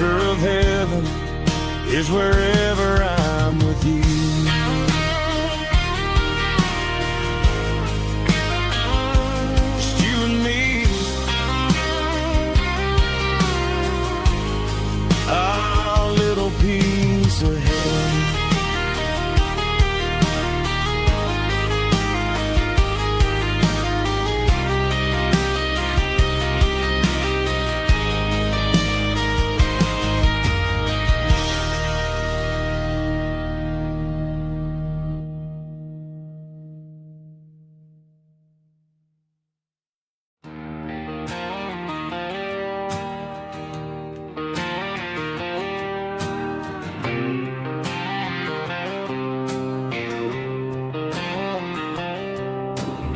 center of heaven is wherever I'm with you. Just you and me, our little piece of heaven.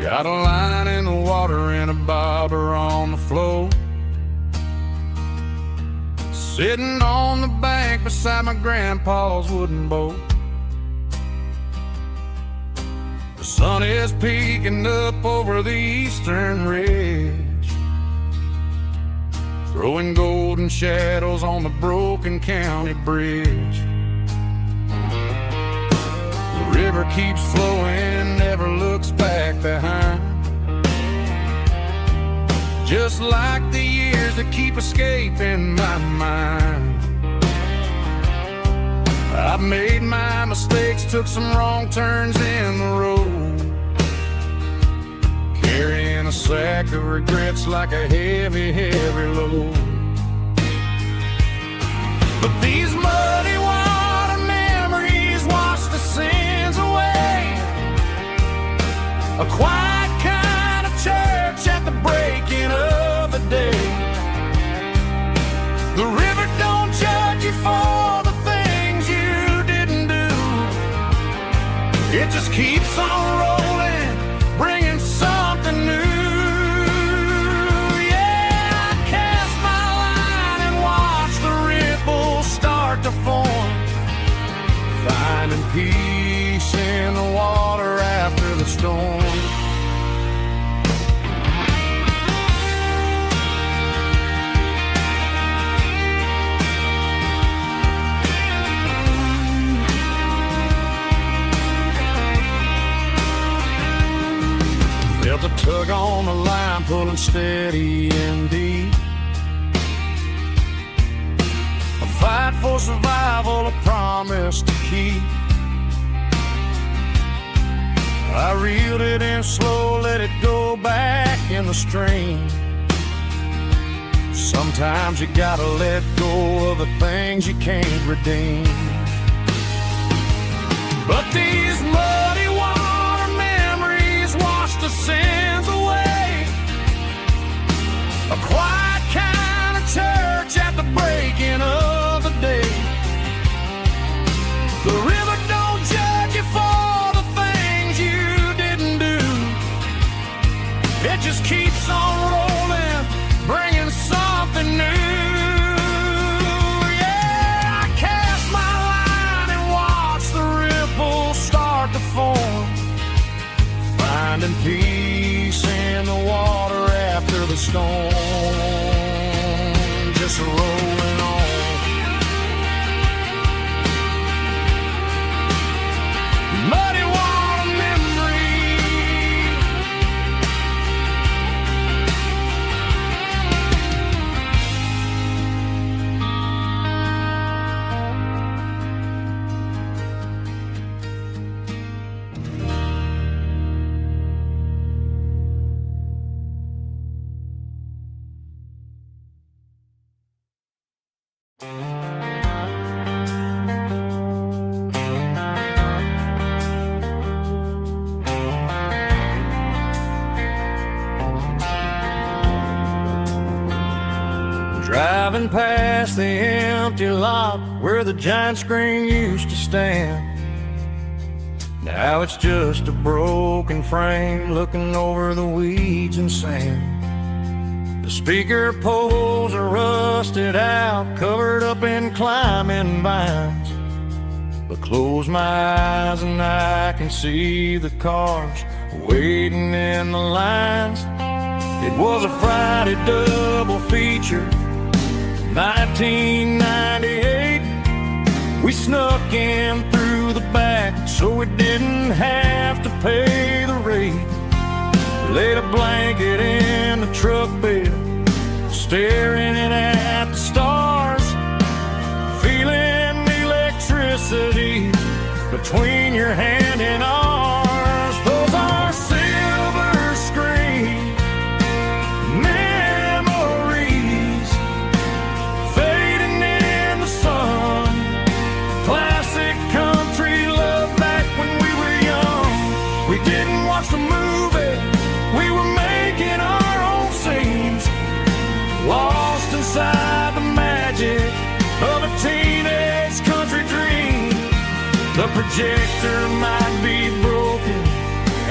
Got a line in the water and a bobber on the floor, sitting on the bank beside my grandpa's wooden boat. The sun is peeking up over the eastern ridge, throwing golden shadows on the broken county bridge. The river keeps flowing, never looks back behind, just like the years that keep escaping my mind. I've made my mistakes, took some wrong turns in the road, carrying a sack of regrets like a heavy, heavy load. But these muddy water memories wash the sins away. A quiet kind of church at the breaking of the day. The river don't judge you for the things you didn't do. It just keeps on rolling, bringing something new. Yeah, I cast my line and watch the ripples start to form, finding peace in the water after the storm. Felt a tug on the line, pulling steady and deep. A fight for survival, a promise to keep. I reeled it in slow, let it go back in the stream. Sometimes you gotta let go of the things you can't redeem. But these muddy water memories wash the sins away. A quiet kind of church at the breaking of the day. The river don't judge you for the things you didn't do. It just keeps on rolling, bringing something new. Yeah, I cast my line and watch the ripples start to form, finding peace in the water after the storm. Just rolling on. Muddy water memory. Driving past the empty lot where the giant screen used to stand. Now it's just a broken frame looking over the weeds and sand. The speaker poles are rusted out, covered up in climbing vines. But close my eyes and I can see the cars waiting in the lines. It was a Friday double feature, 1998, we snuck in through the back so we didn't have to pay the rate. Laid a blanket in the truck bed, staring at the stars, feeling the electricity between your hand and ours. Those are silver screen memories fading in the sun. Classic country love back when we were young. We didn't watch the movie, we were making our own scenes, lost inside the magic of a teenage country dream. The projector might be broken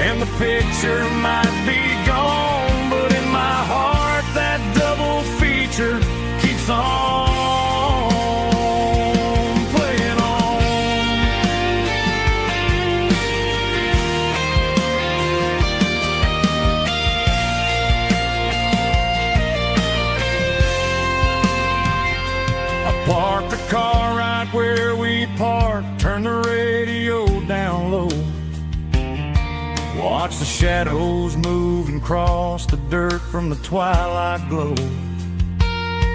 and the picture might be gone, but in my heart that double feature keeps on playing on. I parked the car right where we parked, turned the radio down low, watch the shadows move and cross the dirt from the twilight glow.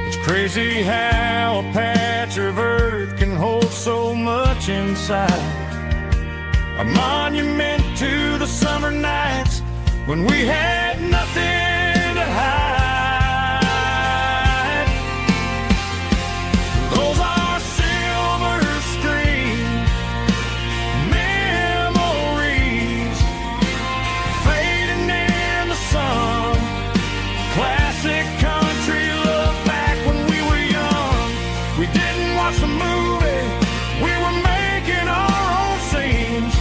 It's crazy how a patch of earth can hold so much inside, a monument to the summer nights when we had nothing to hide. Those are silver screen memories fading in the sun. Classic country love back when we were young. We didn't watch the movie, we were making our own scenes,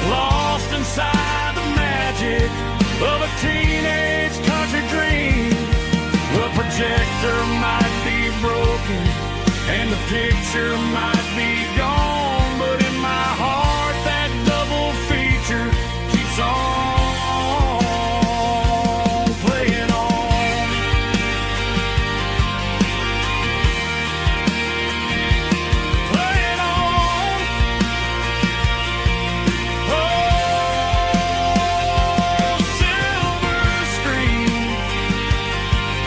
lost inside the magic of a teenage country dream. The projector might be broken and the picture might be gone, but in my heart that double feature keeps on playing on. Playing on. Oh, silver screen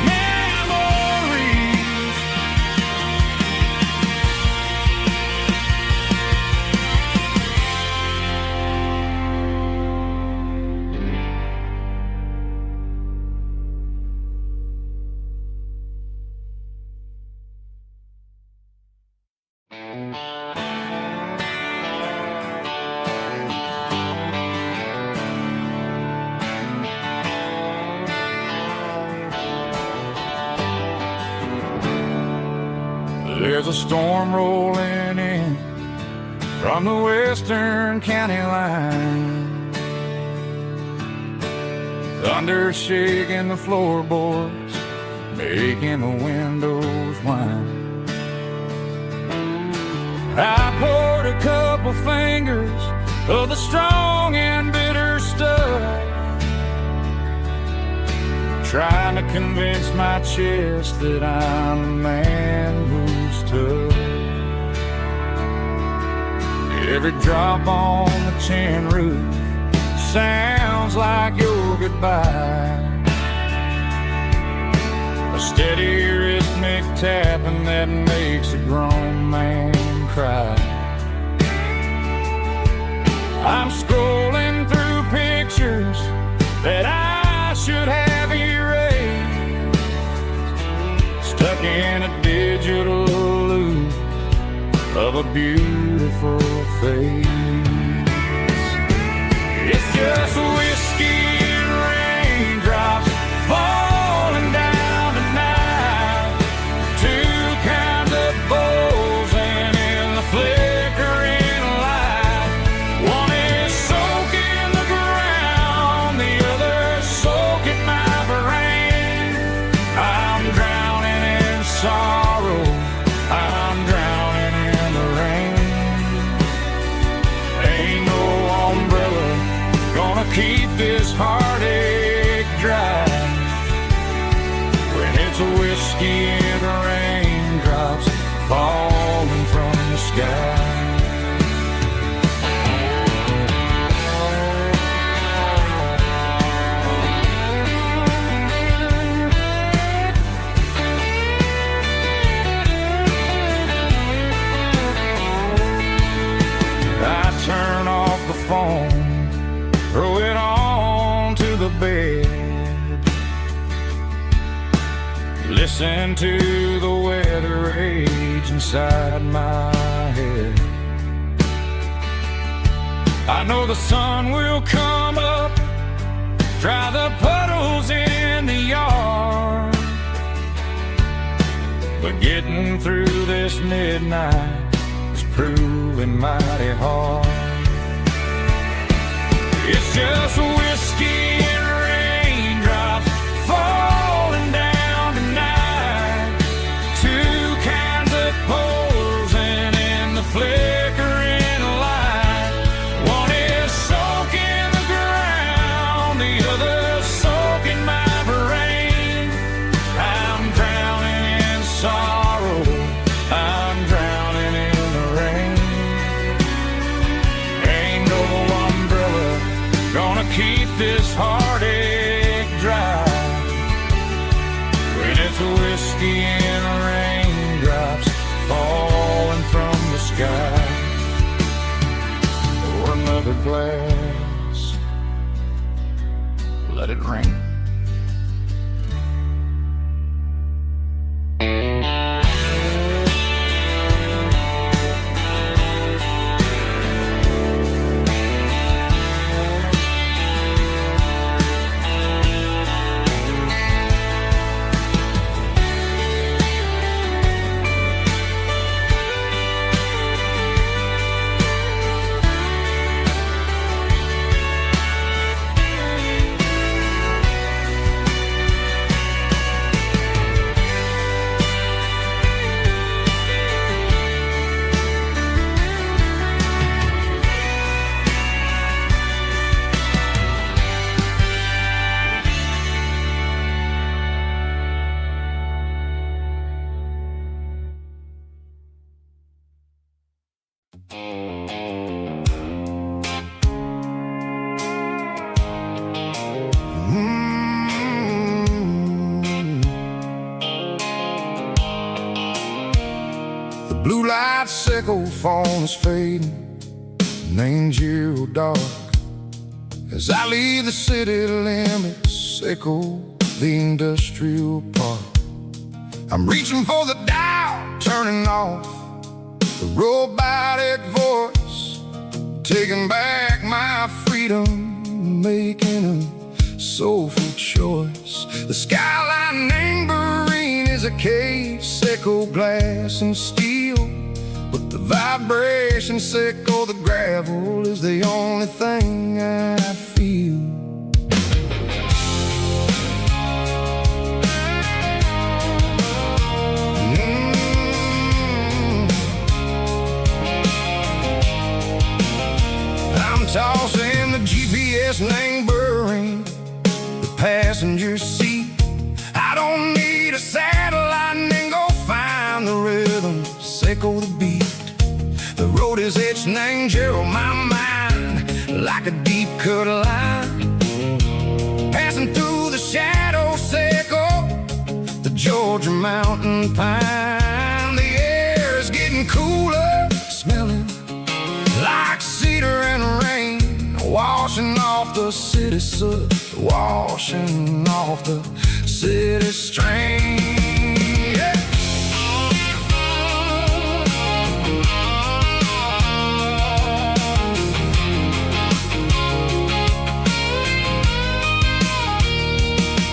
memories. There's a storm rolling in from the western county line, thunder shaking the floorboards, making the windows whine. I poured a couple fingers of the strong and bitter stuff, trying to convince my chest that I'm a man who's tough. Every drop on the tin roof sounds like your goodbye, a steady rhythmic tapping that makes a grown man cry. I'm scrolling through pictures that I should have erased, stuck in a digital loop of a beautiful face. It's just whiskey and raindrops falling down tonight, two kinds of bowls and in the flickering light. One is soaking the ground, the other soaking my brain. I'm drowning in sorrow, I'm drowning in the rain. Ain't no umbrella gonna keep head. Listen to the weather rage inside my head. I know the sun will come up, dry the puddles in the yard, but getting through this midnight is proving mighty hard. It's just whiskey and raindrops falling down tonight. Two kinds of posing in the flickering light. One is soaking the ground, the other soaking my brain. I'm drowning in sorrow, I'm drowning in the rain. Ain't no umbrella gonna keep this heartache dry when it's whiskey and raindrops falling from the sky. Pour another glass, let it rain. Blue light sickle phone is fading, name's you dark. As I leave the city limits, echo the industrial park. I'm reaching for the dial, turning off the robotic voice, taking back my freedom, making a soulful choice. The skyline neighboring is a case, echo glass and steel, but the vibration sickle, the gravel is the only thing I feel. I'm tossing the GPS neighboring the passenger seat. I don't need a satellite and go find the rhythm, sickle the beat. The road is etched and angel my mind like a deep cut line, passing through the shadow sickle, the Georgia mountain pine. The air is getting cooler, smelling like cedar and rain, washing off the city soot, washing off the city strain. Yeah.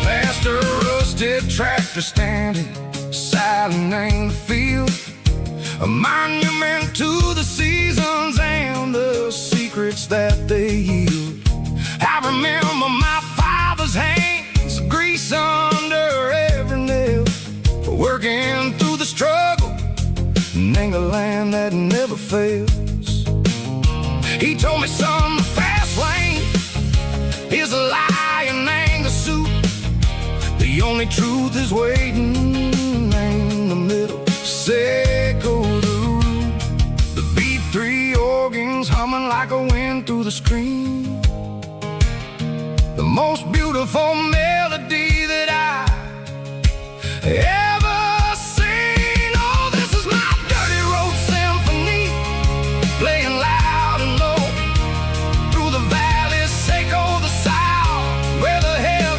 Past a rusted tractor standing silent in the field, a monument to the seasons and the secrets that they yield. I remember my father's hands, grease under every nail, working through the struggle, and a land that never fails. He told me, son, the fast lane is a lie and ain't the suit. The only truth is waiting in the middle, sickle the root. The B3 organs humming like a wind through the screen, the most beautiful melody that I ever seen. Oh, this is my dirty road symphony, playing loud and low through the valleys, Seco the south, where the hell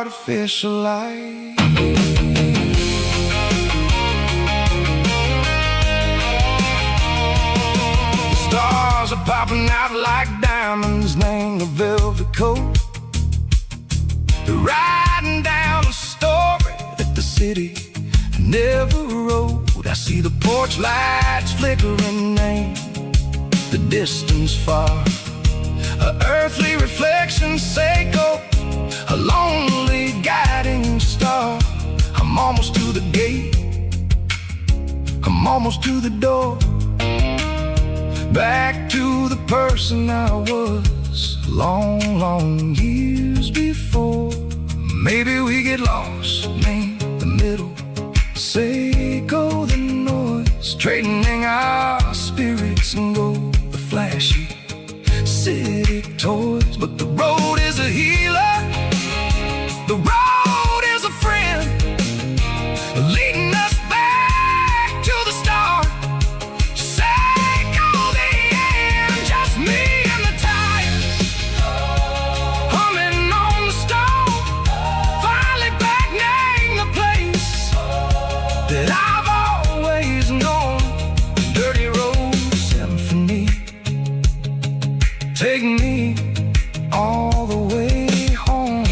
artificial light. The stars are popping out like diamonds, named a velvet coat. They're riding down a story that the city never wrote. I see the porch lights flickering, name the distance far. An earthly reflection, Seiko, a lonely guiding star. I'm almost to the gate, I'm almost to the door, back to the person I was long, long years before. Maybe we get lost, name the middle, Seiko the noise, trading our spirits and go the flashy city toys. But the road is a healer, the road is a friend, leading us back to the start. Seiko the end, just me and the tires, humming on the stove. Finally back, name the place that I've always known. Dirty road symphony, take me all the way home.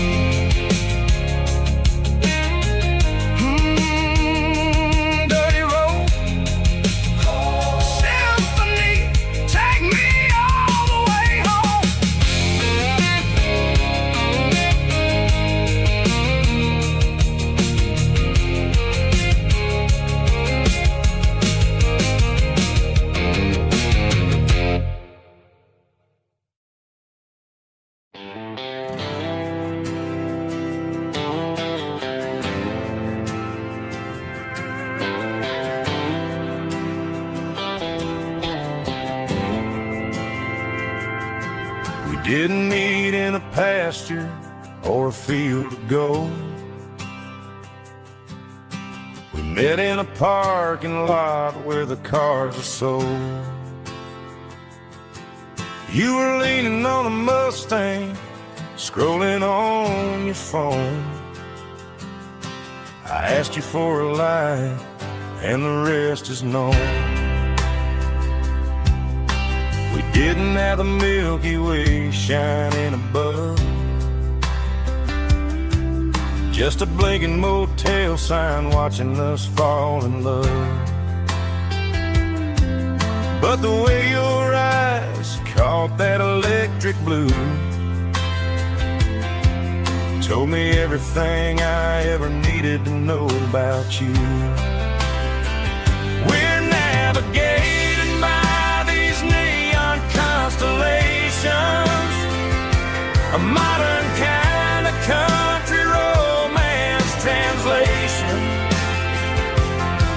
Dirty road symphony, take me all the way home. We didn't meet in a pasture or a field of gold. We met in a parking lot where the cars are sold. You were leaning on a Mustang, scrolling on your phone. I asked you for a light, and the rest is known. We didn't have the Milky Way shining above, just a blinking motel sign watching us fall in love. But the way your eyes caught that electric blue told me everything I ever needed to know about you. We're navigated by these neon constellations, a modern kind of country romance translation.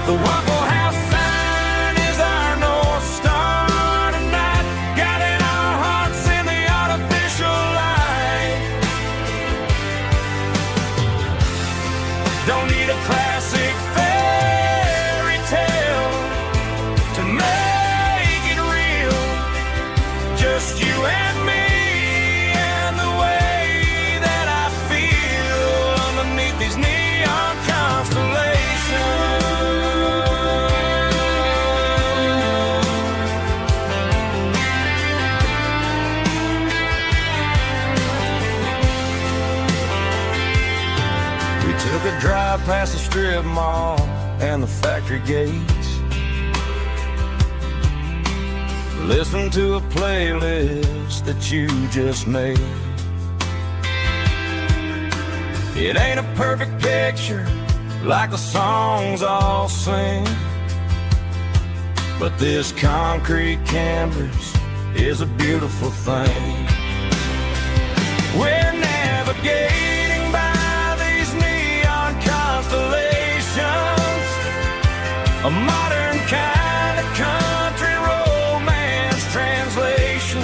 The Waffle House sign is our North Star tonight, guiding our hearts in the artificial light. Don't need a classic fairy tale to make it real, just you and me and the way that I feel underneath these neon constellations. We took a drive past the strip mall and the factory gates, listened to a playlist that you just made. It ain't a perfect picture like the songs all sing, but this concrete canvas is a beautiful thing. We're navigating by these neon constellations, a modern kind of country romance translation.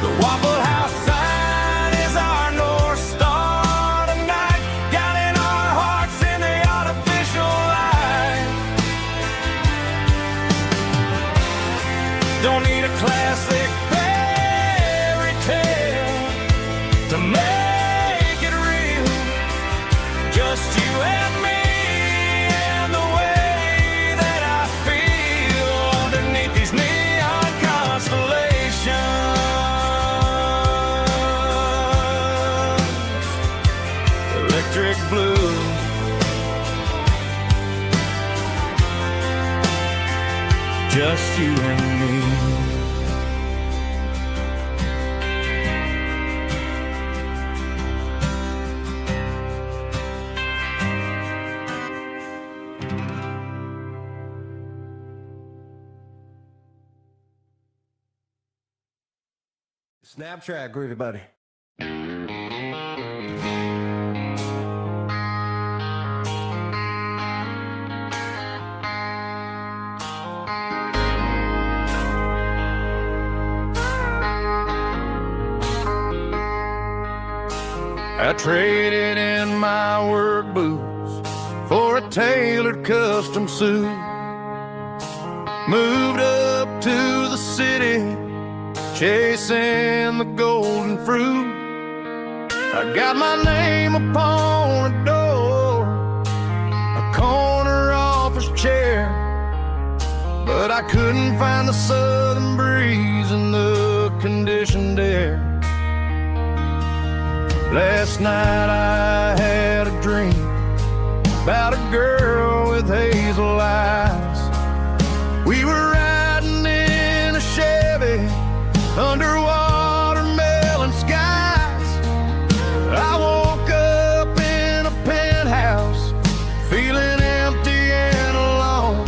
The Waffle House sign is our North Star tonight, guiding our hearts in the artificial light. Don't need a classic fairy tale to make it just you and me. Snap track, groovy buddy. I traded in my work boots for a tailored custom suit. Moved up to the city, chasing the golden fruit. I got my name upon a door, a corner office chair, but I couldn't find the southern breeze in the conditioned air. Last night I had a dream about a girl with hazel eyes. We were riding in a Chevy under watermelon skies. I woke up in a penthouse, feeling empty and alone.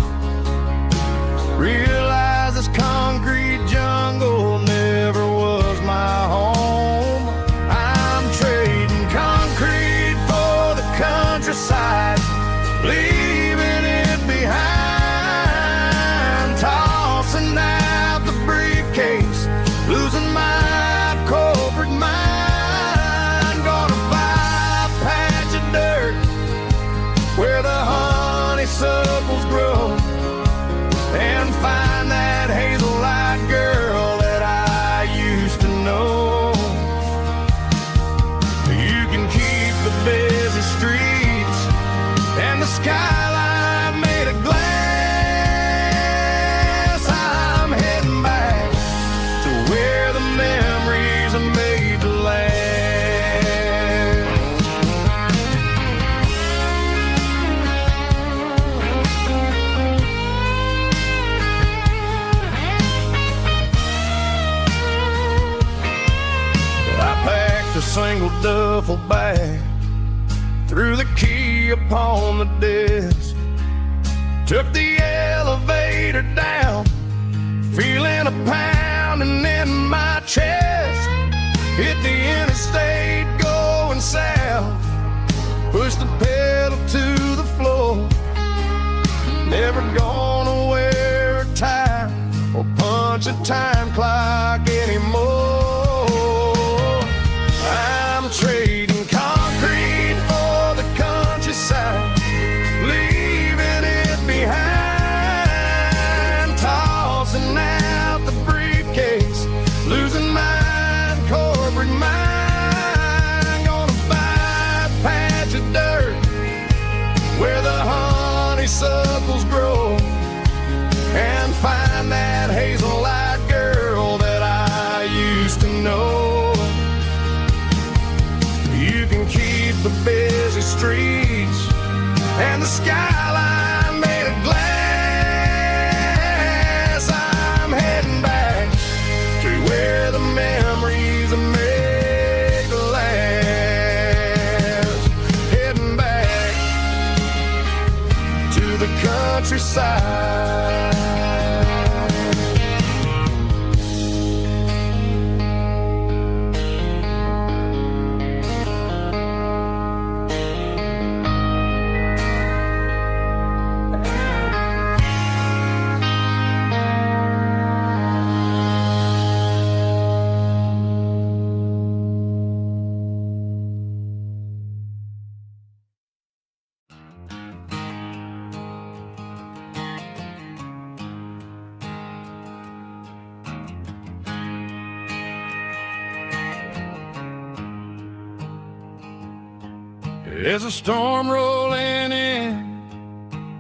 Realized this concrete jungle never was my home. I'm trading concrete for the countryside, leaving it behind, tossing out the briefcase, losing my corporate mind. Gonna buy a patch of dirt where the honeysuckles grow, and find that hazel-eyed girl that I used to know. You can keep the busy streets and the skyline made of glass. I'm heading back to where the memories are made to last. I packed a single duffel bag, threw the key upon the desk, took the elevator down, feeling a pounding in my chest. Hit the interstate going south, pushed the pedal to the floor. Never gonna wear a tie or punch a time clock anymore. I'm trading concrete for the countryside, leaving it behind, tossing out the briefcase, losing my corporate mind. Gonna buy a patch of dirt where the honeysuckles grow, and find that hazel-eyed girl that I used to know. You can keep the busy streets and the skyline made of glass. I'm heading back to where the memories are made to last. Heading back to the countryside. There's a storm rolling in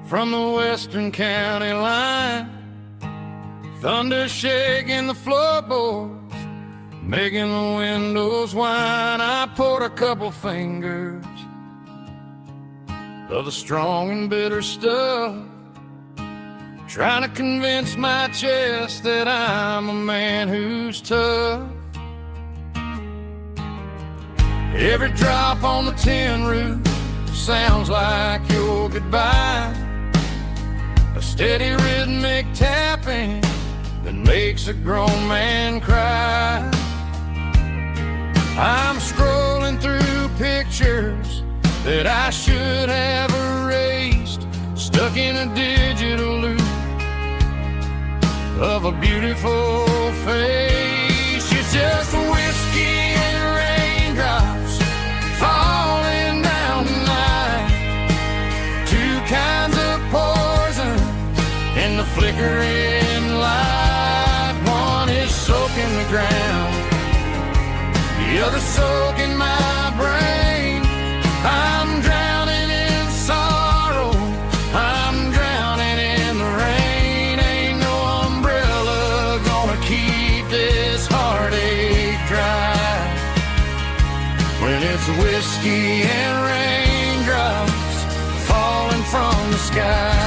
from the western county line, thunder shaking the floorboards, making the windows whine. I poured a couple fingers of the strong and bitter stuff, trying to convince my chest that I'm a man who's tough. Every drop on the tin roof sounds like your goodbye, a steady rhythmic tapping that makes a grown man cry. I'm scrolling through pictures that I should have erased, stuck in a digital loop of a beautiful face. It's just whiskey and raindrops falling down tonight, two kinds of poison in the flickering light. One is soaking the ground, the other soaking my brain. I'm drowning in sorrow, I'm drowning in the rain. Ain't no umbrella gonna keep this heartache dry when it's whiskey and raindrops falling from the sky.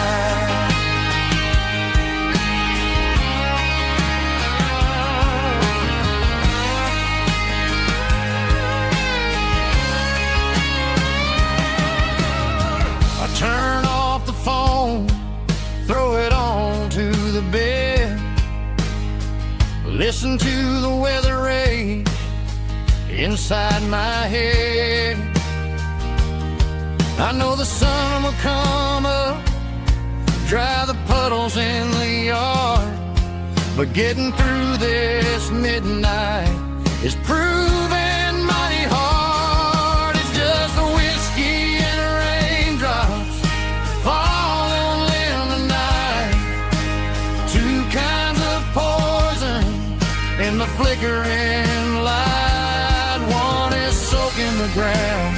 Turn off the phone, throw it on to the bed, listen to the weather rage inside my head. I know the sun will come up, dry the puddles in the yard, but getting through this midnight is proving mighty hard. It's just the whiskey and raindrops falling in the night, two kinds of poison in the flickering light. One is soaking the ground,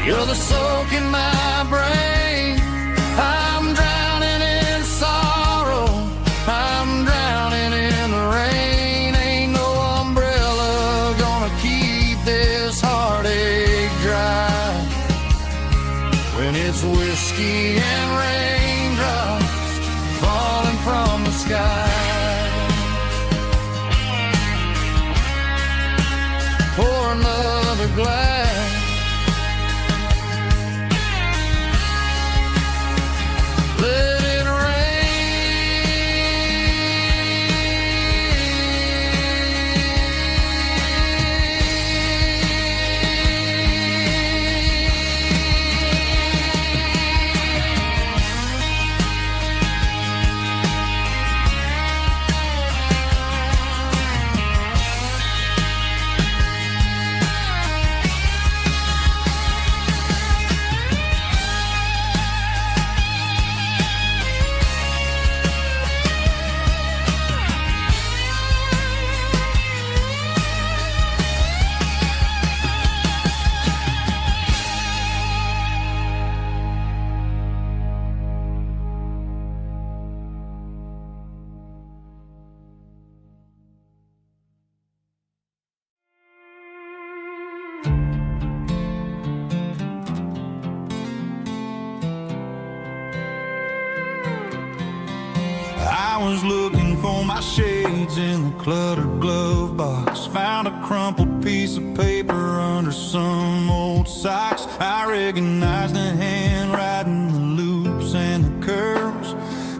the other soaking my brain. I'm drowning in sorrow, I'm drowning in the rain. Ain't no umbrella gonna keep this heartache dry when it's whiskey and raindrops falling from the sky. Pour another glass, let it I was looking for my shades in the cluttered glove box, found a crumpled piece of paper under some old socks. I recognized the handwriting, the loops and the curves,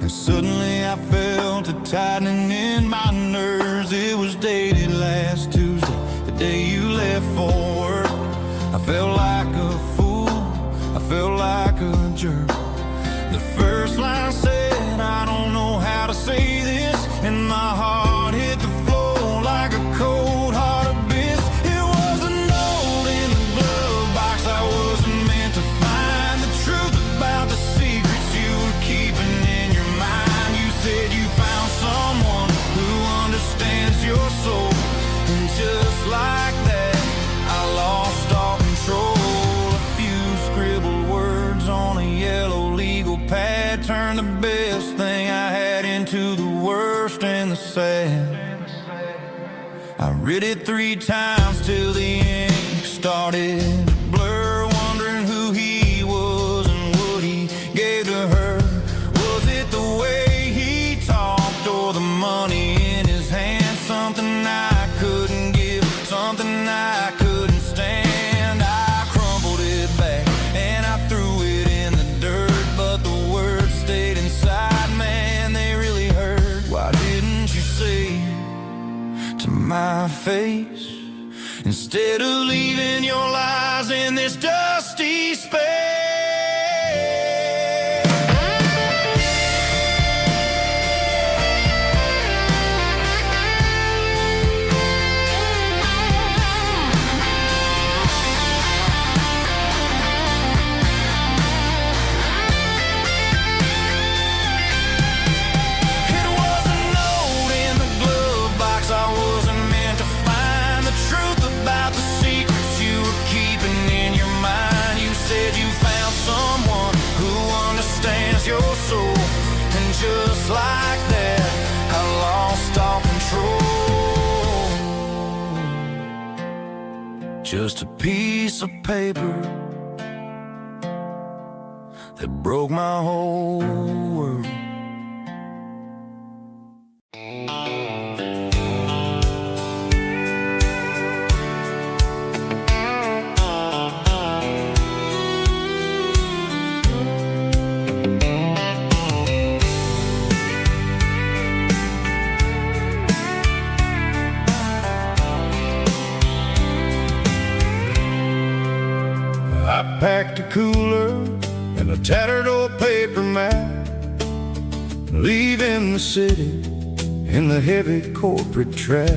and suddenly I felt a tightening in my nerves. It was dated last Tuesday, the day you left for work. I felt like a fool, I felt like a jerk. The first line said, I don't know how to say this, and my heart hit the floor like a cold heart abyss. It was a note in the glove box I wasn't meant to find, the truth about the secrets you were keeping in your mind. You said you found someone who understands your soul, and just like that I lost all control. A few scribbled words on a yellow legal pad turned the best thing I had into the worst and the sad. I read it 3 times till the ink started to blur, wondering who he was and what he gave to her. Was it the my face, instead of leaving your lies in this dusty space. Just like that, I lost all control. Just a piece of paper that broke my whole world. I packed a cooler and a tattered old paper map, leaving the city in the heavy corporate trap.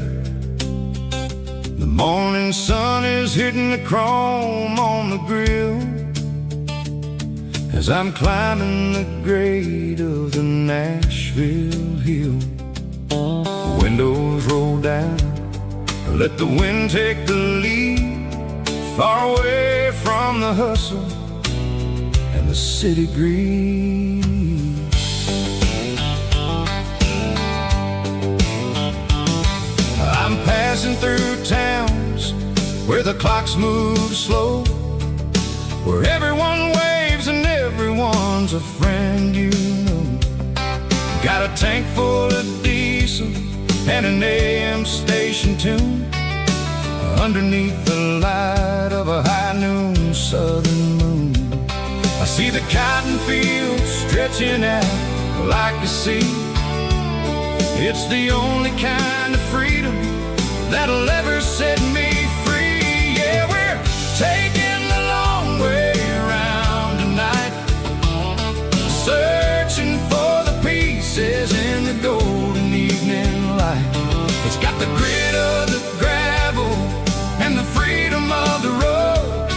The morning sun is hitting the chrome on the grill as I'm climbing the grade of the Nashville hill. Windows roll down, let the wind take the lead, far away from the hustle and the city breeze. I'm passing through towns where the clocks move slow, where everyone waves and everyone's a friend you know. Got a tank full of diesel and an AM station tune, underneath the light of a high noon southern moon. I see the cotton fields stretching out like a sea. It's the only kind of freedom that'll ever set me free. Yeah, we're taking the long way around tonight, searching for the pieces in the golden evening light. It's got the grit of the gravel and the freedom of the road,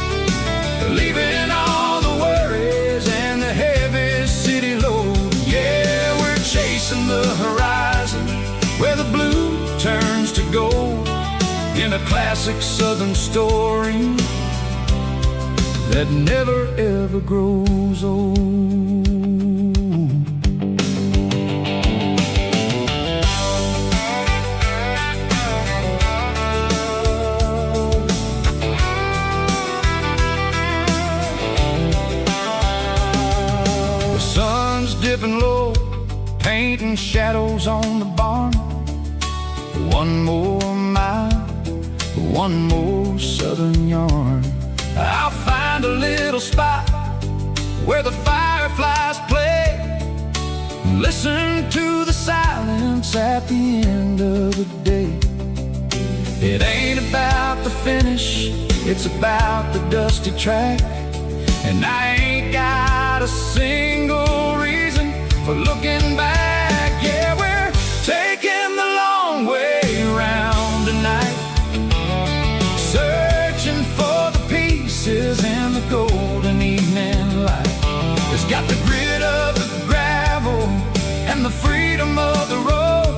leaving all the worries and the heavy city load. Yeah, we're chasing the horizon where the blue turns to gold, in a classic southern story that never ever grows old. Dipping low, painting shadows on the barn. One more mile, one more southern yarn. I'll find a little spot where the fireflies play, listen to the silence at the end of the day. It ain't about the finish, it's about the dusty track, and I ain't got a single reason for looking back. Yeah, we're taking the long way around tonight, searching for the pieces in the golden evening light. It's got the grit of the gravel and the freedom of the road,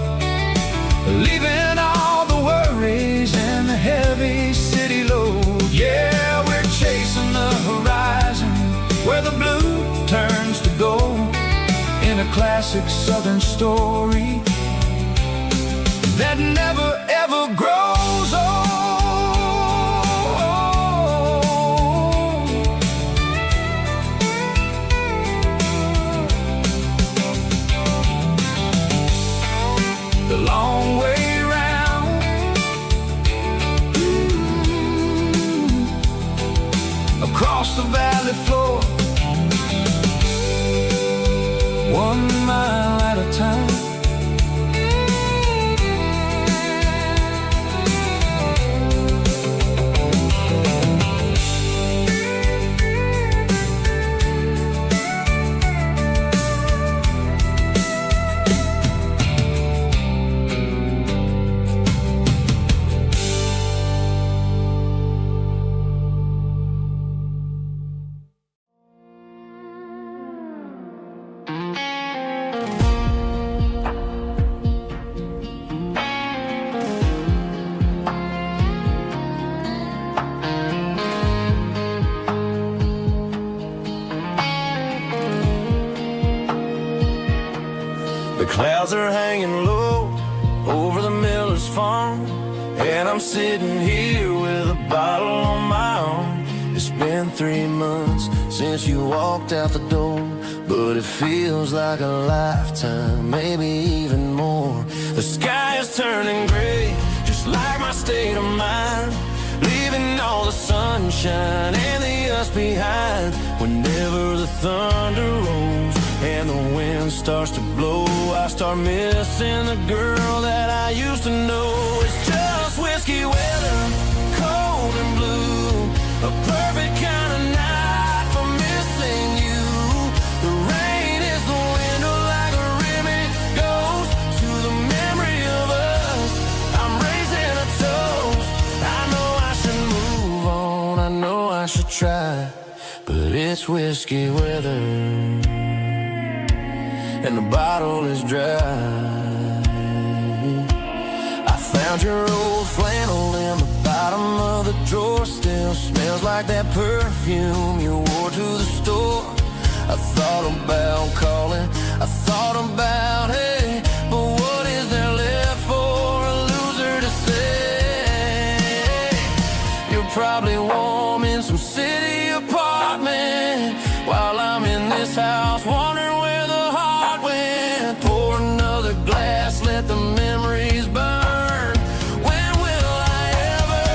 leaving all the worries and the heavy city load. Yeah, we're chasing the horizon where the blue turns to gold, in a classic southern story that never ever grows old. The long way round, across the valley floor, 1 mile at a time. The clouds are hanging low over the miller's farm, and I'm sitting here with a bottle on my arm. It's been 3 months since you walked out the door, but it feels like a lifetime, maybe even more. The sky is turning gray, just like my state of mind, leaving all the sunshine and the us behind. Whenever the thunder rolls and the wind starts to blow, I start missing the girl that I used to know. It's just whiskey weather, cold and blue, a perfect kind of night for missing you. The rain is the window like a ribbon goes to the memory of us. I'm raising a toast. I know I should move on, I know I should try, but it's whiskey weather and the bottle is dry. I found your old flannel in the bottom of the drawer, still smells like that perfume you wore to the store. I thought about calling, I thought about, hey, but what is there left for a loser to say? You're probably warm in some city apartment while I'm in this house wondering where the heart went. Pour another glass, let the memories burn. When will I ever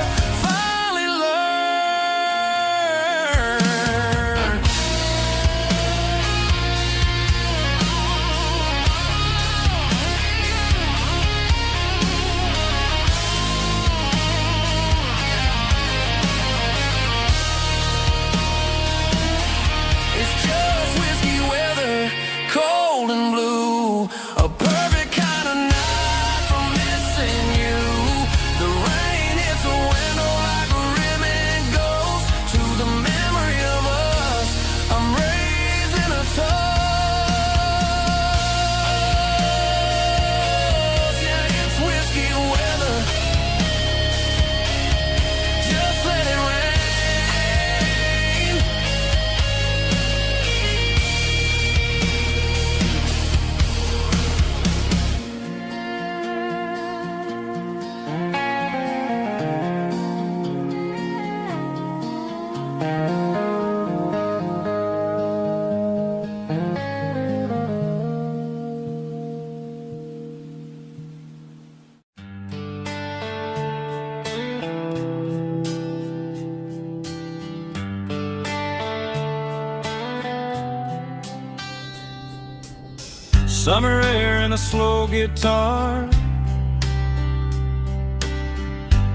finally learn? It's just whiskey weather, cold and blue, a perfect kind of night for missing you. The rain hits the window like a ribbon goes to the memory of us. I'm raising a toast. Yeah, it's whiskey weather. Just let it rain. Summer air and a slow guitar,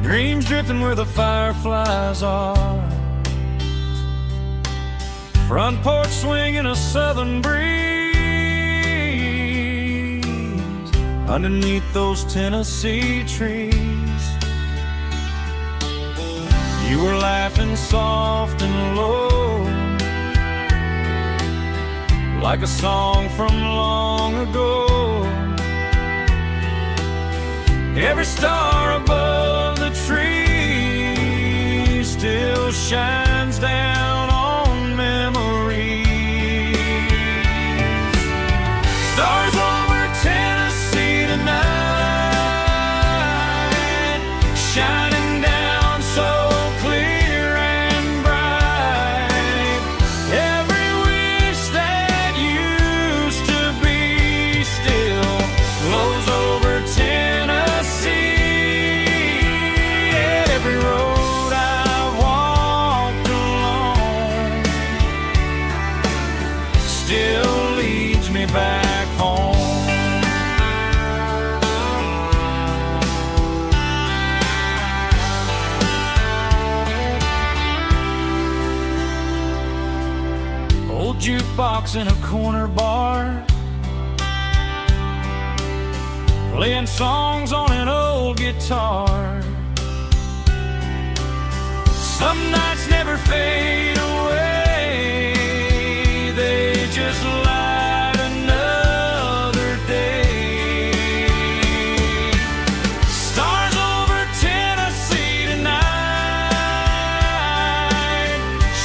dreams drifting where the fireflies are. Front porch swinging a southern breeze underneath those Tennessee trees. You were laughing soft and low, like a song from long ago. Every star above the tree still shines down on memories. Stars over Tennessee tonight, shining down so clear and bright. Every wish that used to be still glows over Tennessee. Every road I've walked along still leads me back home. Old jukebox in a corner bar, playing songs on an old guitar. Some nights never fade away, they just light another day. Stars over Tennessee tonight,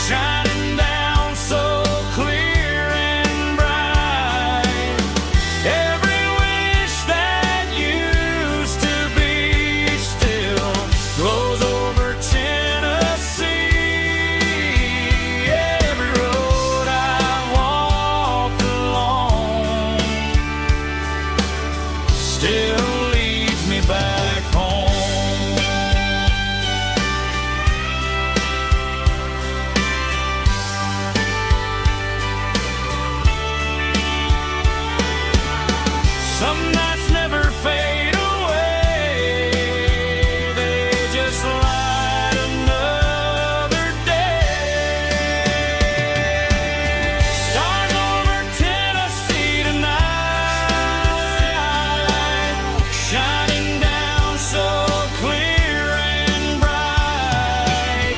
shining down so clear and bright. Every Some nights never fade away, they just light another day. Stars over Tennessee tonight, shining down so clear and bright.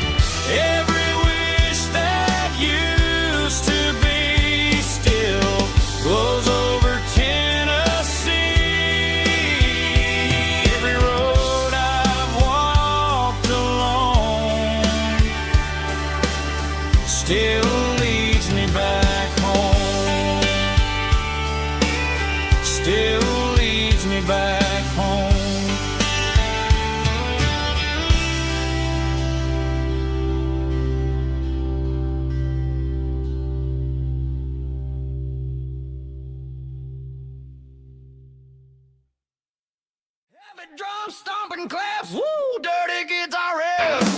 Every wish that used to be still glows over Tennessee. Every road I've walked alone still leads me back home. Still leads me back home. Heavy drum stomping claps, woo, dirty guitar riffs.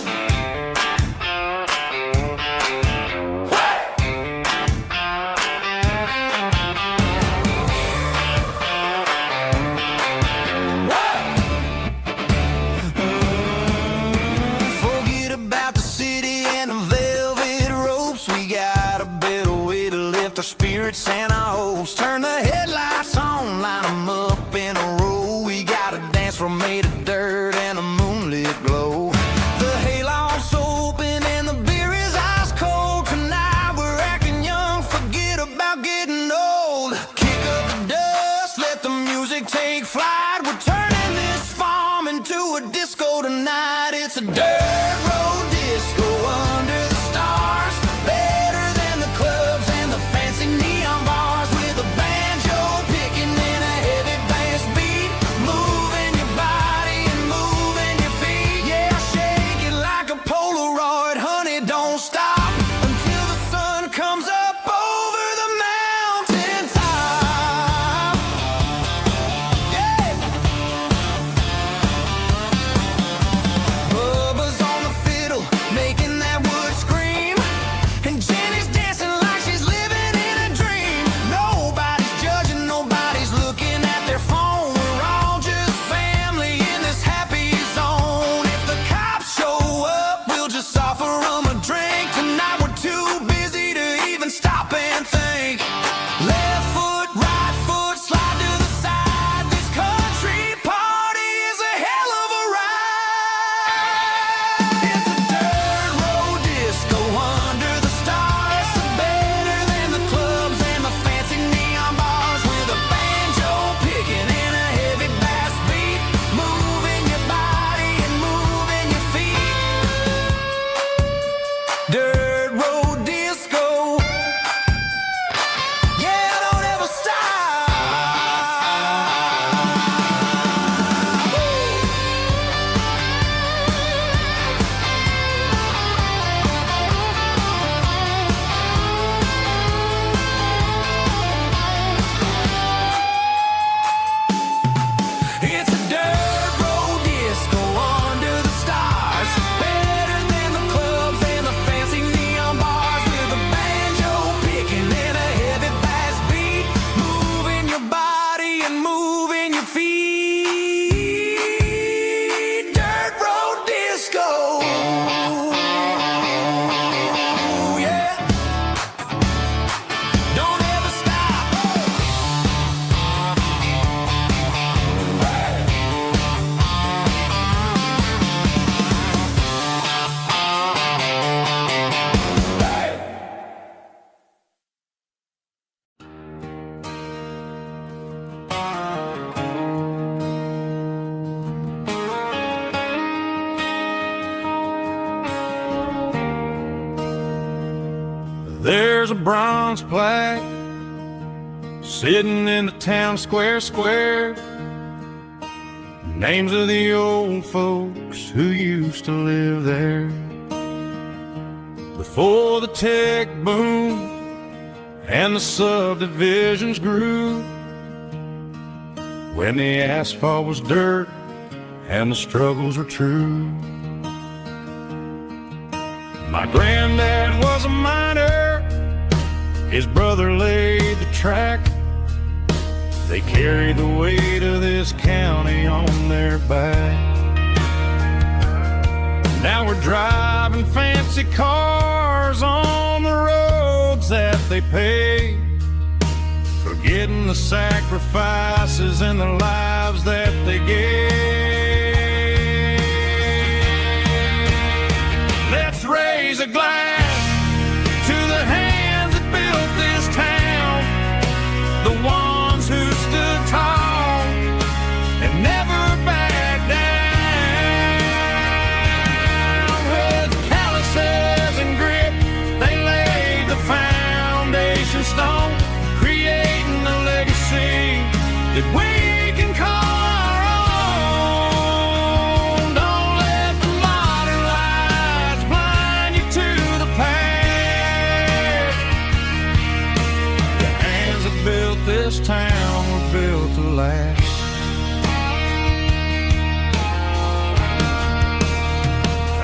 Forget about the city and the velvet ropes. We got a better way to lift our spirits and our hopes. Turn the headlights on, line them up in a row. We got a dance floor made of dirt and a moonlit glow. The hayloft's open and the beer is ice cold. Tonight we're acting young, forget about getting old. Kick up the dust, let the music take flight. We're turning this farm into a disco tonight. It's a dirt road disco under the stars. Better than the clubs and the fancy neon bars. With a banjo picking and a heavy bass beat. Moving your body and moving your feet. Yeah, shake it like a Polaroid, honey, don't stop until the sun comes up over the mountain top. Yeah. Bubba's on the fiddle, making that wood scream. And Jenny's dancing like she's living in a dream. Nobody's judging, nobody's looking at their phone. We're all just family in this happy zone. If the cops show up, we'll just offer them a drink. Tonight we're too busy to even stop and think. Left foot, right foot, slide to the side. This country party is a hell of a ride. It's a dirt road disco under the stars. Better than the clubs and the fancy neon bars. With a banjo picking and a heavy bass beat. Moving your body and moving your feet. Dirt road disco. Yeah, don't ever stop. It's a dirt road disco under the stars. Better than the clubs and the fancy neon bars. With a banjo picking and a heavy bass beat. Moving your body and moving your feet. Dirt road disco. Yeah. Don't ever stop. There's a bronze plaque sitting in the town square. Names of the old folks who used to live there. Before the tech boom and the subdivisions grew, when the asphalt was dirt and the struggles were true. My granddad was a miner, his brother laid the track. They carry the weight of this county on their back. Now we're driving fancy cars on the roads that they pay, forgetting the sacrifices and the lives that they gave. Let's raise a glass to the hands that built this town, the ones who stood tall and never backed down. With calluses and grit, they laid the foundation stone, creating a legacy that we can call our own. Don't let the modern lights blind you to the past. The hands that built this town were built to last.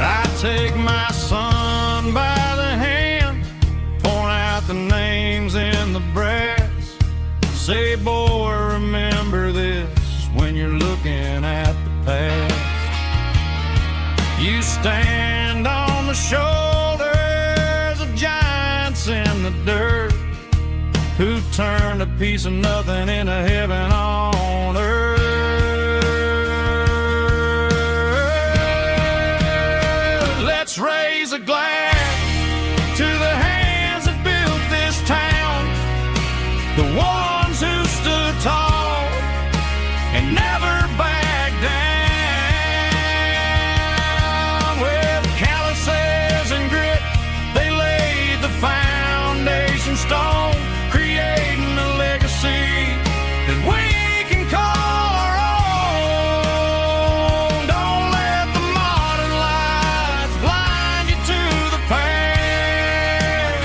I take my son by the hand, point out the names in the brass. Say, boy, remember this when you're looking at the past. You stand on the shoulders of giants in the dirt, who turned a piece of nothing into heaven on earth. Let's raise a glass to the hands that built this town, the ones who stood tall and never backed down. With calluses and grit, they laid the foundation stone, creating a legacy that we can call our own. Don't let the modern lights blind you to the past.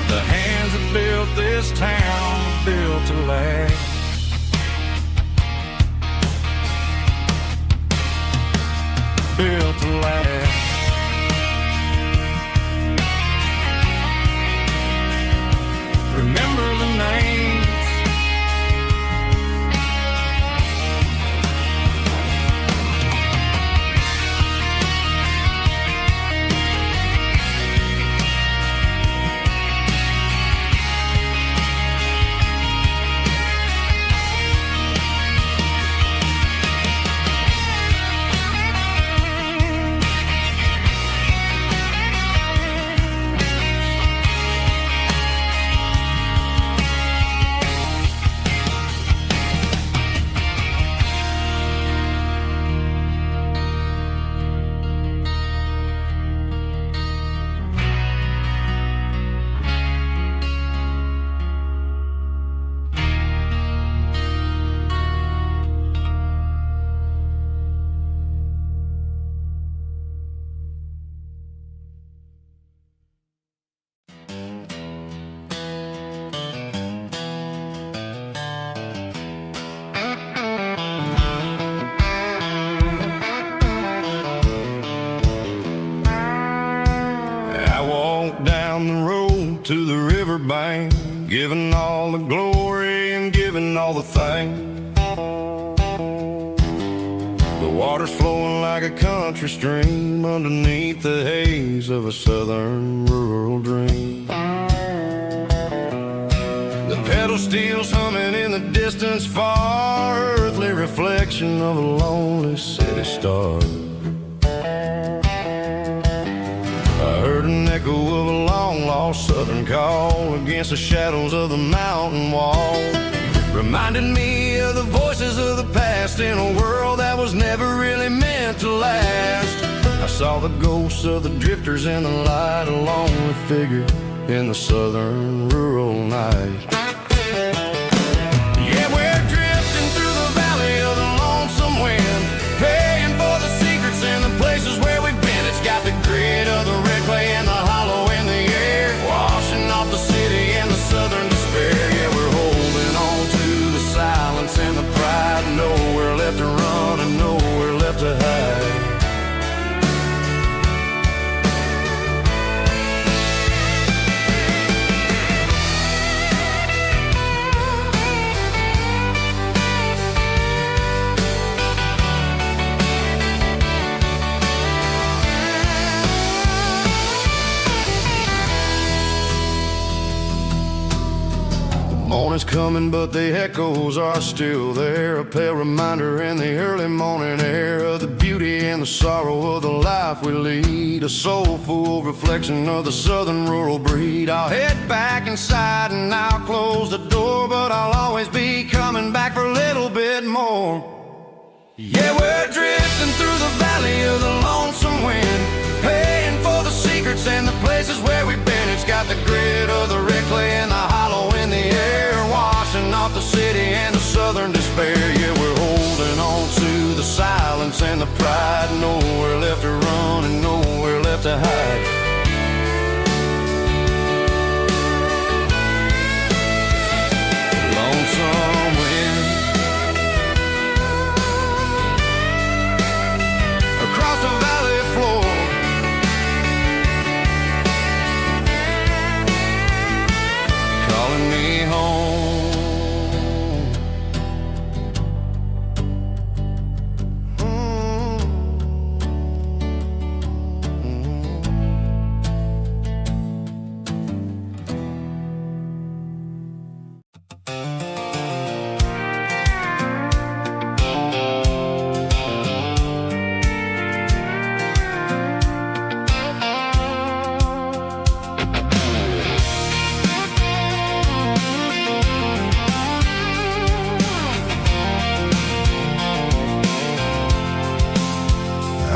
The hands that built this town were built to last. Built to last. Remember the names. Down the road to the riverbank, giving all the glory and giving all the thanks. The water's flowing like a country stream underneath the haze of a southern rural dream. The pedal steel's humming in the distance far, earthly reflection of a lonely city star. I heard an echo of a long-lost southern call against the shadows of the mountain wall, reminded me of the voices of the past in a world that was never really meant to last. I saw the ghosts of the drifters in the light, a lonely figure in the southern rural night. Yeah, we're drifting through the valley of the lonesome wind, paying for the secrets and the places where we've been. It's got the grit of the red clay and the hollow in the air, washing off the city and the southern despair. Yeah, we're holding on to the silence and the pride, nowhere left to run and nowhere left to hide. Morning's coming, but the echoes are still there. A pale reminder in the early morning air of the beauty and the sorrow of the life we lead. A soulful reflection of the southern rural breed. I'll head back inside and I'll close the door, but I'll always be coming back for a little bit more. Yeah, we're drifting through the valley of the lonesome wind, paying for the secrets and the places where we've been. It's got the grit of the red clay and the hollow in the air, washing off the city and the southern despair. Yeah, we're holding on to the silence and the pride. Nowhere left to run and nowhere left to hide. Lonesome wind across the valley floor, calling me home.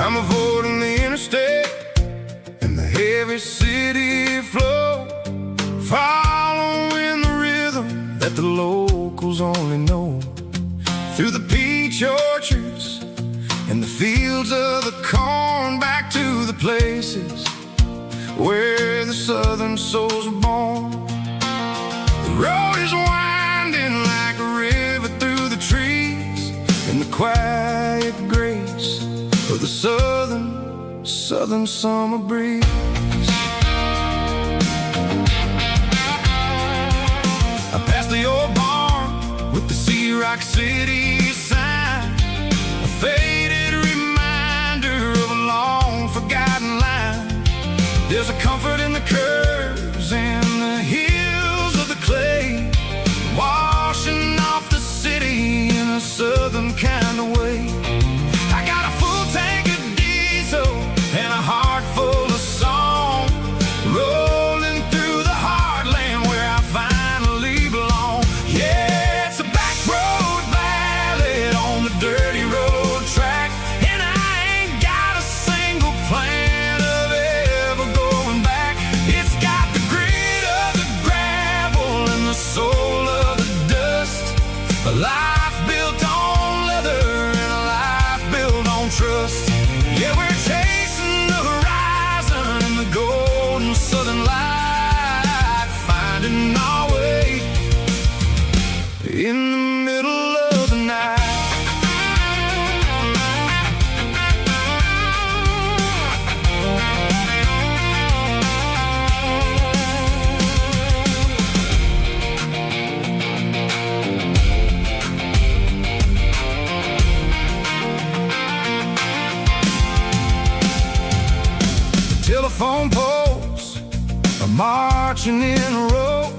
I'm avoiding the interstate and the heavy city flow, following the rhythm that the locals only know. Through the peach orchards and the fields of the corn, back to the places where the southern souls were born. The road is winding like a river through the trees, in the quiet grace of the southern summer breeze. I passed the old barn with the Sea Rock City sign, a faded reminder of a long forgotten line. There's a comfort in the curves and the hills of the clay, washing off the city in a southern kind of way. I got a full tank of diesel and a heart full of song, rolling through the heartland where I finally belong. Yeah, it's a back road ballad on the dirty road track, and I ain't got a single plan of ever going back. It's got the grit of the gravel and the soul of the dust, a life built on leather and a life built on trust. Yeah, we're chasing the horizon in the golden southern light, finding our way in the middle of the night. Telephone poles are marching in a row,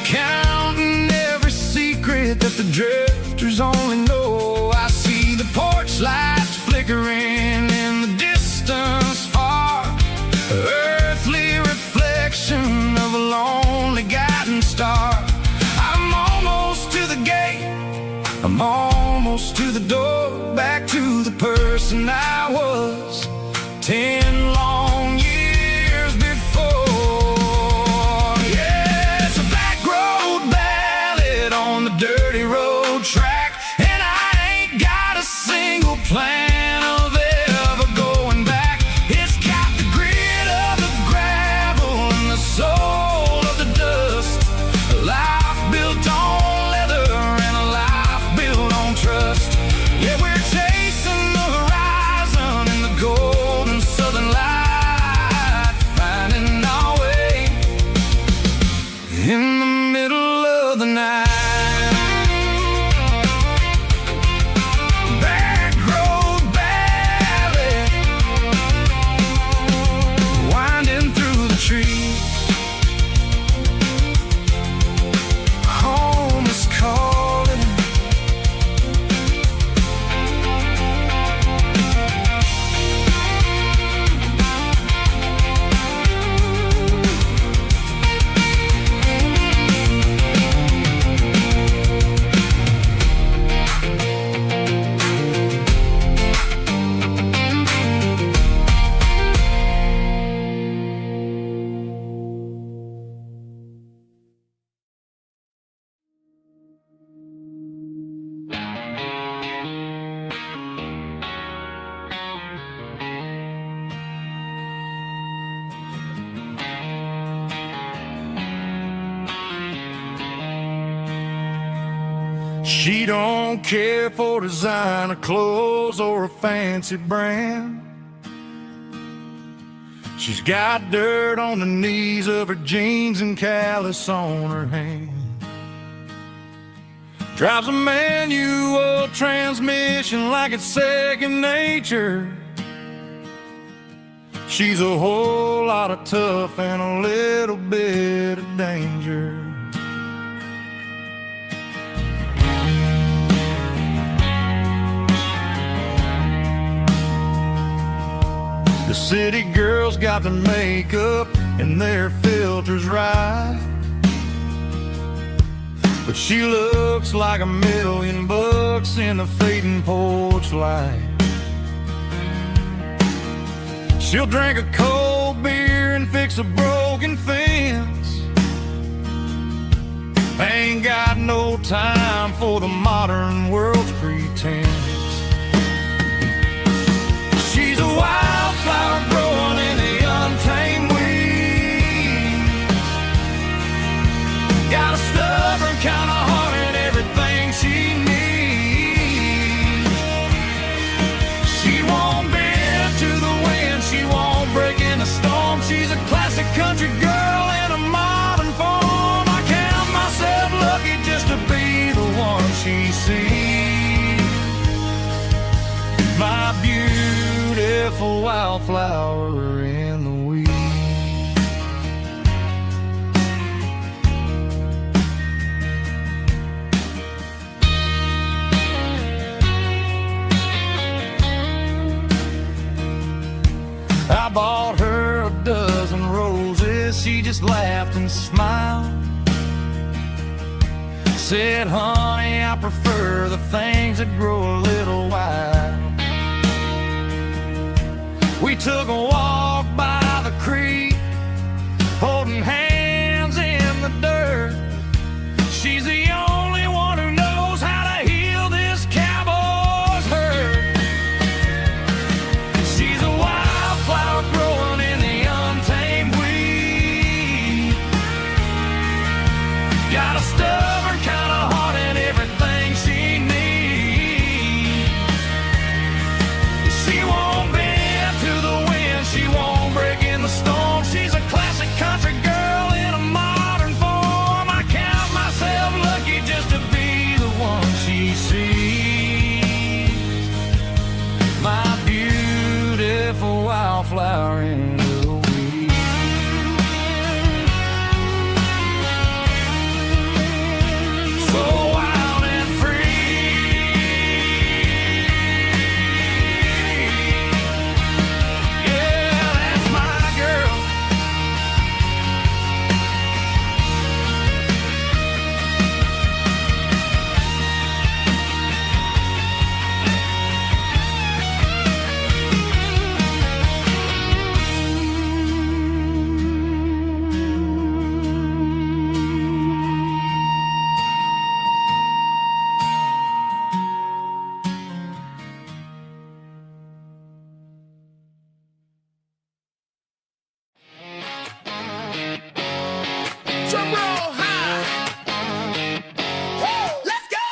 counting every secret that the drifters only know. I see the porch lights flickering in the distance far, earthly reflection of a lonely guiding star. I'm almost to the gate, I'm almost to the door, back to the person I was 10 long years before. Yeah, it's a back road ballad on the dirty road track, and I ain't got a single plan of ever going back. It's got the grit of the gravel and the soul of the dust, a life built on leather and a life built on trust. Yeah, we're chasing the horizon She don't care for designer clothes or a fancy brand. She's got dirt on the knees of her jeans and callus on her hand. Drives a manual transmission like it's second nature. She's a whole lot of tough and a little bit of danger. The city girls got their makeup and their filters right, but she looks like $1,000,000 in a fading porch light. She'll drink a cold beer and fix a broken fence. Ain't got no time for the modern world's pretense. She's a wildflower growing in the untamed weed. Got a stubborn kind of heart and everything she needs. She won't bend to the wind, she won't break in the storm. She's a classic country girl in a modern form. I count myself lucky just to be the one she sees. My beautiful wildflower in the weeds. I bought her a dozen roses, she just laughed and smiled. Said, honey, I prefer the things that grow a little wild. We took a walk by the creek, holding hands in the dirt. She's the only one who knows how to heal this cowboy's hurt. She's a wildflower growing in the untamed weed. Got a stubborn kind of heart and everything she needs. She won't bend to the wind, she won't break in the storm. She's a classic country girl in a modern form. I count myself lucky just to be the one she sees. My beautiful wildflower in the weeds. So wild and free. Yeah, that's my girl. Drum roll high. Woo, let's go.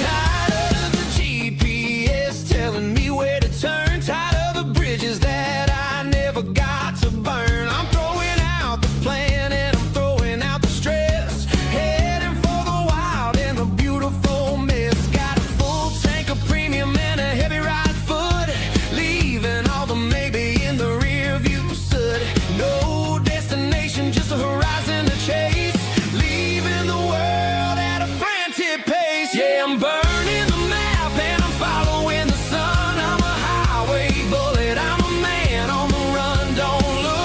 Tired of the GPS telling me where to turn. Tired of the bridges that I never got to burn. I'm throwing out the plan and I'm throwing out the stress. Heading for the wild and the beautiful mess. Got a full tank of premium and a heavy right foot. Leaving all the maybe in the rear view soot. No destination, just a horizon to chase. Leaving the world at a frantic pace. Yeah, I'm burning the map and I'm following the sun. I'm a highway bullet, I'm a man on the run. Don't look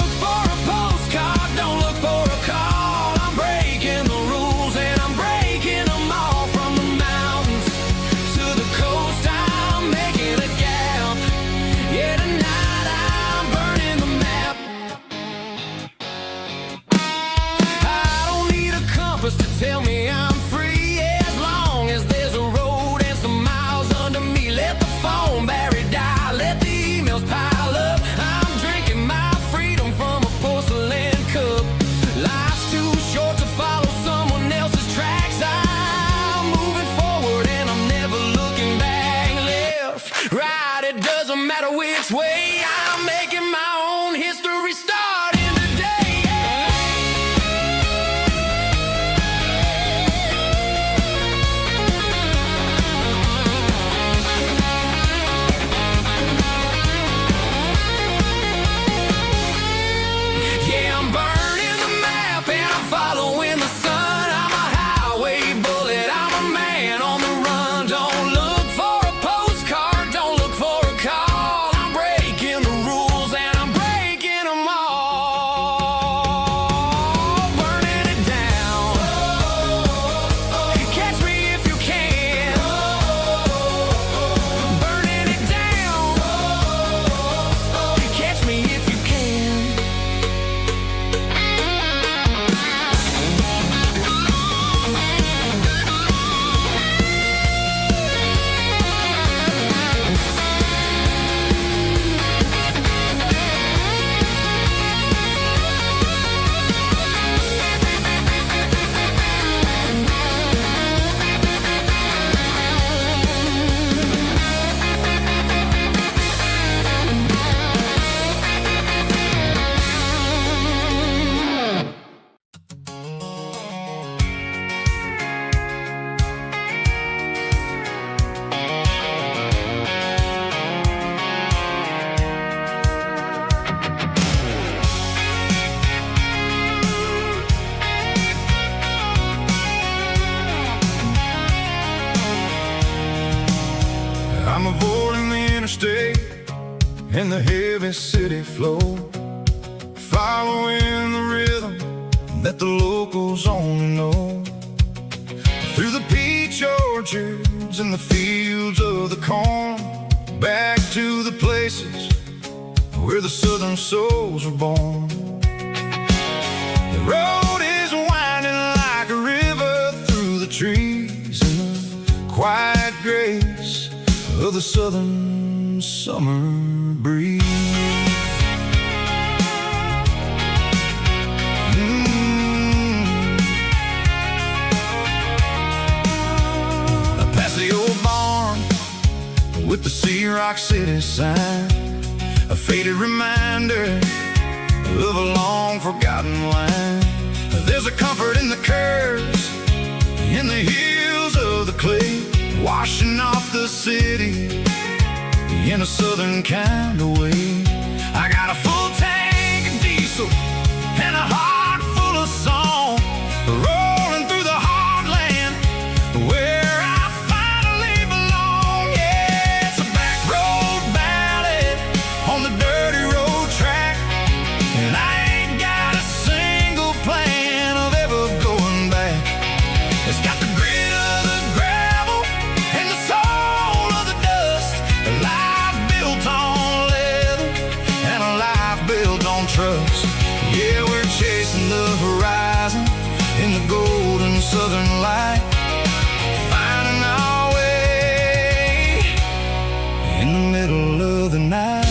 in the heavy city flow, following the rhythm that the locals only know. Through the peach orchards and the fields of the corn, back to the places where the southern souls were born. The road is winding like a river through the trees in the quiet grace of the southern summer breeze. Past the old barn with the Sea Rock City sign, a faded reminder of a long forgotten line. There's a comfort in the curves, in the hills of the clay, washing off the city in a southern kind of way. I got a full tank of diesel and a heart full of song, rolling through the heartland where I finally belong. Yeah, it's a back road ballad on the dirty road track, and I ain't got a single plan of ever going back. It's got the grit of the gravel and the soul of the dust, a life built on leather and a life built on trust. Yeah, we're chasing the horizon in the golden southern light, finding our way in the middle of the night.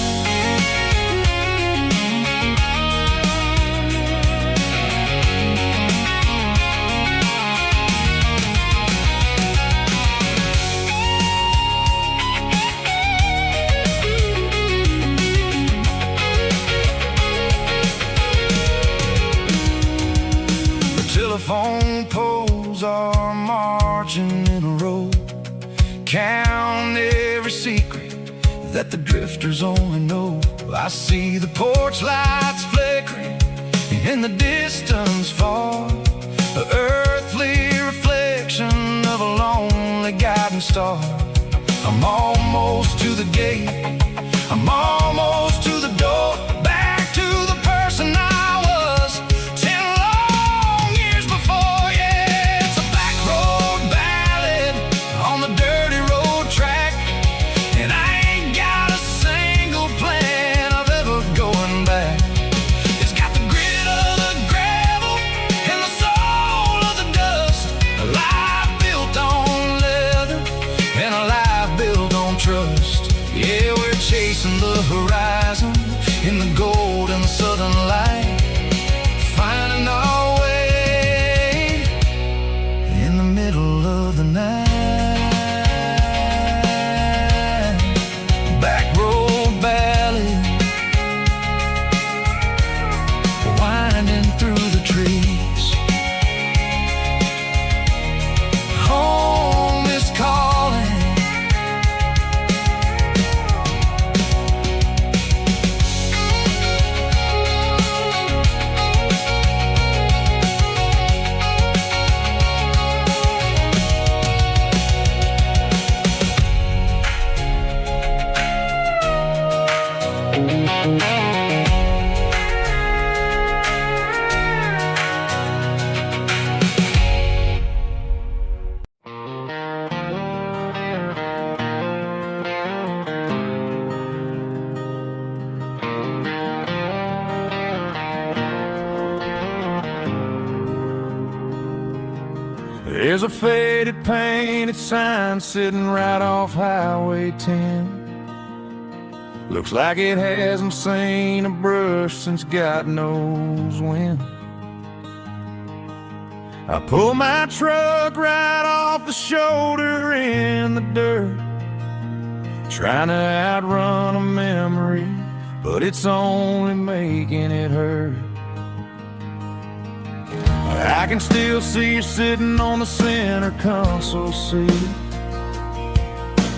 Telephone poles are marching in a row, count every secret that the drifters only know. I see the porch lights flickering in the distance far, an earthly reflection of a lonely guiding star. I'm almost to the gate, I'm almost to the door, back to the person I was 10 long years before. Yeah, it's a back road ballad on the dirty road track, and I ain't got a single plan of ever going back. It's got the grit of the gravel and the soul of the dust, a life built on leather and a life built on trust. Yeah, we're chasing the horizon in the golden southern light, finding our way in the middle of the night. Back road ballad, winding through the trees. Home is calling. There's a faded painted sign sitting right off Highway 10. Looks like it hasn't seen a brush since God knows when. I pull my truck right off the shoulder in the dirt, trying to outrun a memory, but it's only making it hurt. I can still see you sitting on the center console seat,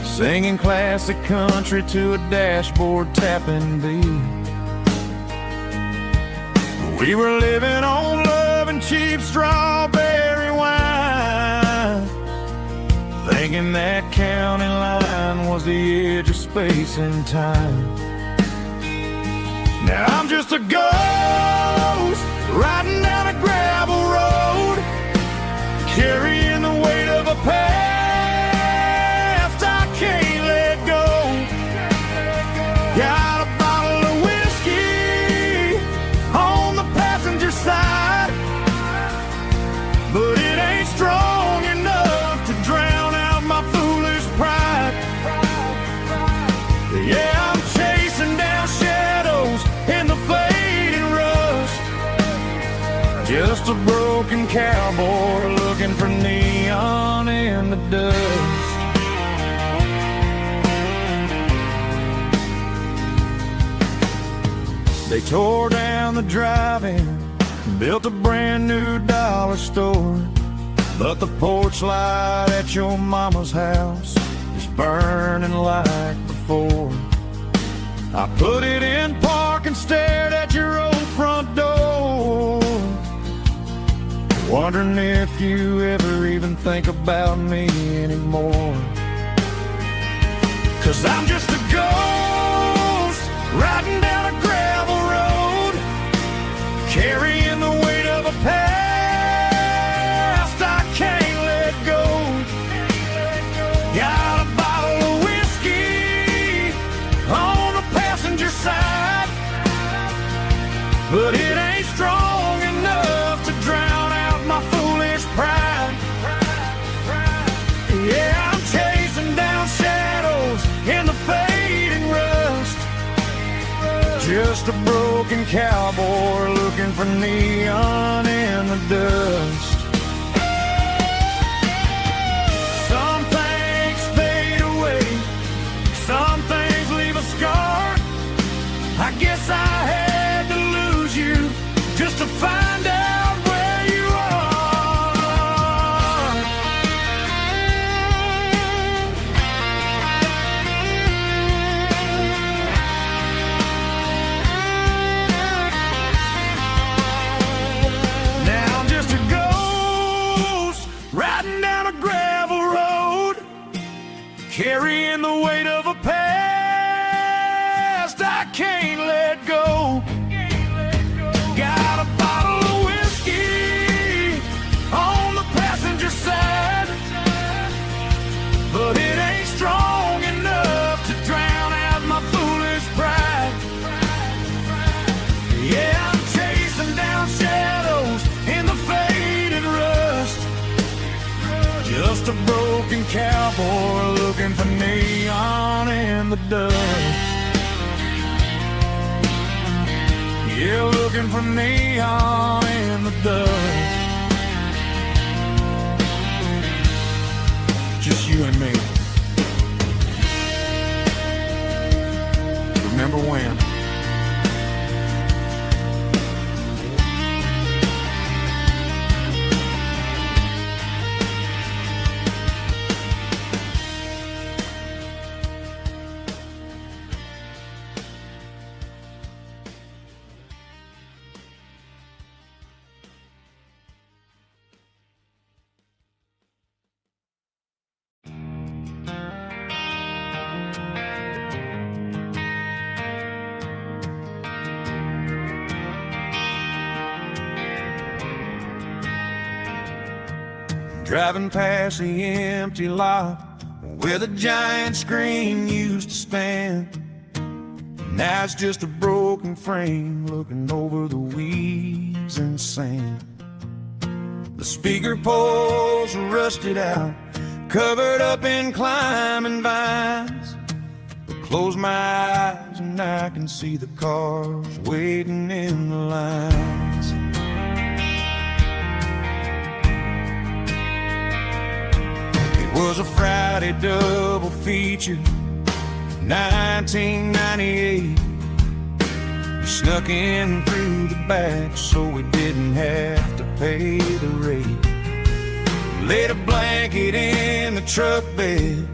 singing classic country to a dashboard tapping beat. We were living on love and cheap strawberry wine, thinking that county line was the edge of space and time. Now I'm just a ghost riding down a gravel road, carrying the weight of a past I can't let go. Got a bottle of whiskey on the passenger side, but it ain't strong enough to drown out my foolish pride. Yeah, I'm chasing down shadows in the fading rust, just a broken cowboy looking for neon in the dust. They tore down the drive-in, built a brand new dollar store, but the porch light at your mama's house is burning like before. I put it in park and stared at your old front door, wondering if you ever even think about me anymore. 'Cause I'm just a ghost riding down a gravel road, carrying the weight of a past I can't let go. Got a bottle of whiskey on the passenger side, but it ain't strong enough to drown out my foolish pride. Yeah, I'm chasing down shadows in the fading rust, just a broken cowboy looking for neon in the dust. Some things fade away, some things leave a scar. I guess I had to lose you just to find out where you are. Now I'm just a ghost riding down a gravel road, carrying the weight of a past I can't let go. Got a bottle of whiskey on the passenger side, but it ain't strong enough to drown out my foolish pride. Yeah, I'm chasing down shadows in the faded rust, just a broken cowboy looking for neon in the dust. Yeah, looking for neon in the dust. Just you and me. Remember when? Driving past the empty lot where the giant screen used to stand. Now it's just a broken frame looking over the weeds and sand. The speaker poles are rusted out, covered up in climbing vines. I close my eyes and I can see the cars waiting in the lines. It was a Friday double feature, 1998. We snuck in through the back so we didn't have to pay the rate. Laid a blanket in the truck bed,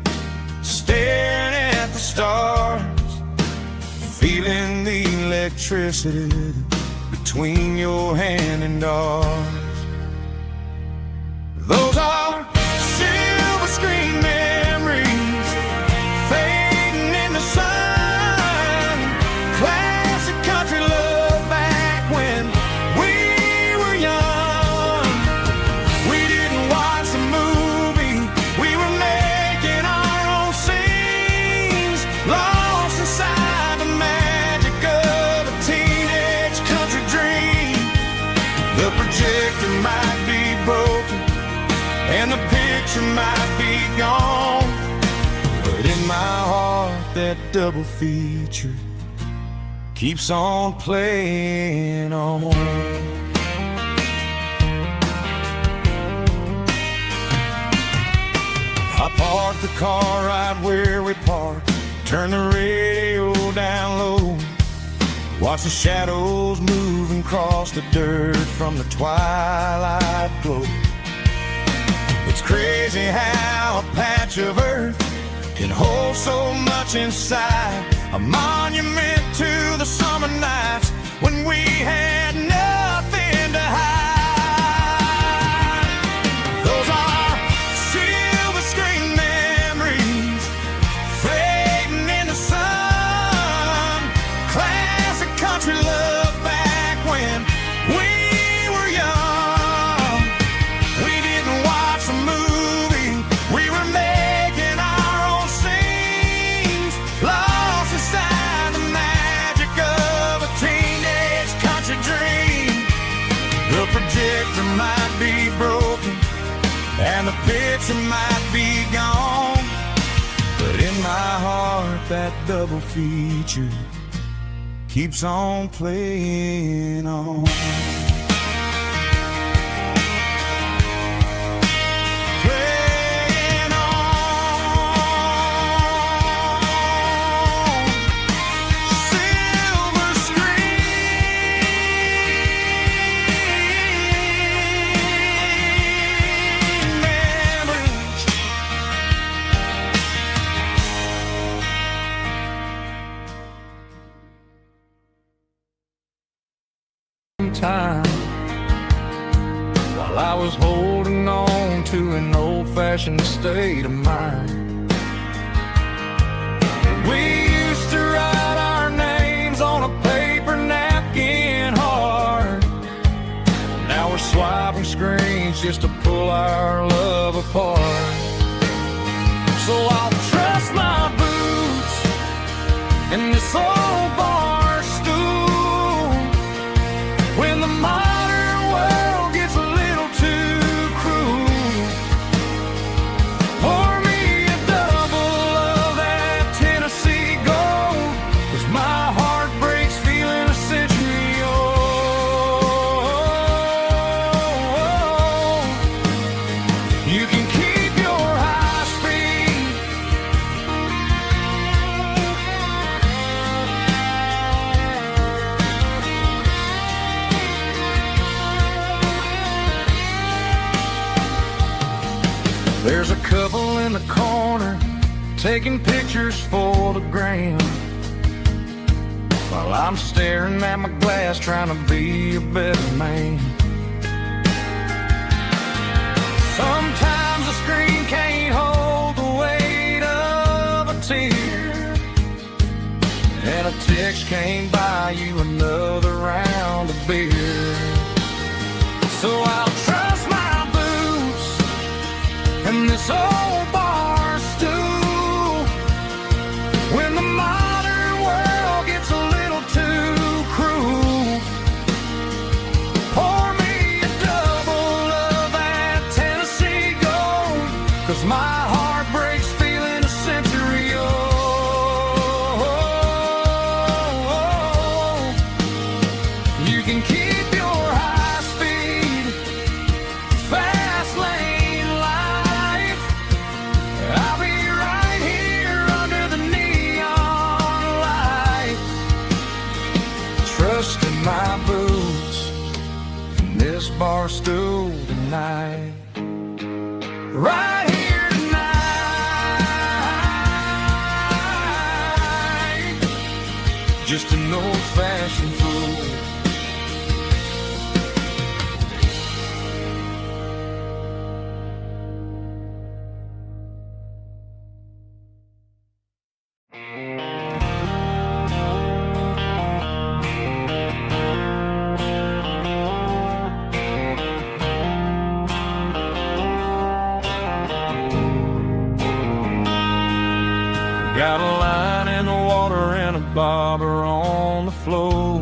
staring at the stars, feeling the electricity between your hand and ours. Those are silver screen memories fading in the sun, classic country picture might be gone, but in my heart that double feature keeps on playing on. I parked the car right where we parked, turn the radio down low, watch the shadows moving across the dirt from the twilight glow. It's crazy how a patch of earth can hold so much inside, a monument to the summer nights when we had nothing to hide. Those are silver screen memories fading in the sun, classic country love back when we were young. We didn't watch a movie, we were making our own scenes, lost inside the magic of a teenage country dream. The projector might be broken and the picture might be gone, but in my heart that double feature keeps on playing on. Playing on. Silver screen memories. Time while I was holding on to an old-fashioned state of mind. We used to write our names on a paper napkin hard. Now we're swiping screens just to pull our love apart. So I'll trust my boots in this old bar stool when the modern world gets a little too cruel. Pour me a double of that Tennessee gold, 'cause my heart breaks feeling a century old. You can keep your high speed, there's a couple in the corner taking pictures for the gram, while I'm staring at my glass trying to be a better man. Sometimes the screen can't hold the weight of a tear, and a text can't buy you another round of beer. So I'll trust my boots and this old bar stool when the modern world gets a little too cruel. Pour me a double of that Tennessee gold, 'cause my heart breaks feeling a century old. You can keep your high speed, fast lane life. I'll be right here under the neon light, trusting my boots in this bar stool tonight. Right here tonight, just an old-fashioned fool. Got a line in the water and a bobber on the floor.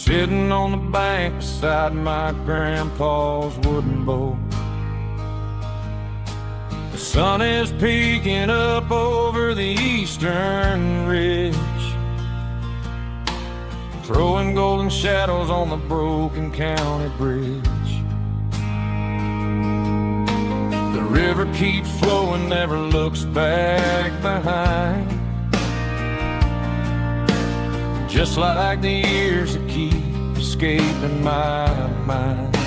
sitting on the bank beside my grandpa's wooden boat. The sun is peeking up over the eastern ridge, throwing golden shadows on the broken county bridge. The river keeps flowing, never looks back behind, just like the years that keep escaping my mind.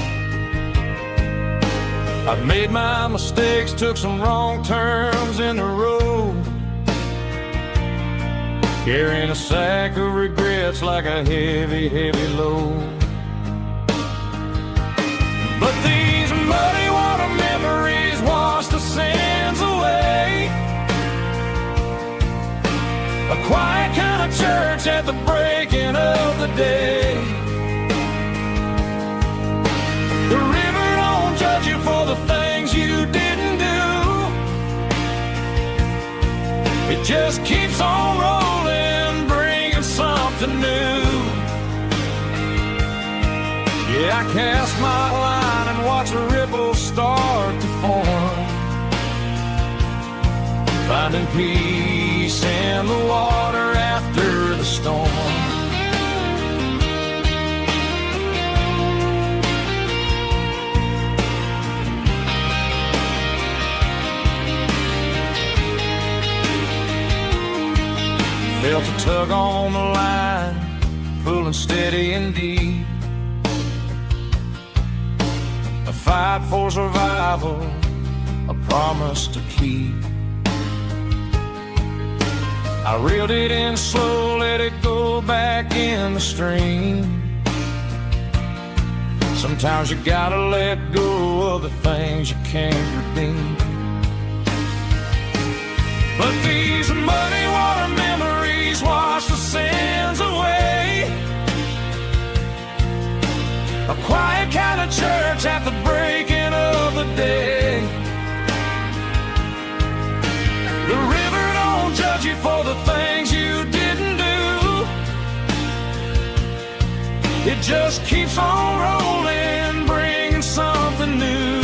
I've made my mistakes, took some wrong turns in the road, carrying a sack of regrets like a heavy, heavy load. But these muddy water memories wash the sins away. A quiet kind of church at the breaking of the day. The river don't judge you for the things you didn't do. It just keeps on rolling, bringing something new. Yeah, I cast my line and watch the ripples start to form, finding peace in the water after the storm. Felt a tug on the line, pulling steady and deep. A fight for survival, a promise to keep. I reeled it in slow, let it go back in the stream. Sometimes you gotta let go of the things you can't redeem. But these muddy water memories wash the sins away. A quiet kind of church at the breaking of the day. The river don't judge you for the things you didn't do. It just keeps on rolling, bringing something new.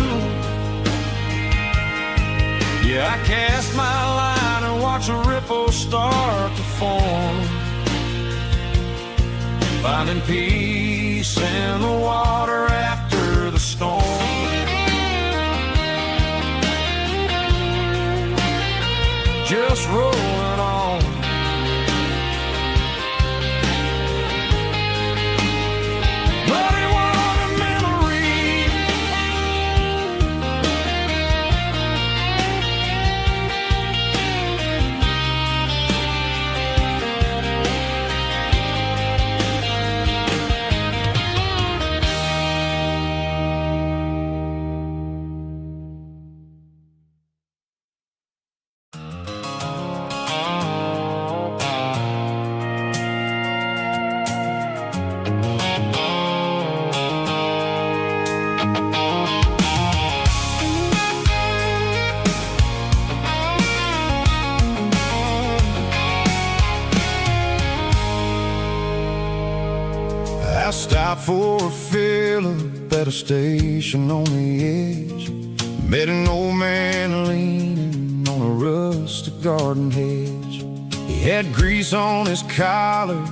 Yeah, I cast my line and watch the ripples start to form, finding peace in the water after the storm. Just rolling on. Muddy water memories. I stopped for a fill-up at a station on the edge. Met an old man leaning on a rustic garden hedge. He had grease on his collar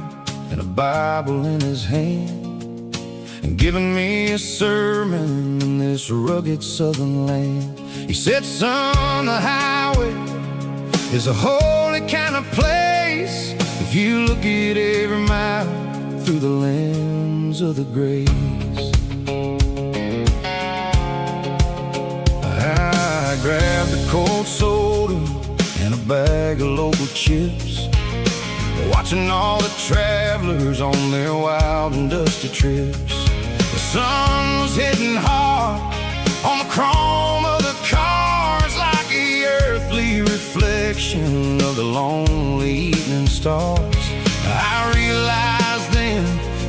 and a Bible in his hand, and giving me a sermon in this rugged southern land. He said, son, the highway is a holy kind of place if you look at every mile through the lens of the grace. I grabbed a cold soda and a bag of local chips, watching all the travelers on their wild and dusty trips. The sun was hitting hard on the chrome of the cars, like the earthly reflection of the lonely evening stars. I realized then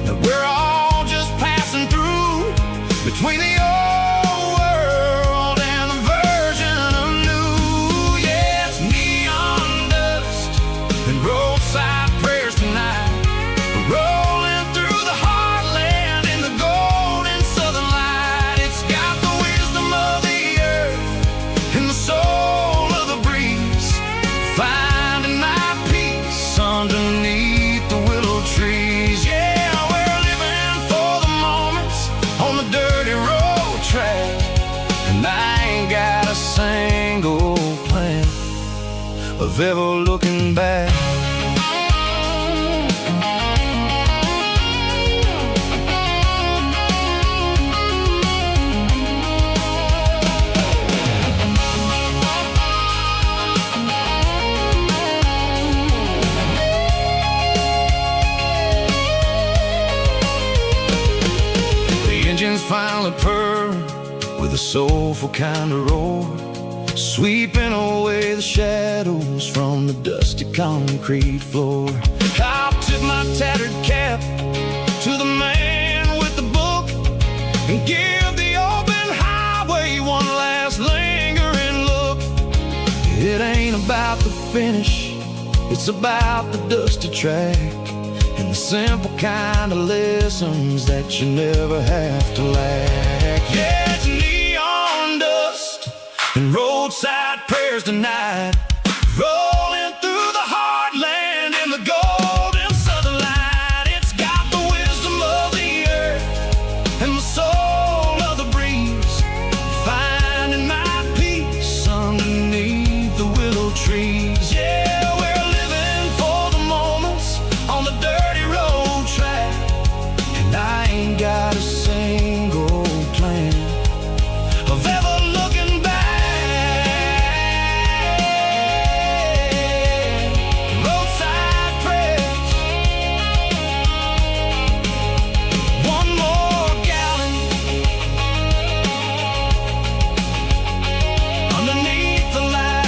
that we're all just passing through between the old world and the version of new. Yes, neon dust and roadside prayers tonight, rolling through the heartland of ever looking back. Engines finally purr with a soulful kind of roar, sweeping away the shadows from the dusty concrete floor. I'll tip my tattered cap to the man with the book and give the open highway one last lingering look. It ain't about the finish, it's about the dusty track and the simple kind of lessons that you never have to lack. Yeah, it's neon dust and roadside prayers tonight, rolling through the heartland in the golden southern light. It's got the wisdom of the earth and the soul of the breeze, finding my peace underneath the willow trees. Yeah, we're living for the moments on the dirty road track, and I ain't got a single plan of ever looking back. Roadside prayers, one more gallon underneath the light.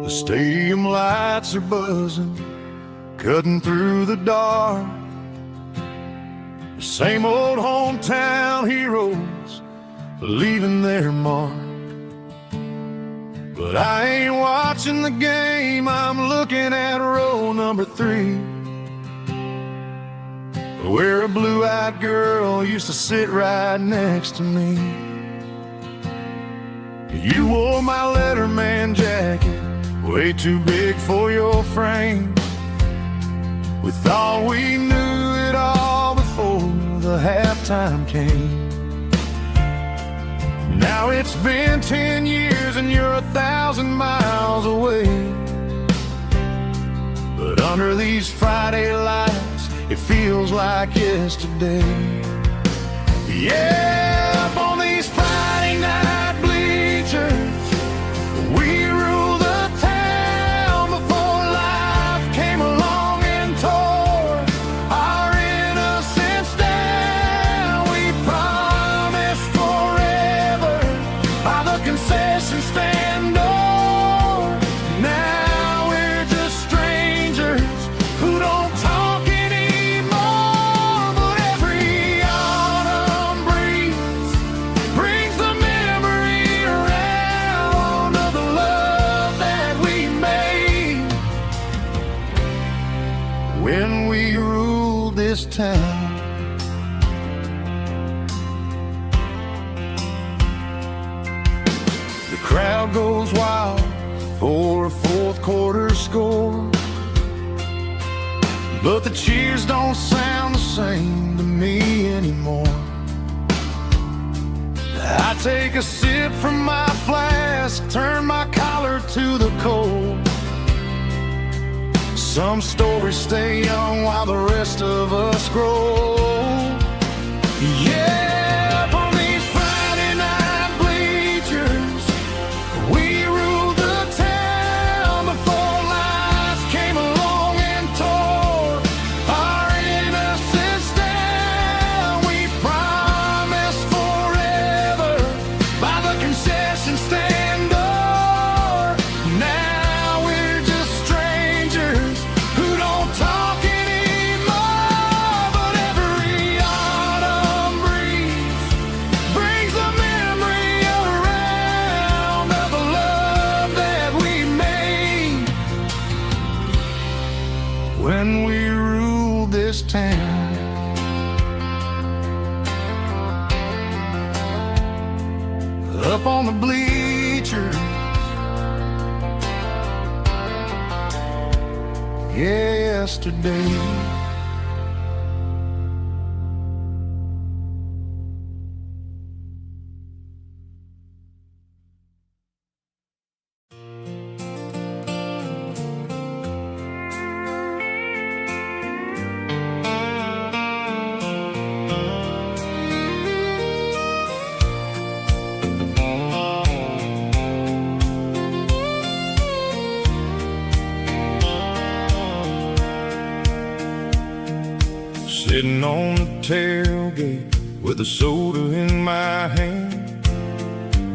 The stadium lights are buzzing, cutting through the dark. The same old hometown heroes leaving their mark. But I ain't watching the game, I'm looking at row number 3, where a blue-eyed girl used to sit right next to me. You wore my Letterman jacket, way too big for your frame. We thought we knew it all before the halftime came. Now it's been 10 years and you're 1,000 miles away. But under these Friday lights, it feels like yesterday. Yeah, up on these Friday night bleachers, we rule the town before life came along and tore our innocence down. We promised forever by the concession stand door. Now we're just strangers who don't talk anymore. But every autumn breeze brings the memory around of the love that we made when we ruled this town. The crowd goes wild for a fourth quarter score, but the cheers don't sound the same to me anymore. I take a sip from my flask, turn my collar to the cold. Some stories stay young while the rest of us grow. Yeah, up on these Friday night bleachers, we ruled the town before life came along and tore our innocence down. We promised forever by the concession stand door. Now we're just strangers on the bleachers. Yesterday. Sitting on the tailgate with a soda in my hand,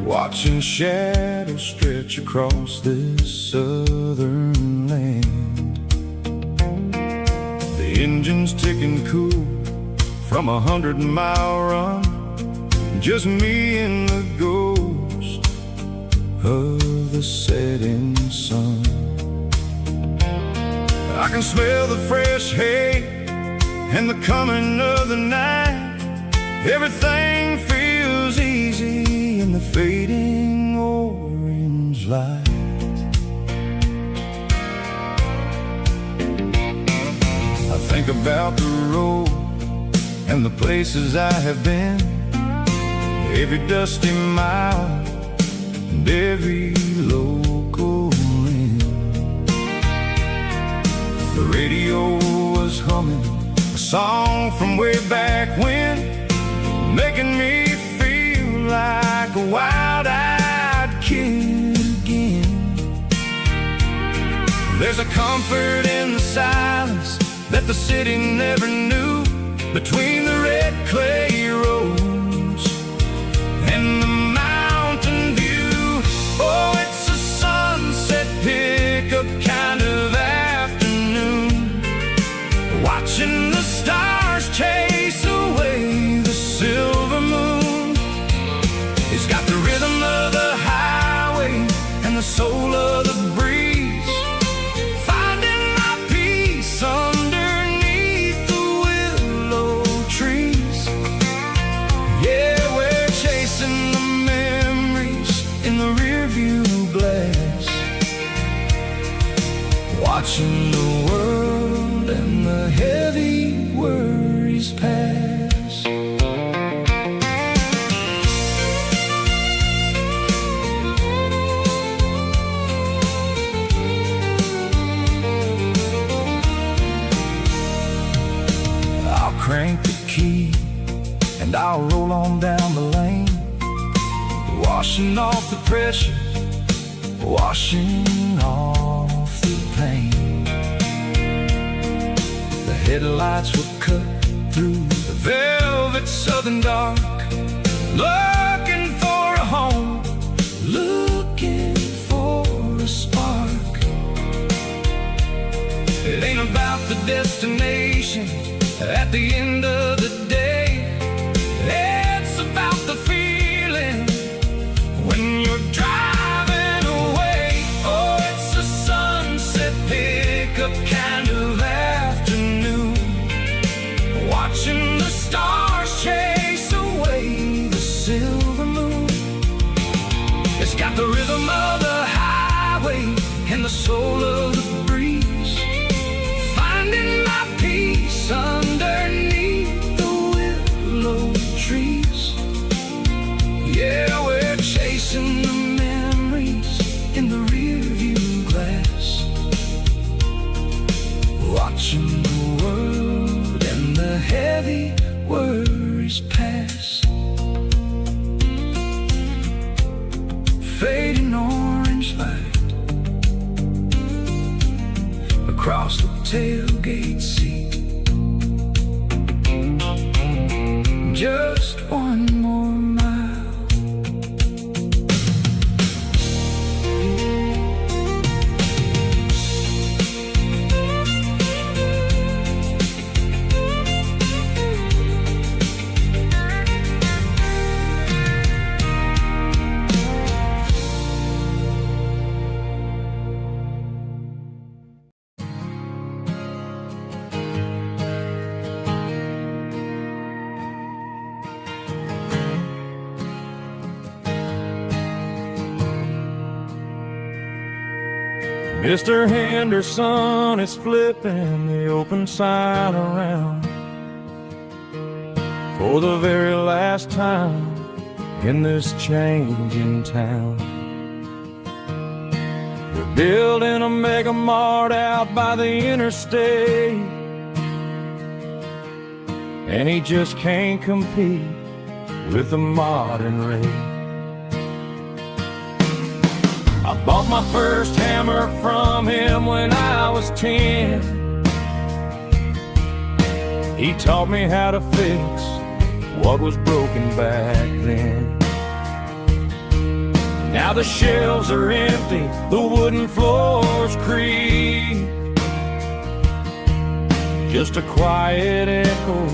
watching shadows stretch across this southern land. The engine's ticking cool from 100-mile run, just me and the ghost of the setting sun. I can smell the fresh hay and the coming of the night. Everything feels easy in the fading orange light. I think about the road and the places I have been, every dusty mile and every local inn. The radio was humming a song from way back when, making me feel like a wild-eyed kid again. There's a comfort in the silence that the city never knew, between the red clay roads and the mountain view. Oh, it's a sunset pickup kind of afternoon, watching the stars chase away the silver moon. It's got the rhythm of the highway and the soul of the breeze, finding my peace underneath the willow trees. Yeah, we're chasing the memories in the rearview glass, watching the world and the heavy worries pass. I'll crank the key and I'll roll on down the lane, washing off the pressure, washing off the pain. The headlights will cut through the velvet southern dark, looking for a home, looking for a spark. It ain't about the destination at the end of the day, it's about the feeling when you're driving away. Oh, it's a sunset pickup kind of afternoon, watching the stars chase away the silver moon. It's got the rhythm of the highway and the soul of the breeze, finding my peace underneath the willow trees. Yeah, we're chasing the memories in the rearview glass, watching the world and the heavy worries pass. Fading orange light across the tailgate seat. Just one more mile. Mr. Henderson is flipping the open sign around for the very last time in this changing town. They're building a mega mart out by the interstate, and he just can't compete with the modern rate. I bought my first hammer from him when I was 10. He taught me how to fix what was broken back then. Now the shelves are empty, the wooden floors creak, just a quiet echo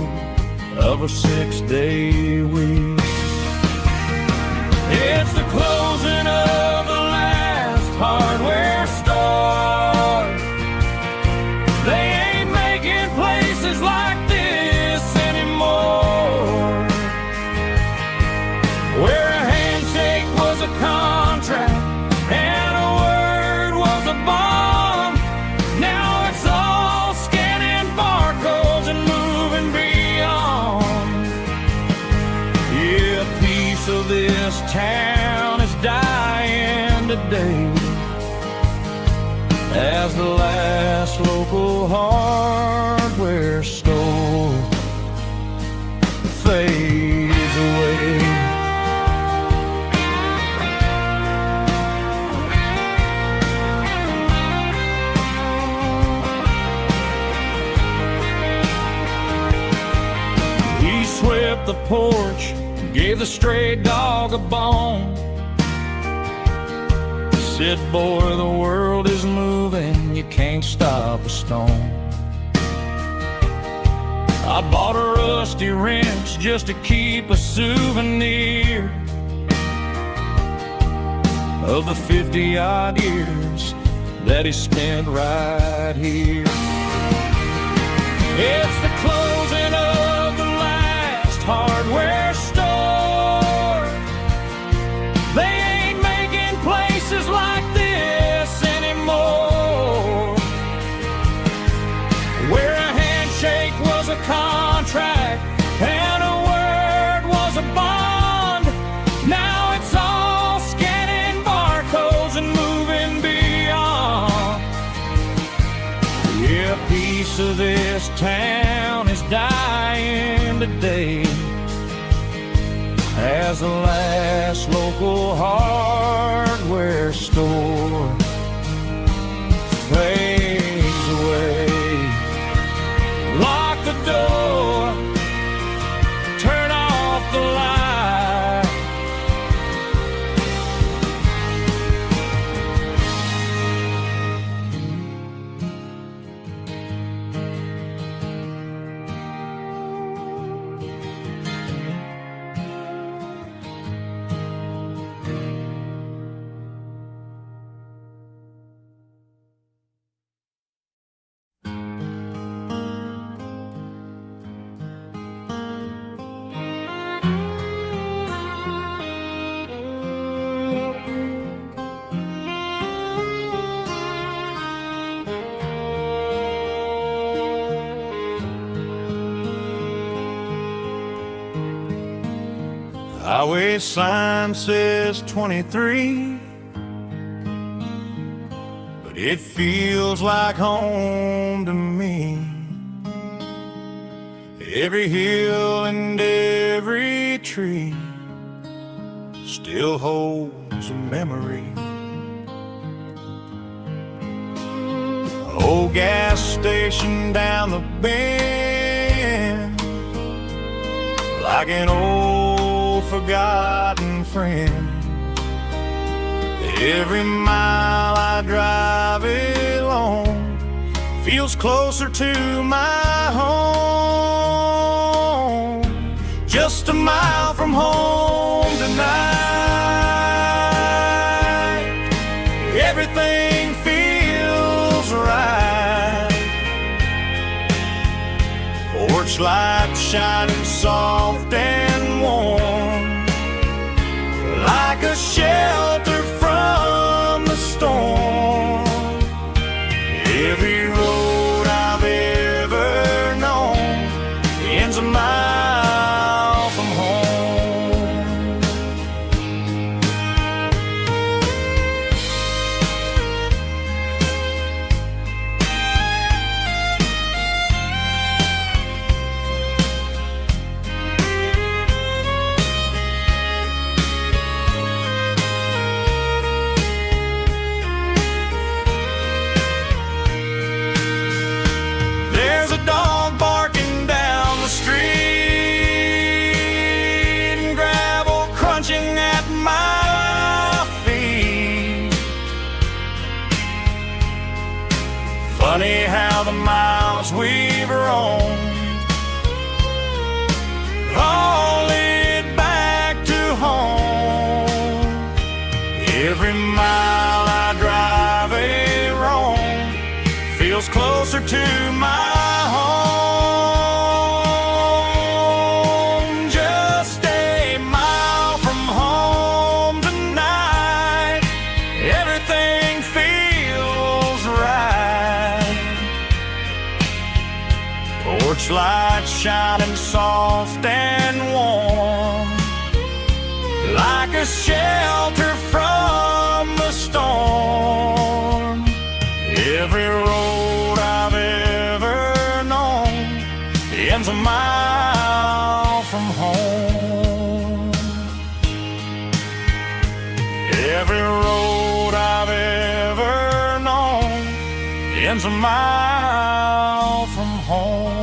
of a 6-day week. It's the closing of the last hardware store. They ain't making places like this anymore, where a handshake was a contract and a word was a bond. Now it's all scanning barcodes and moving beyond. Yeah, a piece of this town is dying today as the last local hardware store fades away. He swept the porch, gave the stray dog a bone, said, boy, the world is moving, you can't stop a stone. I bought a rusty wrench just to keep a souvenir of the 50-odd years that he spent right here. It's the closing of the last hardware store. They ain't making places like this anymore, where a handshake was a contract and a word was a bond. Now it's all scanning barcodes and moving beyond. Yeah, a piece of this town is dying today as the last local hardware store fades away. Lock the door, turn off the light. Highway sign says 23, but it feels like home to me. Every hill and every tree still holds a memory. Old gas station down the bend, like an old forgotten friend. Every mile I drive it along feels closer to my home. Just a mile from home tonight, everything feels right. Porch light shining soft and warm, like a shelter from the storm. Funny how the miles we've roamed all lead back to home. Every mile I drive a roam feels closer to my home. Just a mile from home tonight, everything feels right. Porch light shining soft and warm, like a shelter from the storm. Every road I've ever known ends a mile from home. Every road I've ever known ends a mile from home.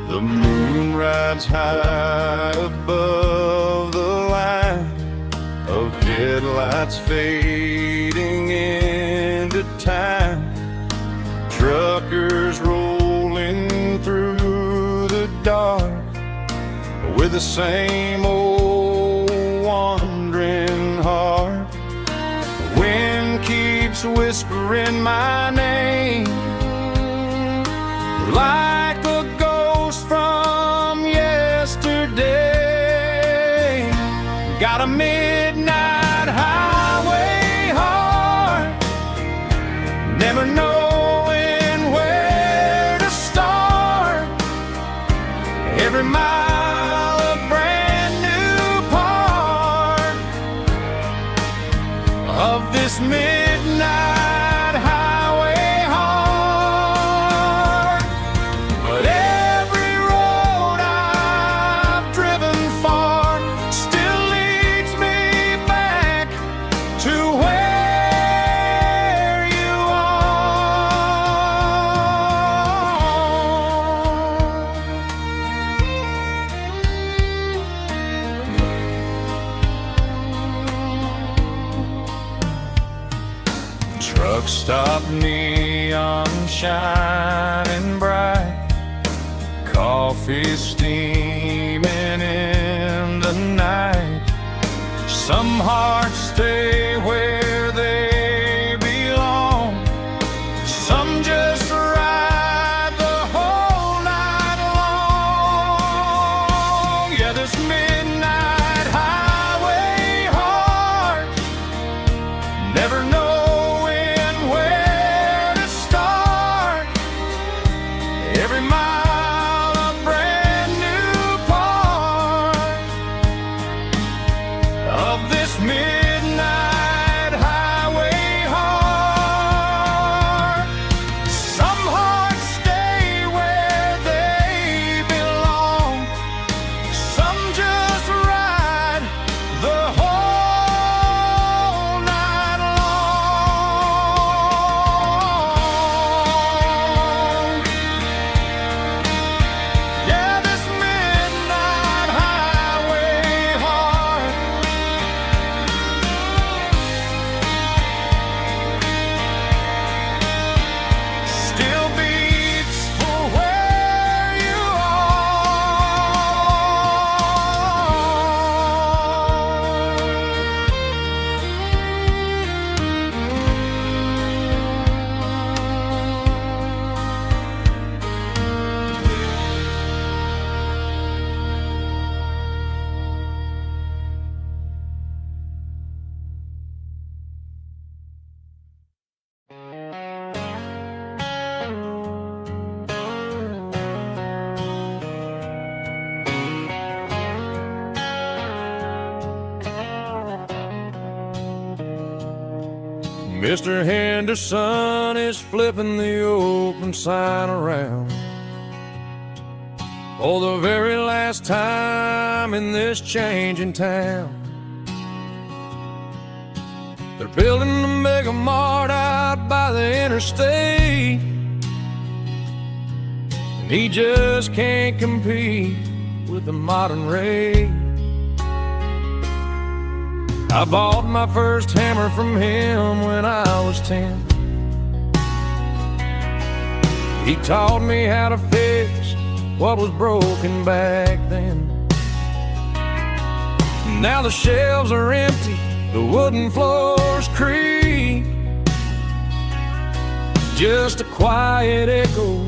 The moon rides high above the line of headlights fading into time. Truckers rolling through the dark with the same old wandering heart. The wind keeps whispering my name like a ghost from yesterday. Got a midnight highway heart, never knowing where to start. Every mile a brand new part of this midnight highway heart. But every road I've driven far still leads me back to where you are. Truck stop, neon shining bright, coffee steaming in the night. Some hearts stay where they belong, some just ride the whole night long. Yeah, this midnight highway heart, never knowing where to start. Every mile a brand new part of this midnight Mr. Henderson is flipping the open sign around for the very last time in this changing town. They're building a mega mart out by the interstate, and he just can't compete with the modern rate. I bought my first hammer from him when I was 10. He taught me how to fix what was broken back then. Now the shelves are empty, the wooden floors creak, just a quiet echo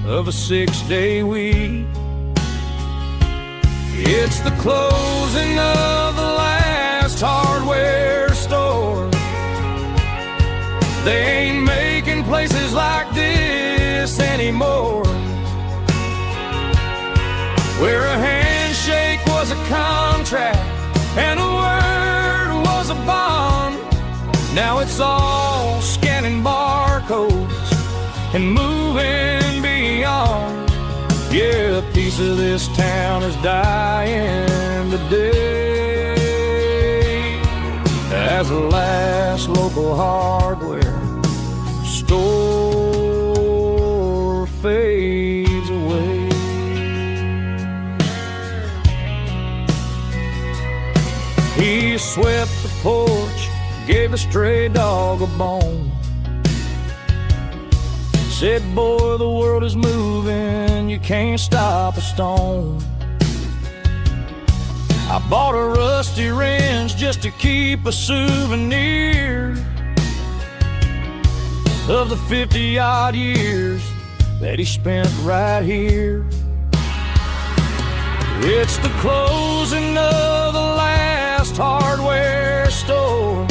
of a 6-day week. It's the closing of the last hardware store. They ain't making places like this anymore, where a handshake was a contract and a word was a bond. Now it's all scanning barcodes and moving beyond. Yeah, a piece of this town is dying today as the last local hardware store fades away. He swept the porch, gave a stray dog a bone, said, boy, the world is moving, you can't stop a stone. I bought a rusty wrench just to keep a souvenir of the 50-odd years that he spent right here. It's the closing of the last hardware store.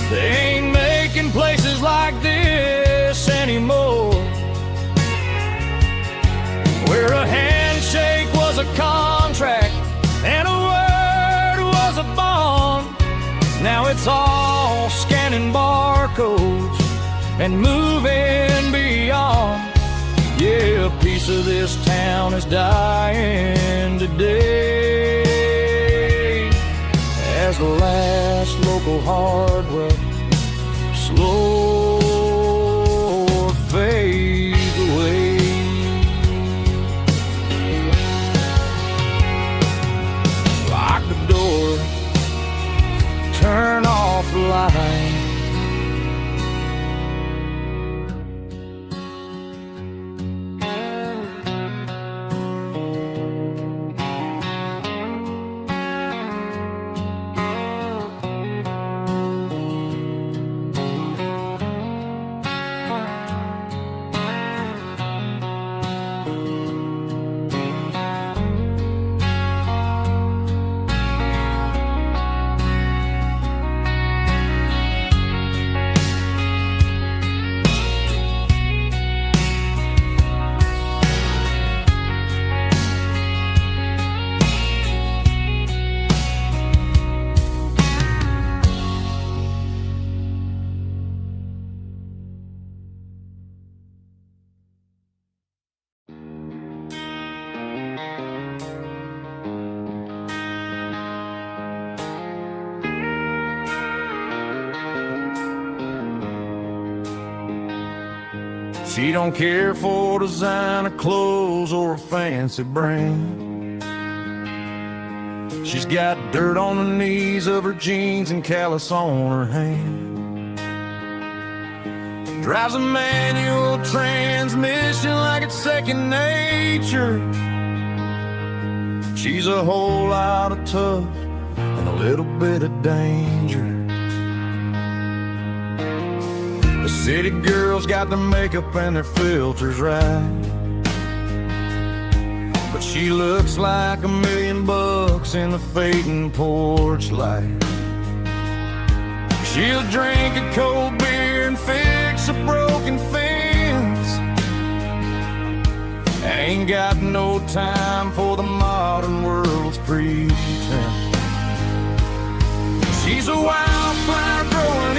They ain't making places like this anymore, where a handshake was a contract and a word was a bond. Now it's all scanning barcodes and moving beyond. Yeah, a piece of this town is dying today as the last local hardware slow fades away. Lock the door, turn off the light. She don't care for designer clothes or a fancy brand. She's got dirt on the knees of her jeans and callus on her hand. Drives a manual transmission like it's second nature. She's a whole lot of tough and a little bit of danger. The city girls got their makeup and their filters right, but she looks like $1 million in the fading porch light. She'll drink a cold beer and fix a broken fence. Ain't got no time for the modern world's pretense. She's a wildfire growing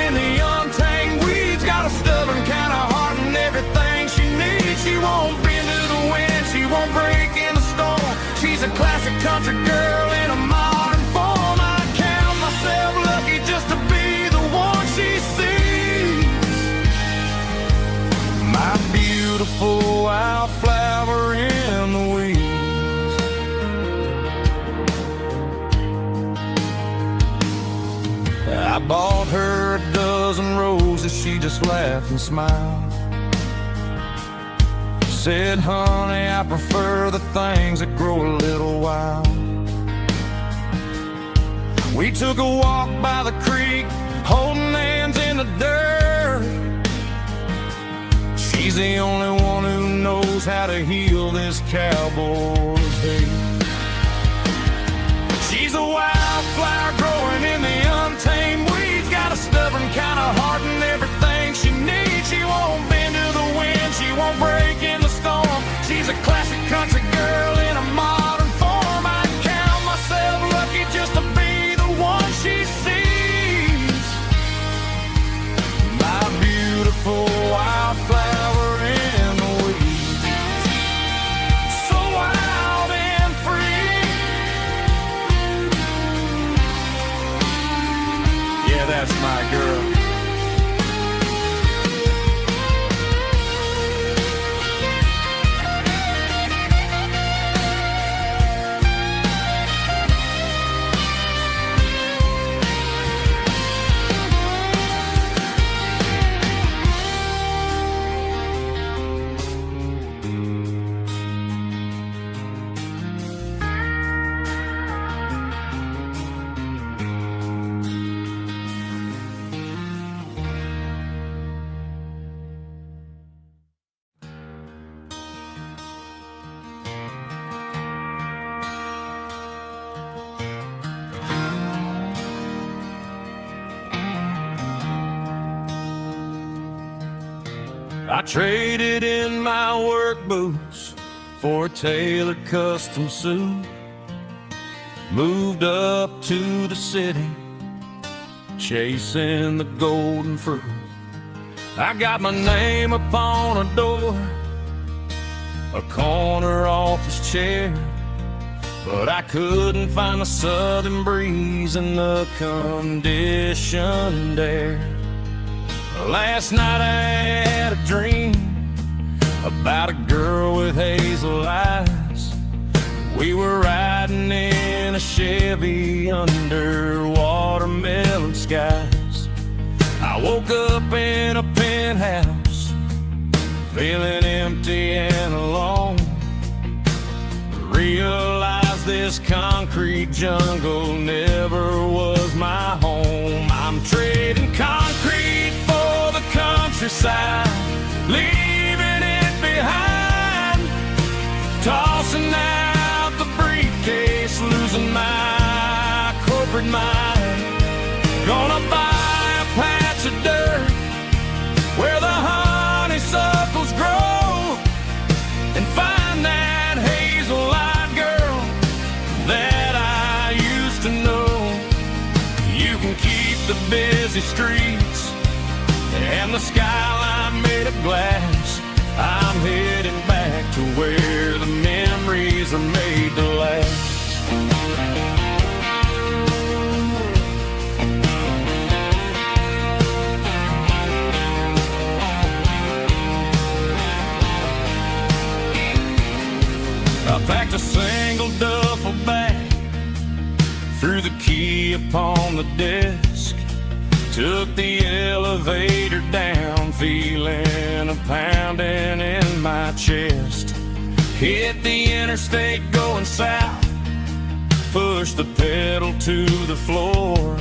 her a dozen roses, she just laughed and smiled. Said, honey, I prefer the things that grow a little wild. We took a walk by the creek, holding hands in the dirt. She's the only one who knows how to heal this cowboy's hate. She's a wildflower growing in the untamed weeds. Got a stubborn kind of heart and everything she needs. She won't bend to the wind, she won't break in the storm. She's a classic country girl in a modern form. I count myself lucky just to be the one she sees. My beautiful wildflower in the weeds, so wild and free. Yeah, that's my girl. I traded in my work boots for a tailored custom suit. Moved up to the city, chasing the golden fruit. I got my name upon a door, a corner office chair, but I couldn't find the southern breeze in the conditioned air. Last night I had a dream about a girl with hazel eyes. We were riding in a Chevy under watermelon skies. I woke up in a penthouse, feeling empty and alone. Realized this concrete jungle never was my home. I'm trading concrete for the countryside, leaving it behind. Tossing out the briefcase, losing my corporate mind. Gonna buy a patch of dirt where the honeysuckles grow, and find that hazel-eyed girl that I used to know. You can keep the busy streets and the skyline made of glass. I'm heading back to where the memories are made to last. I packed a single duffel bag, threw the key upon the desk, took the elevator down, feeling a pounding in my chest. Hit the interstate going south, pushed the pedal to the floor.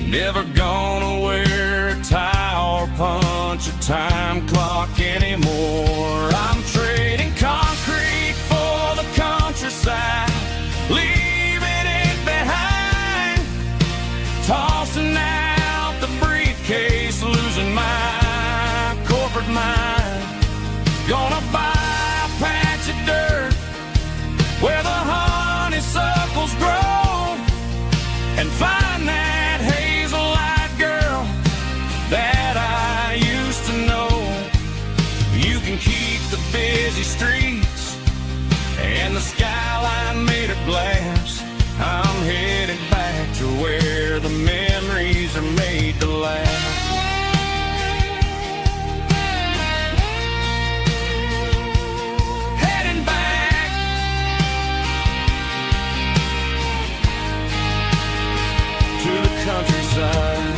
Never gonna wear a tie or punch a time clock anymore. I'm trading concrete for the countryside, leaving it behind. Tossing out the briefcase, losing my corporate mind. Gonna buy a patch of dirt where the honeysuckles grow, and find that hazel-eyed girl that I used to know. You can keep the busy streets and the skyline made of glass. I'm headed back to where the memories are made to last. Heading back to the countryside.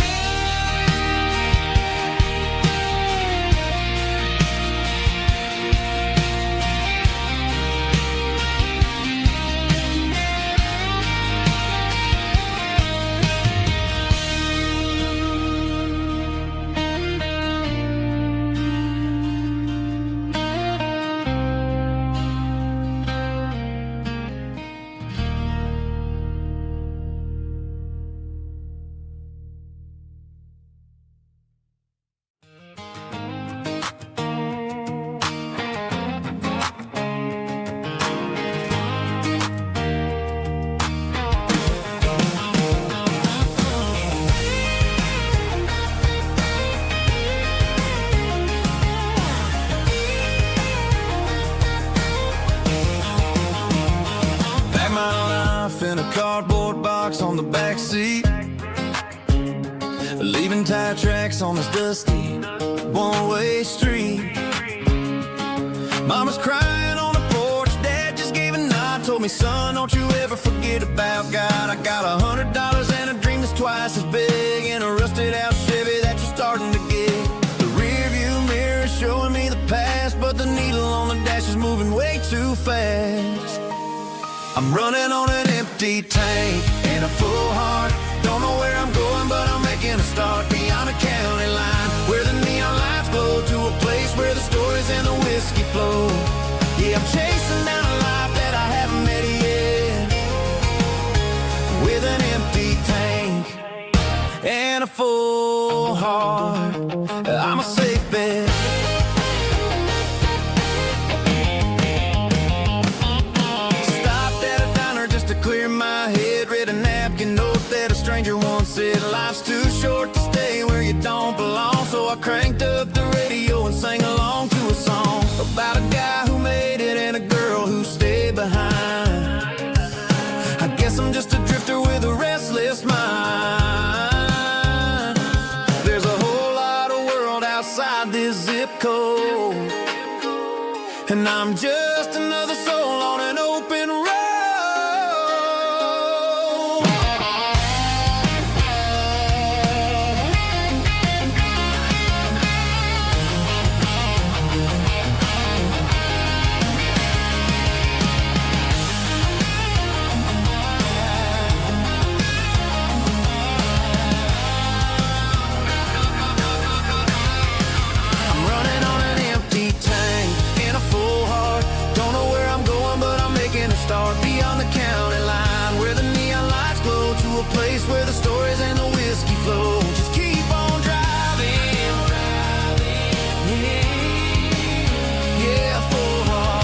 cardboard box on the back seat, leaving tire tracks on this dusty one-way street. Mama's crying on the porch, Dad just gave a nod, told me, son, don't you ever forget about God. I got $100 and a dream that's twice as big, and a rusted out Chevy that you're starting to get. The rear view mirror is showing me the past, but the needle on the dash is moving way too fast. I'm running on an empty tank and a full heart. Don't know where I'm going, but I'm making a start beyond a county line, where the neon lights glow, to a place where the stories and the whiskey flow. Yeah, I'm chasing down a life that I haven't met yet, with an empty tank and a full heart. I'm a safe bet. Clear my head, read a napkin note that a stranger once said, life's too short to stay where you don't belong. So I cranked up the radio and sang along to a song about a guy who made it and a girl who stayed behind. I guess I'm just a drifter with a restless mind. There's a whole lot of world outside this zip code, and I'm just another soul on an open road. Beyond the county line, where the neon lights glow, to a place where the stories and the whiskey flow. Just keep on driving, yeah, full heart.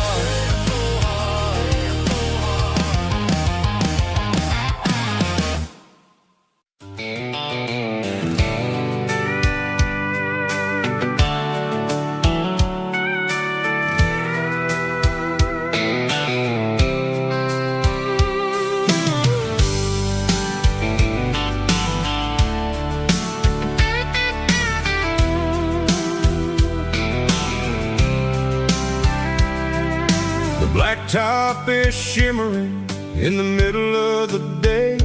Blacktop is shimmering in the middle of the day.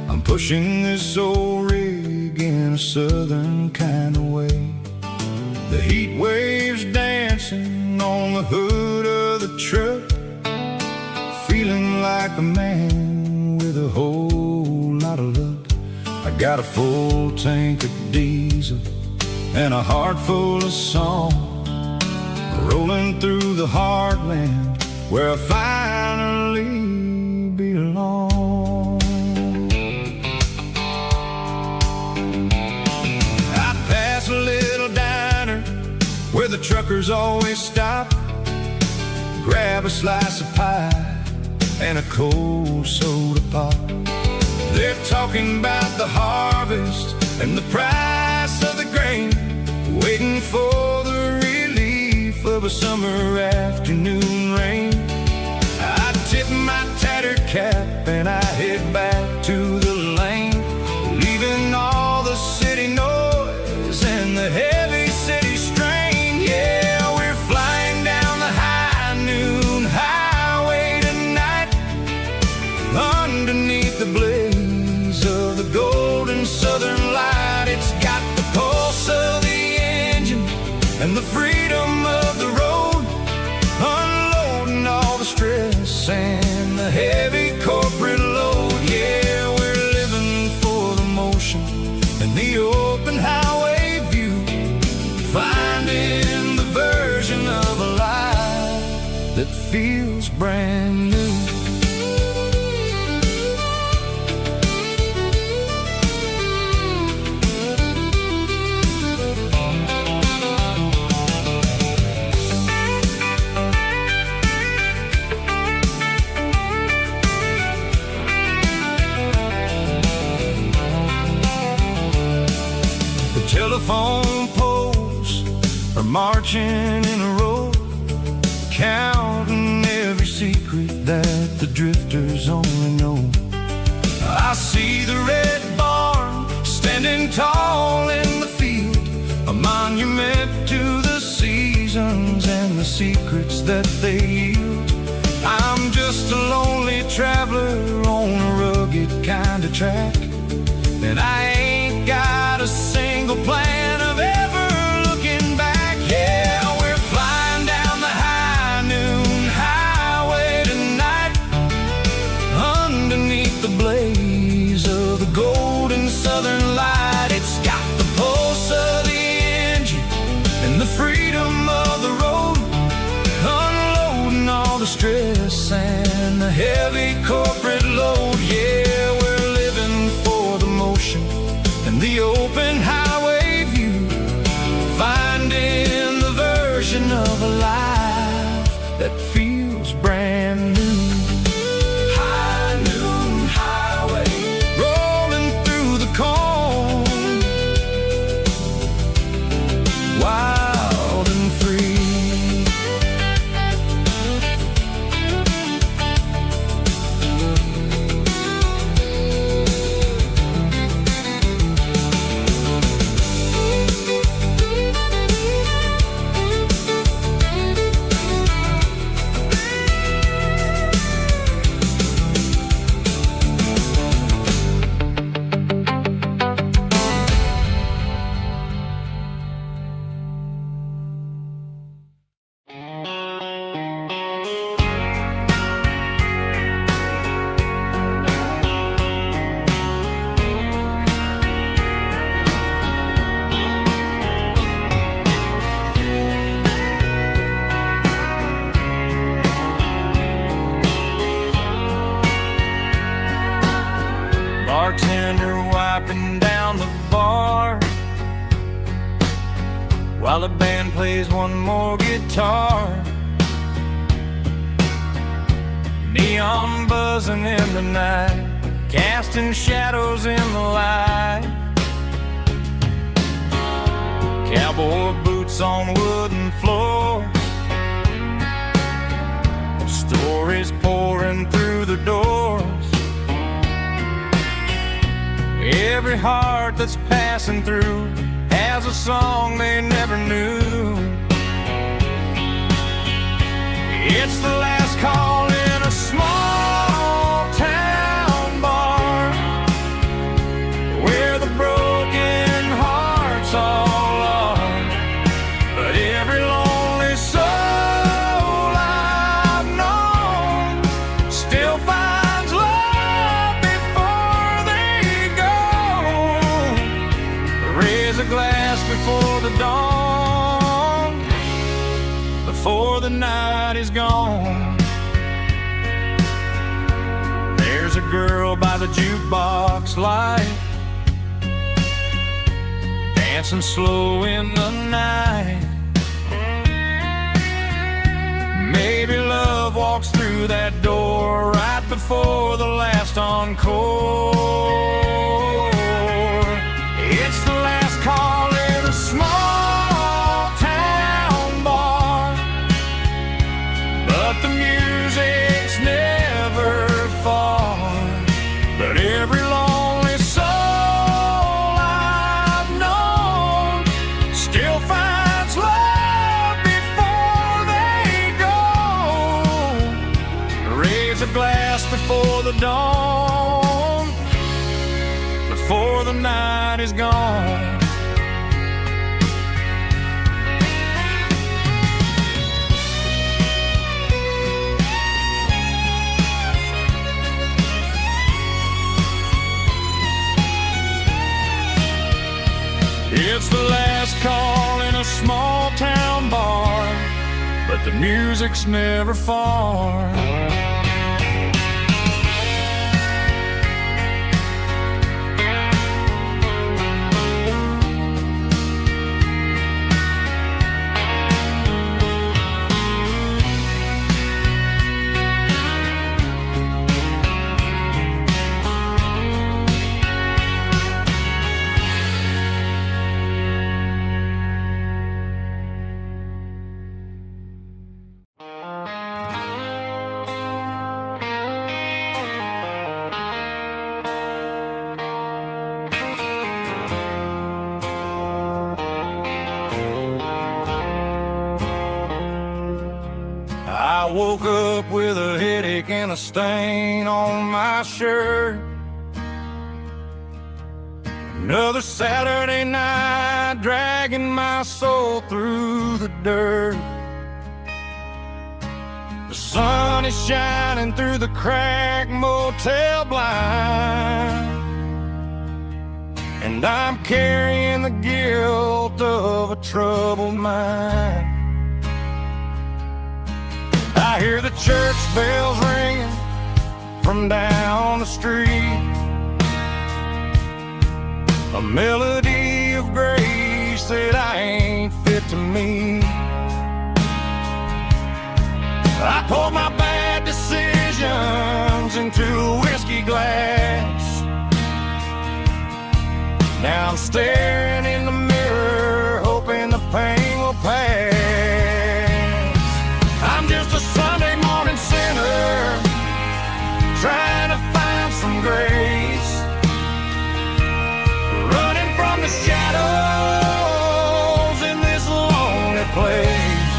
I'm pushing this old rig in a southern kind of way. The heat waves dancing on the hood of the truck, feeling like a man with a whole lot of luck. I got a full tank of diesel and a heart full of song, rolling through the heartland where I finally belong. I pass a little diner where the truckers always stop, grab a slice of pie and a cold soda pop. They're talking about the harvest and the price of the grain, waiting for the relief of a summer afternoon rain. I tip my tattered cap and I head back to the lane, leaving all the city noise and the heavy city strain. Yeah, we're flying down the high noon highway tonight, underneath the blaze of the golden southern light. It's got the pulse of the engine and the freedom of the road, unloading all the stress and the heavy corporate load. Yeah, we're living for the motion and the open highway view, finding the version of a life that feels brand new. Telephone poles are marching in a row, counting every secret that the drifters only know. I see the red barn standing tall in the field, a monument to the seasons and the secrets that they yield. I'm just a lonely traveler on a rugged kind of track, and I ain't got a single plan of ever looking back. Yeah, we're flying down the high noon highway tonight, underneath the blaze of the golden southern light. It's got the pulse of the engine and the freedom of the road, unloading all the stress and the heavy corporate load. Yeah, we're living for the motion and the open highway view, finding the version of a life that feels brand new. High noon highway, rolling through the corn, wild and free. Bartender wiping down the bar while the band plays one more guitar. Neon buzzing in the night, casting shadows in the light. Cowboy boots on wooden floors, stories pouring through the doors. Every heart that's passing through has a song they never knew. It's the last call in a small town bar, where the broken hearts all are. But every lonely soul I've known still finds love before they go. Raise a glass before the dawn, before the night is gone. There's a girl by the jukebox light, dancing slow in the night. Maybe love walks through that door right before the last encore. It's the last call in a small town bar, but the music's never far. But every lonely soul I've known still finds love before they go. Raise a glass before the dawn, before the night is gone. It's the last call in a small town bar, but the music's never far. I woke up with a headache and a stain on my shirt. Another Saturday night, dragging my soul through the dirt. The sun is shining through the cracked motel blind, and I'm carrying the guilt of a troubled mind. I hear the church bells ringing from down the street, a melody of grace that I ain't fit to meet. I poured my bad decisions into a whiskey glass. Now I'm staring in the mirror, hoping the pain will pass. I'm just a Sunday morning sinner, trying to find some grace, running from the shadows in this lonely place.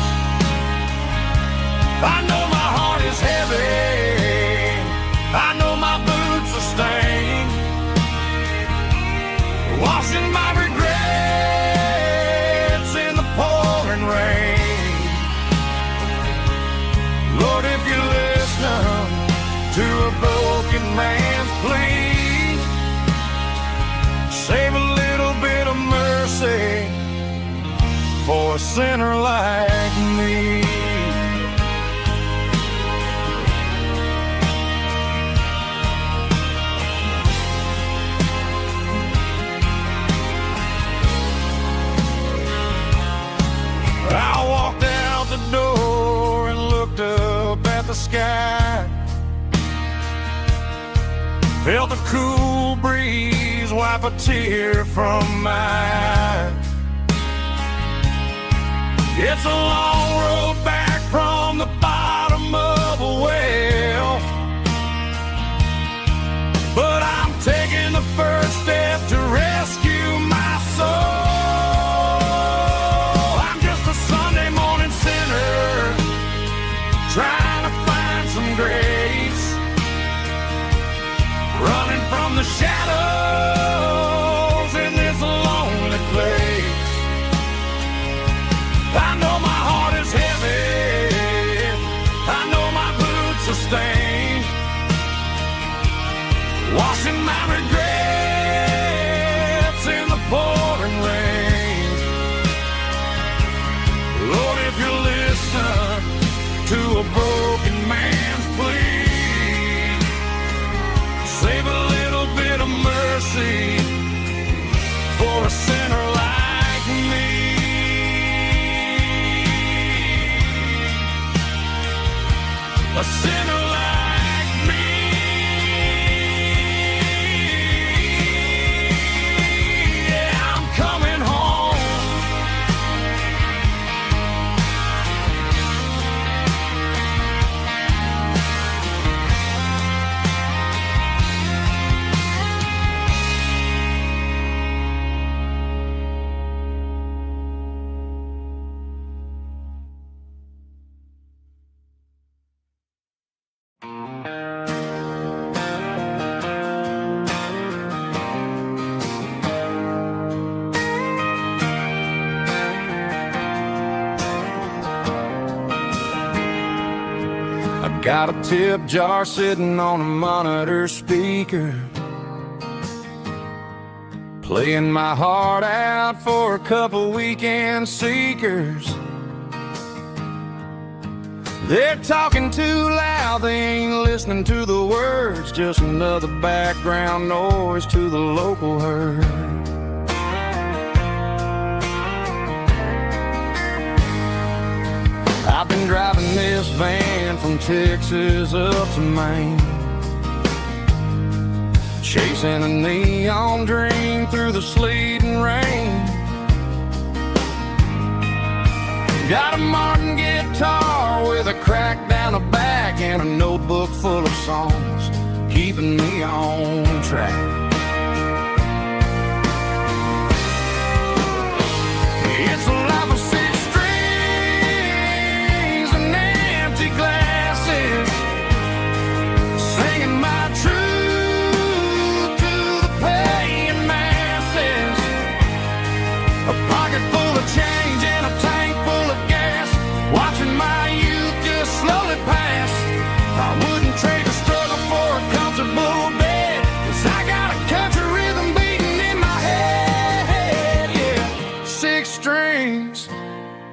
I know my heart is heavy, I know my boots are stained, washing my regrets in the pouring rain. Lord, if you're listening to a broken man's plea, save a little bit of mercy for a sinner like me. I walked out the door and looked up at the sky, felt a cool breeze wipe a tear from my eye. It's a long road back from the bottom of a well, but I'm taking the first step to rescue my soul. Trying to find some grace, running from the shadows in this lonely place. I know my heart is heavy, I know my boots are stained, washing my regrets in the pouring rain. Lord, if you're listening to a broken man's plea, save a little bit of mercy for a sinner like me. A sinner like me. Yeah, I'm coming home. Got a tip jar sitting on a monitor speaker, playing my heart out for a couple weekend seekers. They're talking too loud, they ain't listening to the words, just another background noise to the local herd. I've been driving this van from Texas up to Maine, chasing a neon dream through the sleet and rain. Got a Martin guitar with a crack down the back and a notebook full of songs, keeping me on track. It's a life of six strings and empty glass.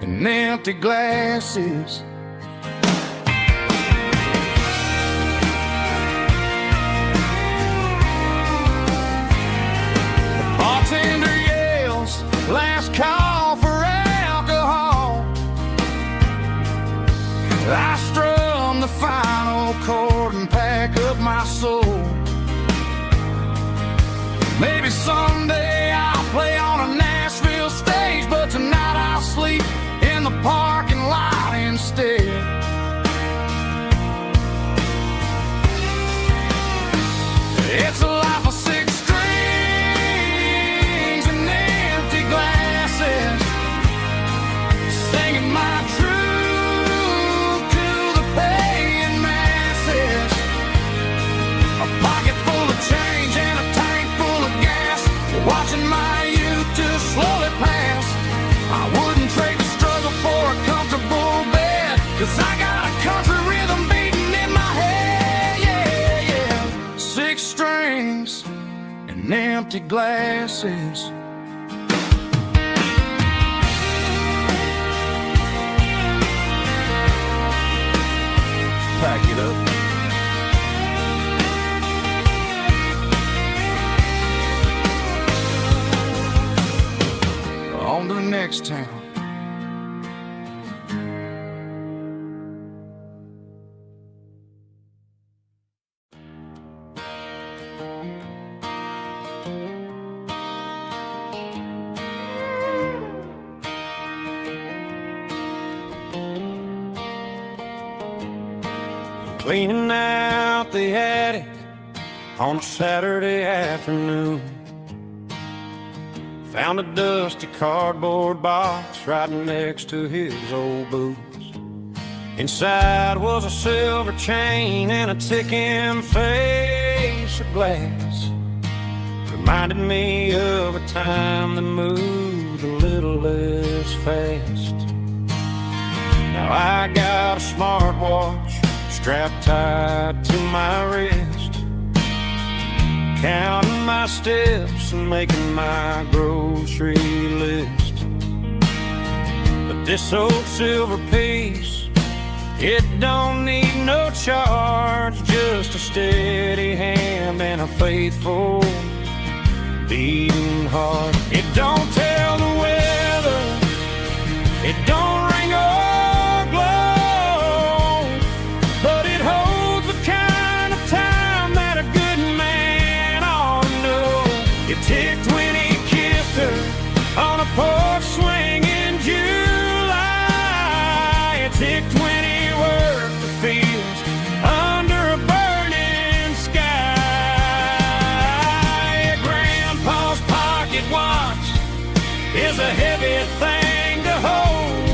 and empty glasses. The bartender yells, last call for alcohol. I strum the final chord and pack up my soul. Maybe someday I'll play on a Nashville stage, but tonight I'll sleep in the parking lot instead. It's a life of 6 strings and empty glasses, singing my truth to the paying masses. A pocket full of change and a tank full of gas, watching my youth just slowly pass. I wouldn't trade the struggle for a comfortable bed, 'cause I got a country rhythm beating in my head, yeah, yeah. 6 strings and empty glasses. Pack it up. On to the next town. Cleaning out the attic on a Saturday afternoon. Found a dusty cardboard box right next to his old boots. Inside was a silver chain and a ticking face of glass. Reminded me of a time that moved a little less fast. Now I got a smartwatch strapped tight to my wrist, counting my steps and making my grocery list. But this old silver piece, it don't need no charge, just a steady hand and a faithful beating heart. It don't tell the weather, it don't ring or glow, but it holds the kind of time that a good man ought to know. It ticked when he kissed her on a porch swing in July. It ticked when he worked the fields under a burning sky. Grandpa's pocket watch is a heavy thing to hold,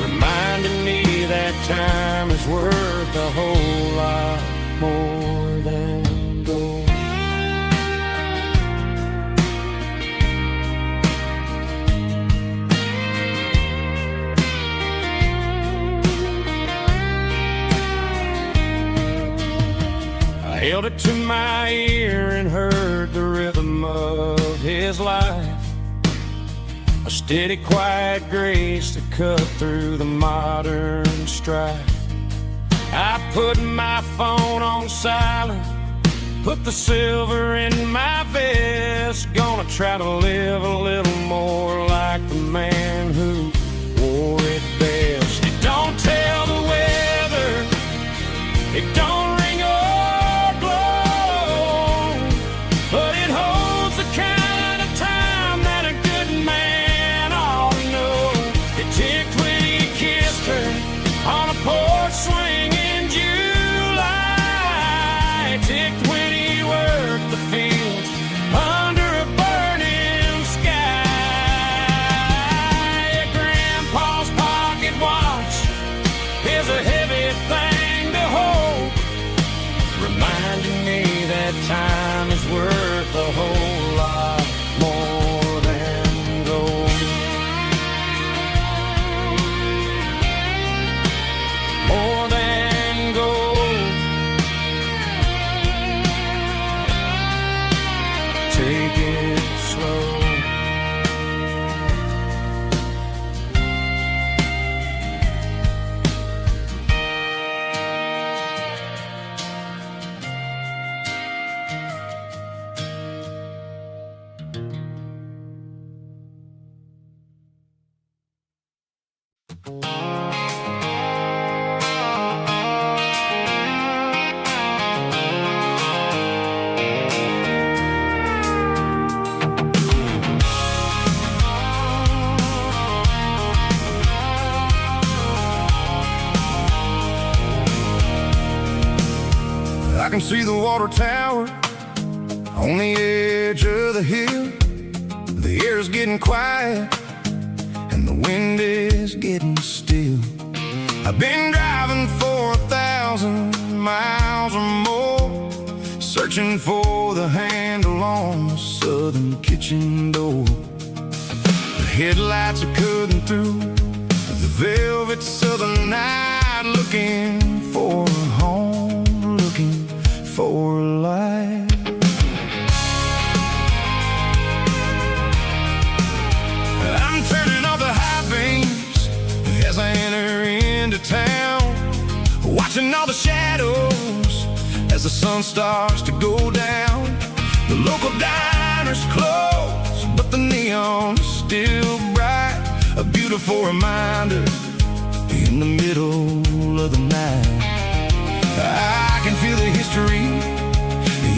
reminding me that time is worth a whole lot more than gold. I held it to my ear and heard the rhythm of his life, a steady, quiet grace that cut through the modern strife. I put my phone on silent, put the silver in my vest. Gonna try to live a little more like the man who wore it best. It don't tell the weather, it don't ring or glow, but it holds the kind of time that a good man ought to know. It ticked when he kissed her on a porch swing in July. It ticked when he worked the fields under a burning sky. I can see the water tower on the edge of the hill. The air's getting quiet and the wind is getting still. I've been driving for 1,000 miles or more, searching for the handle on the southern kitchen door. The headlights are cutting through the velvet southern night, looking for a home, looking for a life. I'm turning off the high beams as I enter into town, watching all the shadows as the sun starts to go down. The local diner's closed, but the neon is still bright, a beautiful reminder in the middle of the night. I can feel the history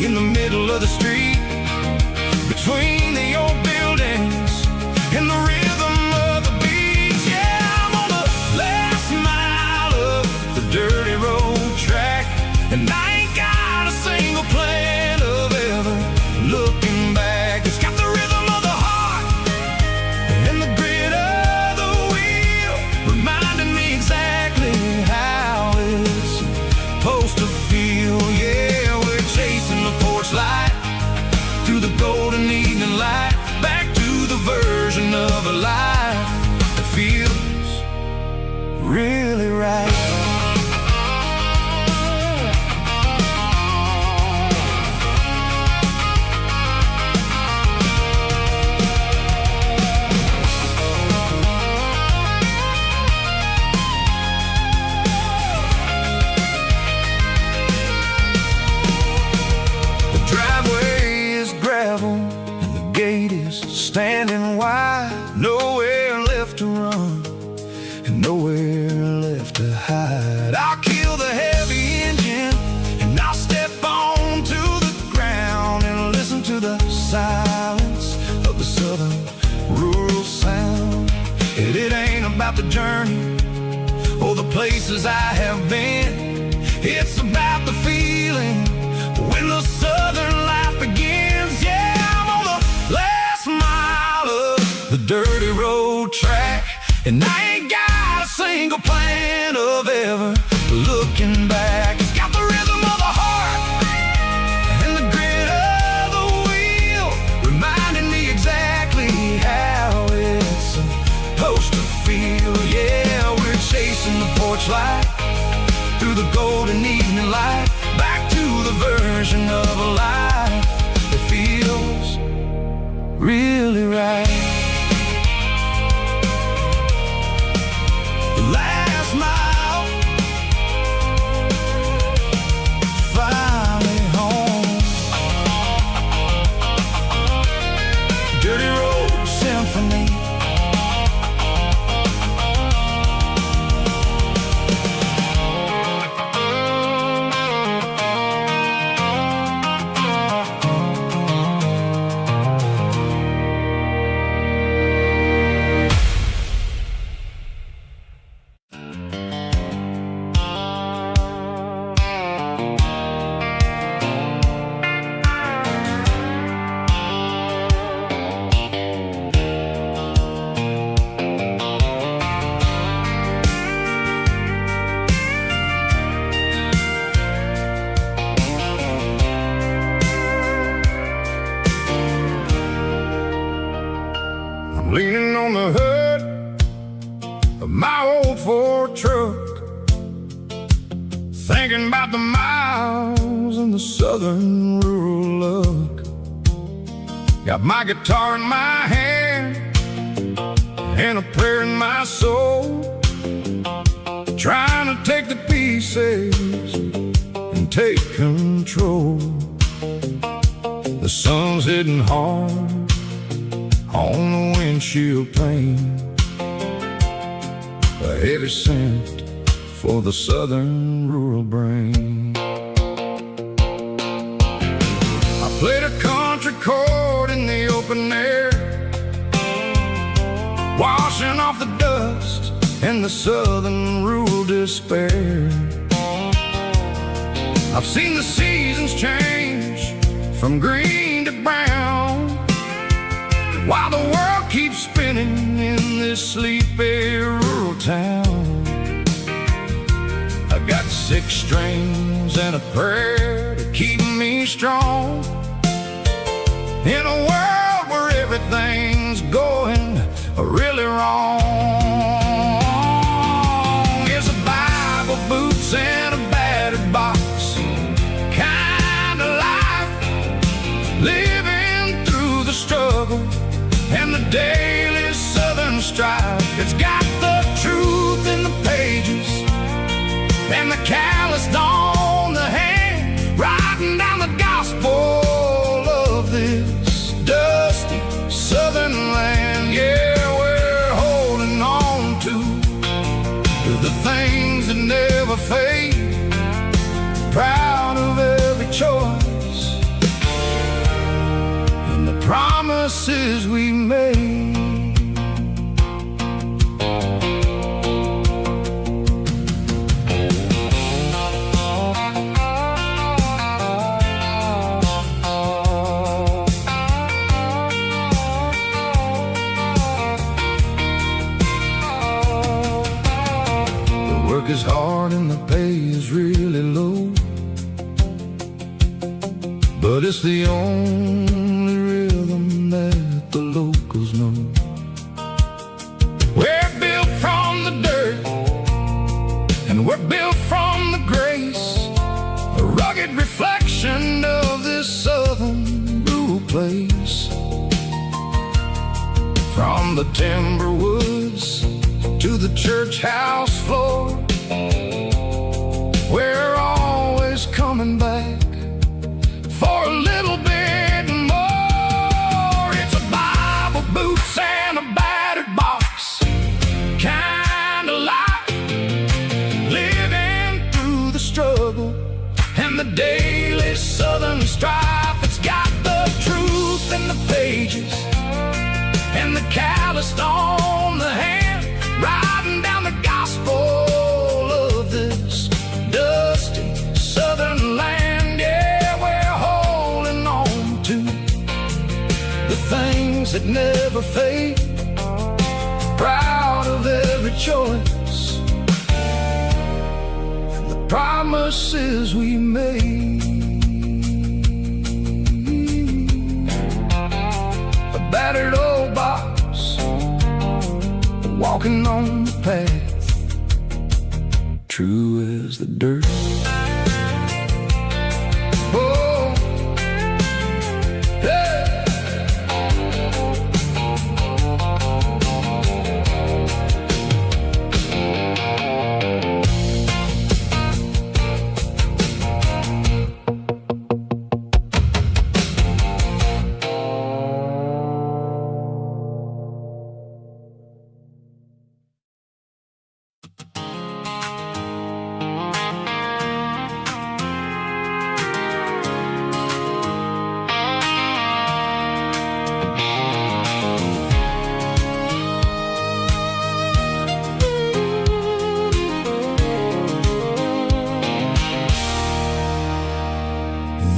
in the middle of the street, between the old buildings and the rhythm of the beat. Yeah, I'm on the last mile of the dirty road track, and I ain't got a single plan of ever looking back. It's got the rhythm of the heart and the grit of the wheel, reminding me exactly how it's supposed to feel. Yeah, we're chasing the porch light through the golden evening light, back to the version of a life that feels really right. Standing wide, nowhere left to run and nowhere left to hide. I'll kill the heavy engine and I'll step onto the ground and listen to the silence of the southern rural sound. It ain't about the journey or the places I have been, it's about the feeling when the southern life begins. Yeah, I'm on the last mile of the dirty road track, and I ain't got a single plan of ever looking back. It's got the rhythm of the heart and the grit of the wheel, reminding me exactly how it's supposed to feel. Yeah, we're chasing the porch light through the golden evening light, back to the version of a life that feels really right. The last mile, finally home. Dirty road symphony. Leaning on the hood of my old Ford truck, thinking about the miles and the southern rural look. Got my guitar in my hand and a prayer in my soul, trying to take the pieces and take control. The sun's hitting hard on the windshield pane. a heavy scent for the southern rural brain. I played a country chord in the open air, washing off the dust and the southern rural despair. I've seen the seasons change from green to brown, while the world keeps spinning in this sleepy rural town. I got 6 strings and a prayer to keep me strong, in a world where everything's going really wrong. It's a Bible, boots, and a battered box kind of life, living through the struggle and the daily southern strife. It's got the truth in the pages and the calloused on the hand, writing down the gospel of this dusty southern land. Yeah, we're holding on to the things that never fade, proud of every choice and the promises we made. Work is hard and the pay is really low, but it's the only rhythm that the locals know. We're built from the dirt and we're built from the grace, a rugged reflection of this southern rural place. From the timber woods to the church house floor, we're always coming back for a little bit more. It's a Bible, boots, and a battered box kind of life, living through the struggle and the daily southern strife. It's got the truth in the pages and the calloused on the hand, writing down the gospel of this dusty southern land. Yeah, we're holding on to the things that never fade, proud of every choice and the promises we made. A battered old box, walking on the path, true as the dirt. Oh, yeah.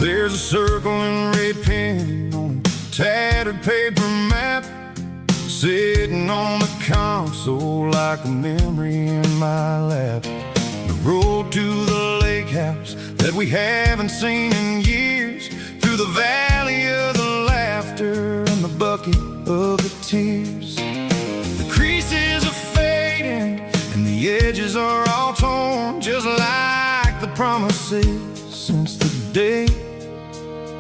There's a circle in red pen on a tattered paper map, sitting on the console like a memory in my lap. The road to the lake house that we haven't seen in years, through the valley of the laughter and the bucket of the tears. The creases are fading and the edges are all torn, just like the promises since the day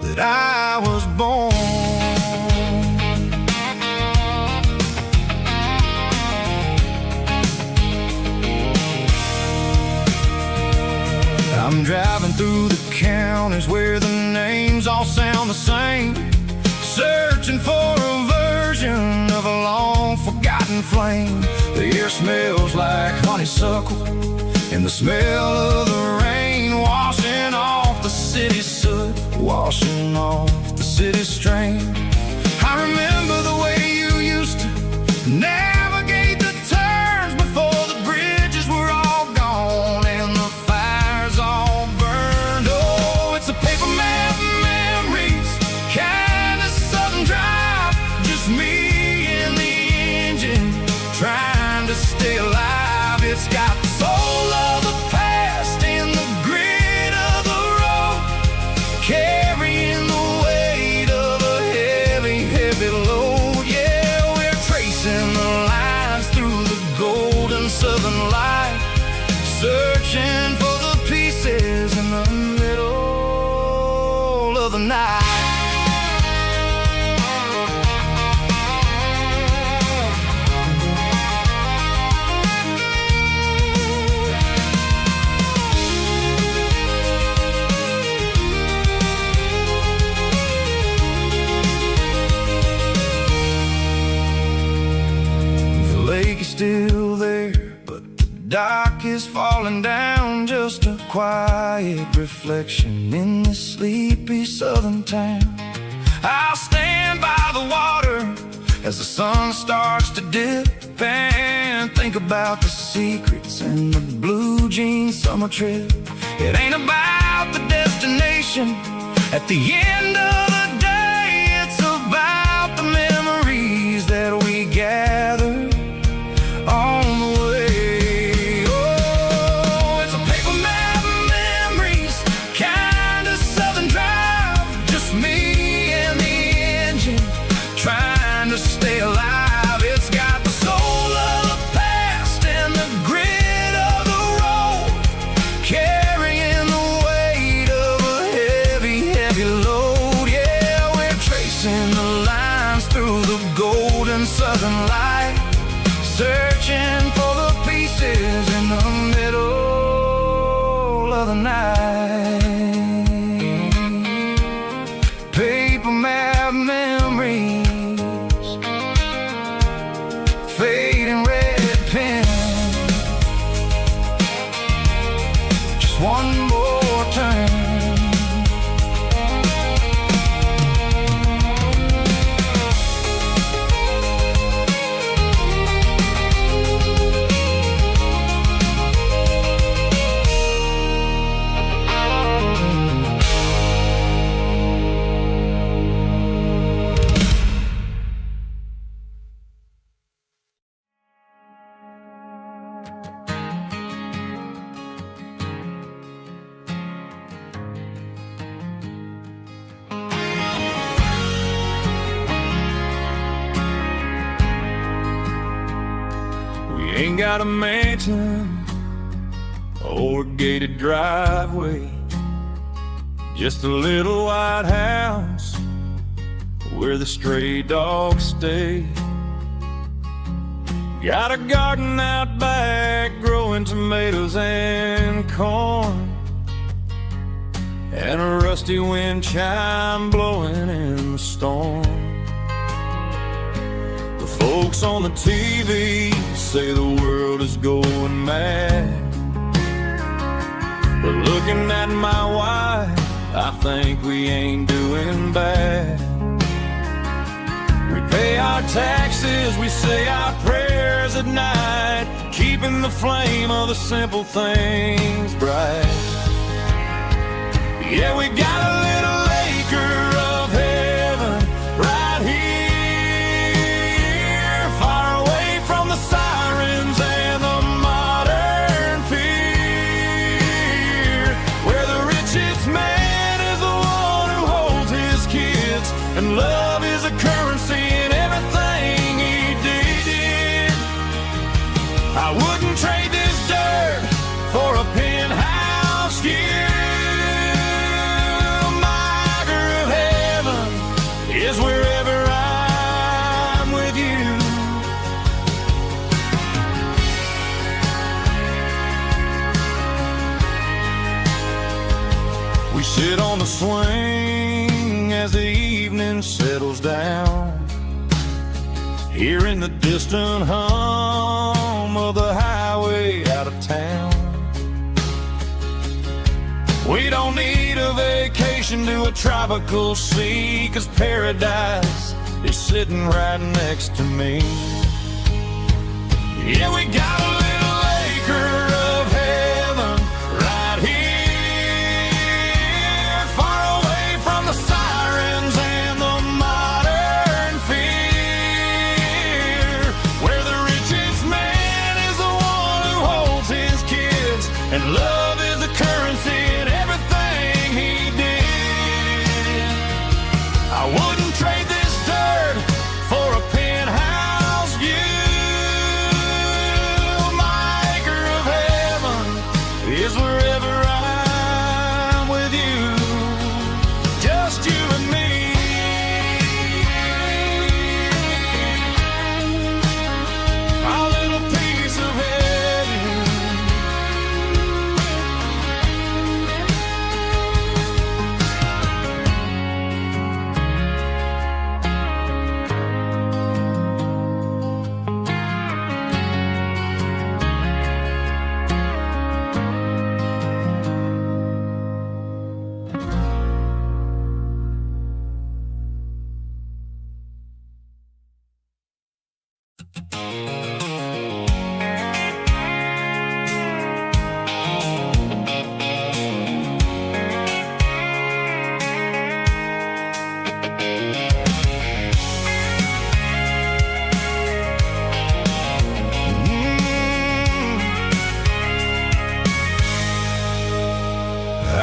that I was born. I'm driving through the counties where the names all sound the same, searching for a version of a long forgotten flame. The air smells like honeysuckle and the smell of the rain washing off the city soot, washing off the city strain. I remember the way you used to navigate the turns before the bridges were all gone and the fires all burned. Oh, it's a paper map memories, kind of southern drive, just me and the engine trying to stay alive. It's got the soul of the past and the grit of the road, carrying the weight of a heavy, heavy load. Yeah, we're tracing the lines through the golden southern light, searching for the pieces in the middle of the night. The lake is still there, but the dock is falling down, just a quiet reflection in this sleepy southern town. I'll stand by the water as the sun starts to dip and think about the secrets and the blue jean summer trip. It ain't about the destination at the end of the day, it's about the memories that we gather on the way. Oh, it's a paper map memories, kind of southern drive, just me and the engine trying to stay alive. It's got the soul of the past and the grit of the road, carrying the weight of a heavy, heavy load. Yeah, we're tracing the lines through the golden southern light, searching for the pieces in the middle of the night. Paper map memories, fading red pen, just one more turn. Ain't got a mansion or a gated driveway, just a little white house where the stray dogs stay. Got a garden out back growing tomatoes and corn, and a rusty wind chime blowing in the storm. Folks on the TV say the world is going mad, but looking at my wife, I think we ain't doing bad. We pay our taxes, we say our prayers at night, keeping the flame of the simple things bright. Yeah, we got a little acre of heaven right here, sirens and the modern fear, where the richest man is the one who holds his kids, and love is a currency in everything he did. I wouldn't trade this dirt for a penthouse view. My acre of heaven is wherever I'm with you. We sit on the swing as the evening settles down, hearing the distant hum of the highway ocean to a tropical sea, 'cause paradise is sitting right next to me. Yeah, we got a little acre of heaven right here, far away from the sirens and the modern fear, where the richest man is the one who holds his kids, and love is the currency in everything he did. I wouldn't trade this dirt for a penthouse view. My acre of heaven is wherever I'm with you, just you and me. Our little piece of heaven.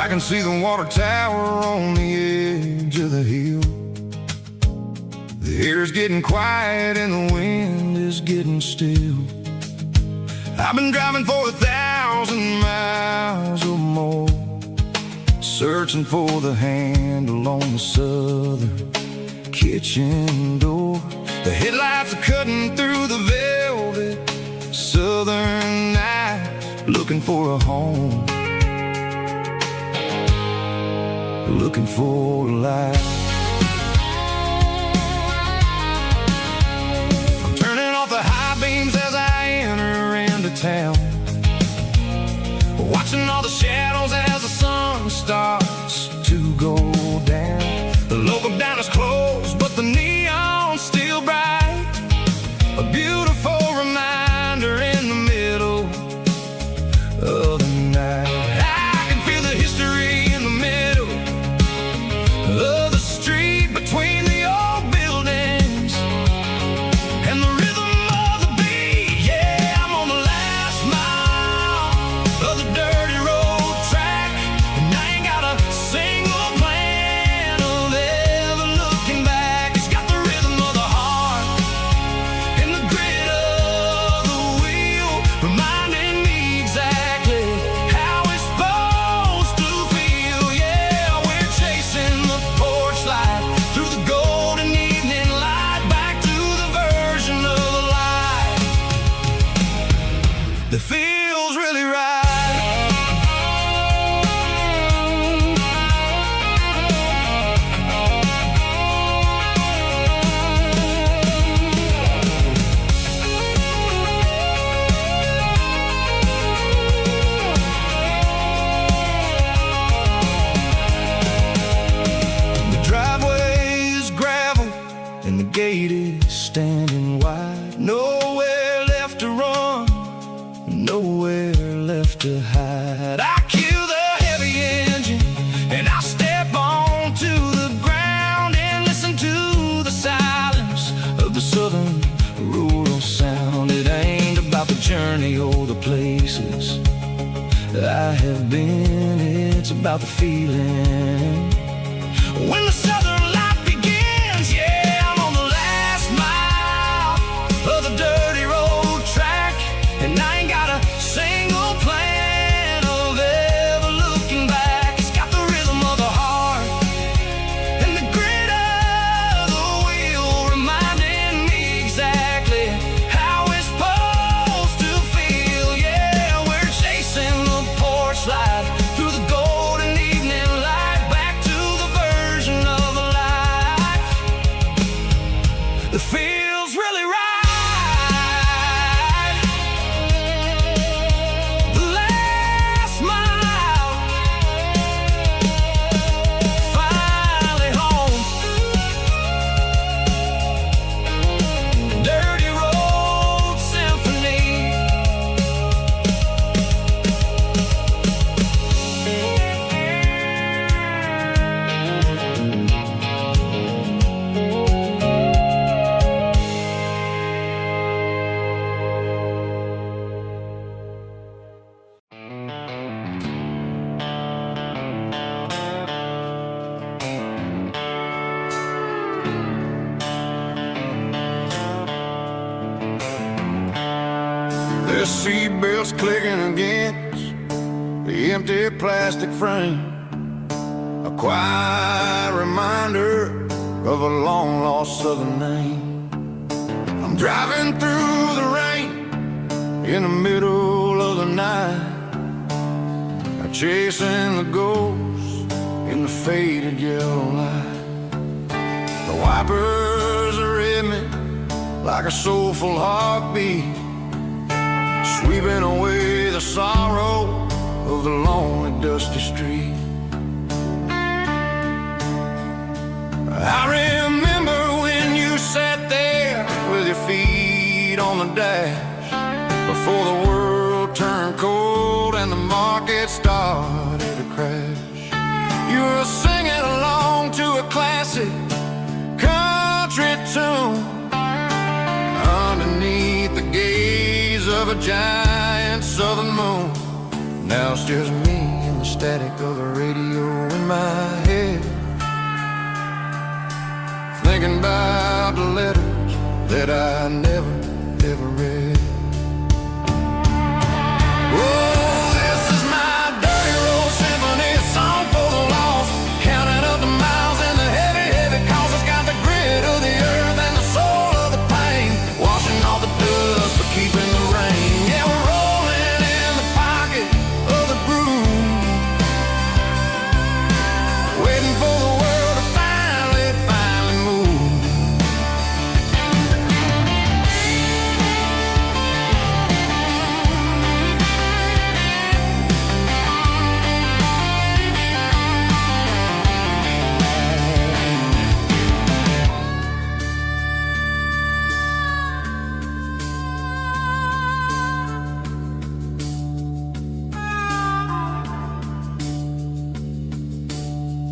I can see the water tower on the edge of the hill. The air's getting quiet and the wind is getting still. I've been driving for 1,000 miles or more, searching for the handle on the southern kitchen door. The headlights are cutting through the velvet southern night, looking for a home, looking for a life. I'm turning off the high beams as I enter into town, watching all the shadows as the sun starts to go down. The local diner's closed, but the neon's still bright, a beautiful reminder in the middle of the night. I can feel the history in the middle of the street, between the old buildings and the rhythm of the beat. Yeah, I'm on the last mile of the dirty road track, and I ain't got a single plan of ever looking back. It's got the rhythm of the heart and the grit of the wheel, reminding me exactly how it's supposed to feel. Yeah, we're chasing the porch light through the golden evening light, back to the version of life that feels really right. The driveway is gravel and the gate is standing wide. Nowhere left to run, nowhere left to hide. I kill the heavy engine and I step onto the ground and listen to the silence of the southern rural sound. It ain't about the journey or the places I have been, it's about the feeling when the southern life begins. Yeah, I'm on the last mile of the dirty road track, and I ain't got a single plan of ever looking back. It's got the rhythm of the heart and the grit of the wheel, reminding me exactly how it's supposed to feel. Yeah, we're chasing the porch light through the golden evening light, back to the version of life seatbelts clicking against the empty plastic frame. A quiet reminder of a long-lost southern name. I'm driving through the rain in the middle of the night, chasing the ghosts in the faded yellow light. The wipers are in me like a soulful heartbeat, sweeping away the sorrow of the lonely dusty street. I remember when you sat there with your feet on the dash, before the world turned cold and the market started to crash. You were singing along to a classic country tune underneath the gaze of a giant southern moon. Now it's just me and the static of the radio in my head, thinking about the letters that I never, ever read. Oh, this is my dirty road symphony, a song for the lost, counting up the miles and the heavy, heavy calls. It's got the grit of the earth and the soul of the pain, washing off the dust but keeping the rain. Yeah, we're rolling in the pocket of the groove, waiting for the world to finally move.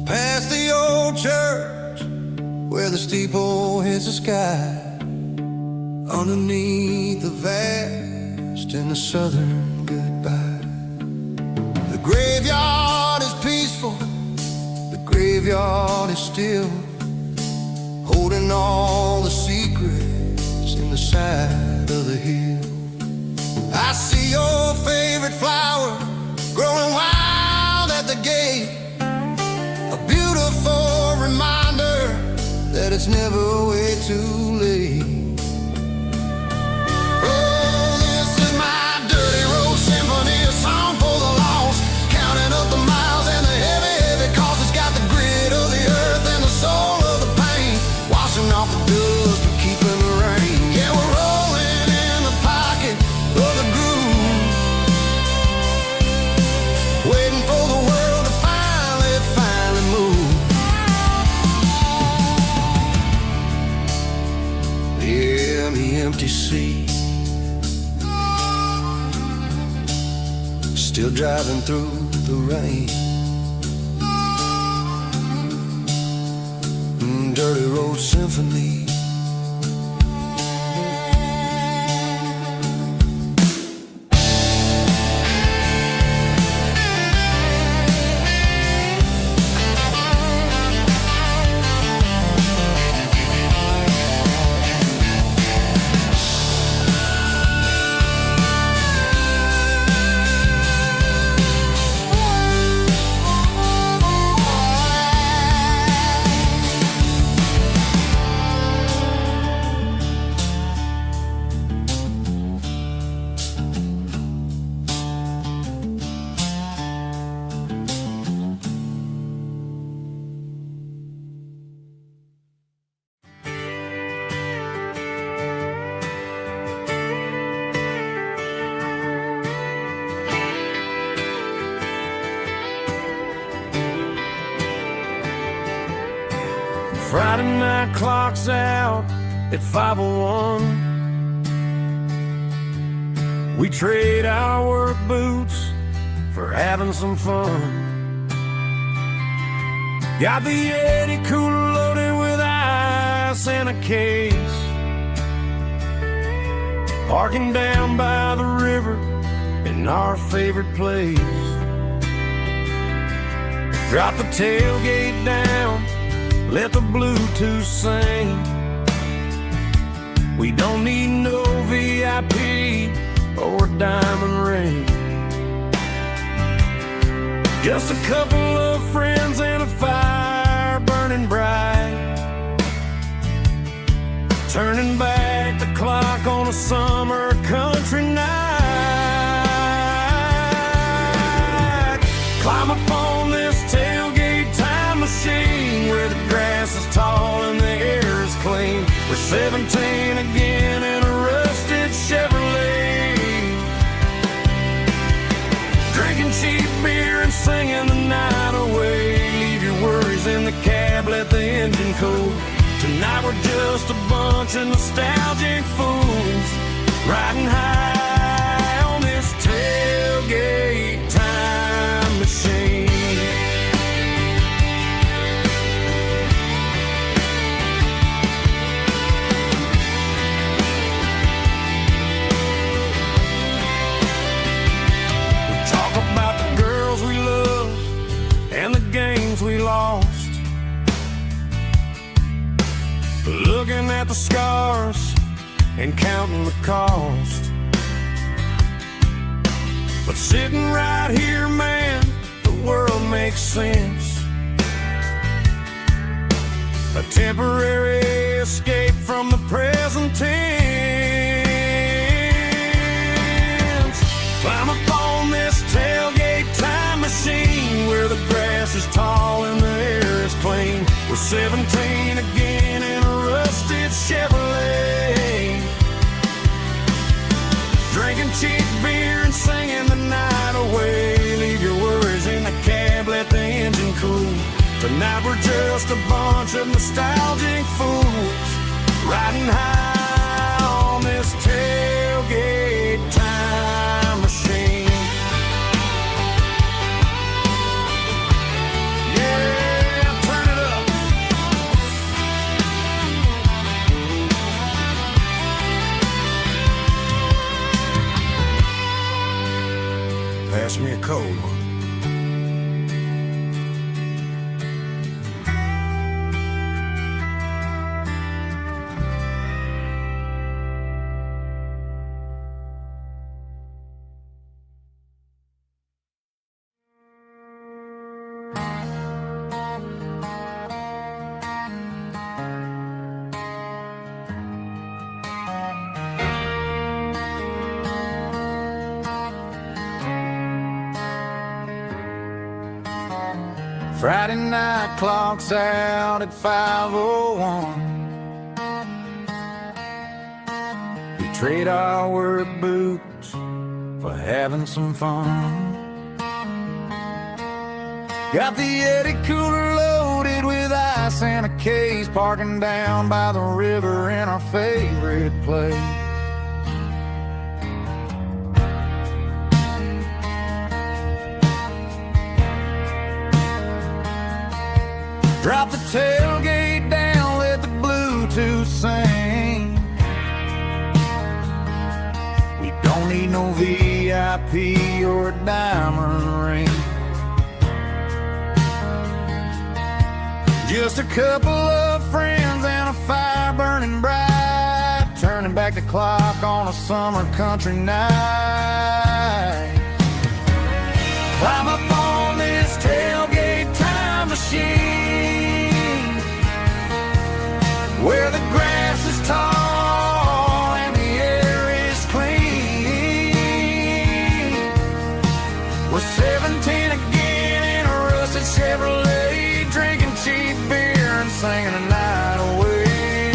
Past the old church where the steeple hits the sky, underneath the vast and the southern goodbye. The graveyard is peaceful, the graveyard is still, holding all the secrets in the side of the hill. I see your favorite flower growing wild at the gate, a beautiful reminder that it's never way too late. Oh, this is my dirty road symphony, a song for the lost, counting up the miles and the heavy, heavy calls. It's got the grit of the earth and the soul of the pain, washing off the dust but keeping the rain. Yeah, we're rolling in the pocket of the groove, waiting for the world to finally move. Yeah, the empty sea, still driving through the rain. Dirty road symphony. Friday night clock's out at 5:01. We trade our work boots for having some fun. Got the Yeti cooler loaded with ice and a case, parking down by the river in our favorite place. Drop the tailgate down, let the Bluetooth sing. We don't need no VIP, or a diamond ring. Just a couple of friends and a fire burning bright, turning back the clock on a summer country night. Climb up on this tailgate time machine where the grass is tall and the air is clean. We're 17 again in a rusted Chevrolet, drinking cheap beer and singing the night away. Leave your worries in the cab, let the engine cool. Tonight we're just a bunch of nostalgic fools riding high on this tailgate time machine. We talk about the girls we love and the games we lost, looking at the scars and counting the cost. But sitting right here, man, the world makes sense. A temporary escape from the present tense. Climb up on this tailgate time machine where the grass is tall and the air is clean. We're 17 again in a rusted Chevrolet, drinking cheap beer and singing the night away. Leave your worries in the cab, let the engine cool. Tonight we're just a bunch of nostalgic fools riding high on this tailgate time machine. Yeah, turn it up. Pass me a cold one. Friday night clock's out at 5:01. We trade our work boots for having some fun. Got the Yeti cooler loaded with ice and a case, parking down by the river in our favorite place. Drop the tailgate down, let the Bluetooth sing. We don't need no VIP or a diamond ring. Just a couple of friends and a fire burning bright, turning back the clock on a summer country night. Climb up on this tailgate time machine where the grass is tall and the air is clean. We're 17 again in a rusted Chevrolet, drinking cheap beer and singing the night away.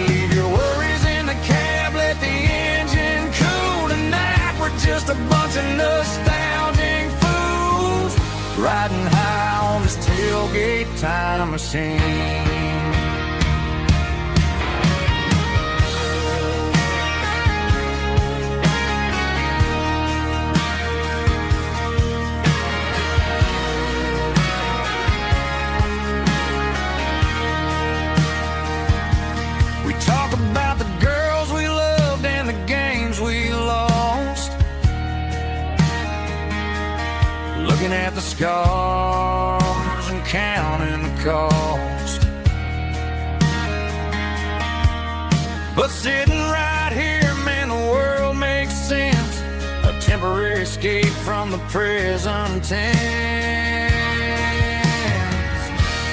Leave your worries in the cab, let the engine cool. Tonight we're just a bunch of nostalgic fools riding high on this tailgate time machine. We talk about the girls we loved and the games we lost, looking at the scars and counting the cost. But sitting right here, man, the world temporary escape from the prison tents.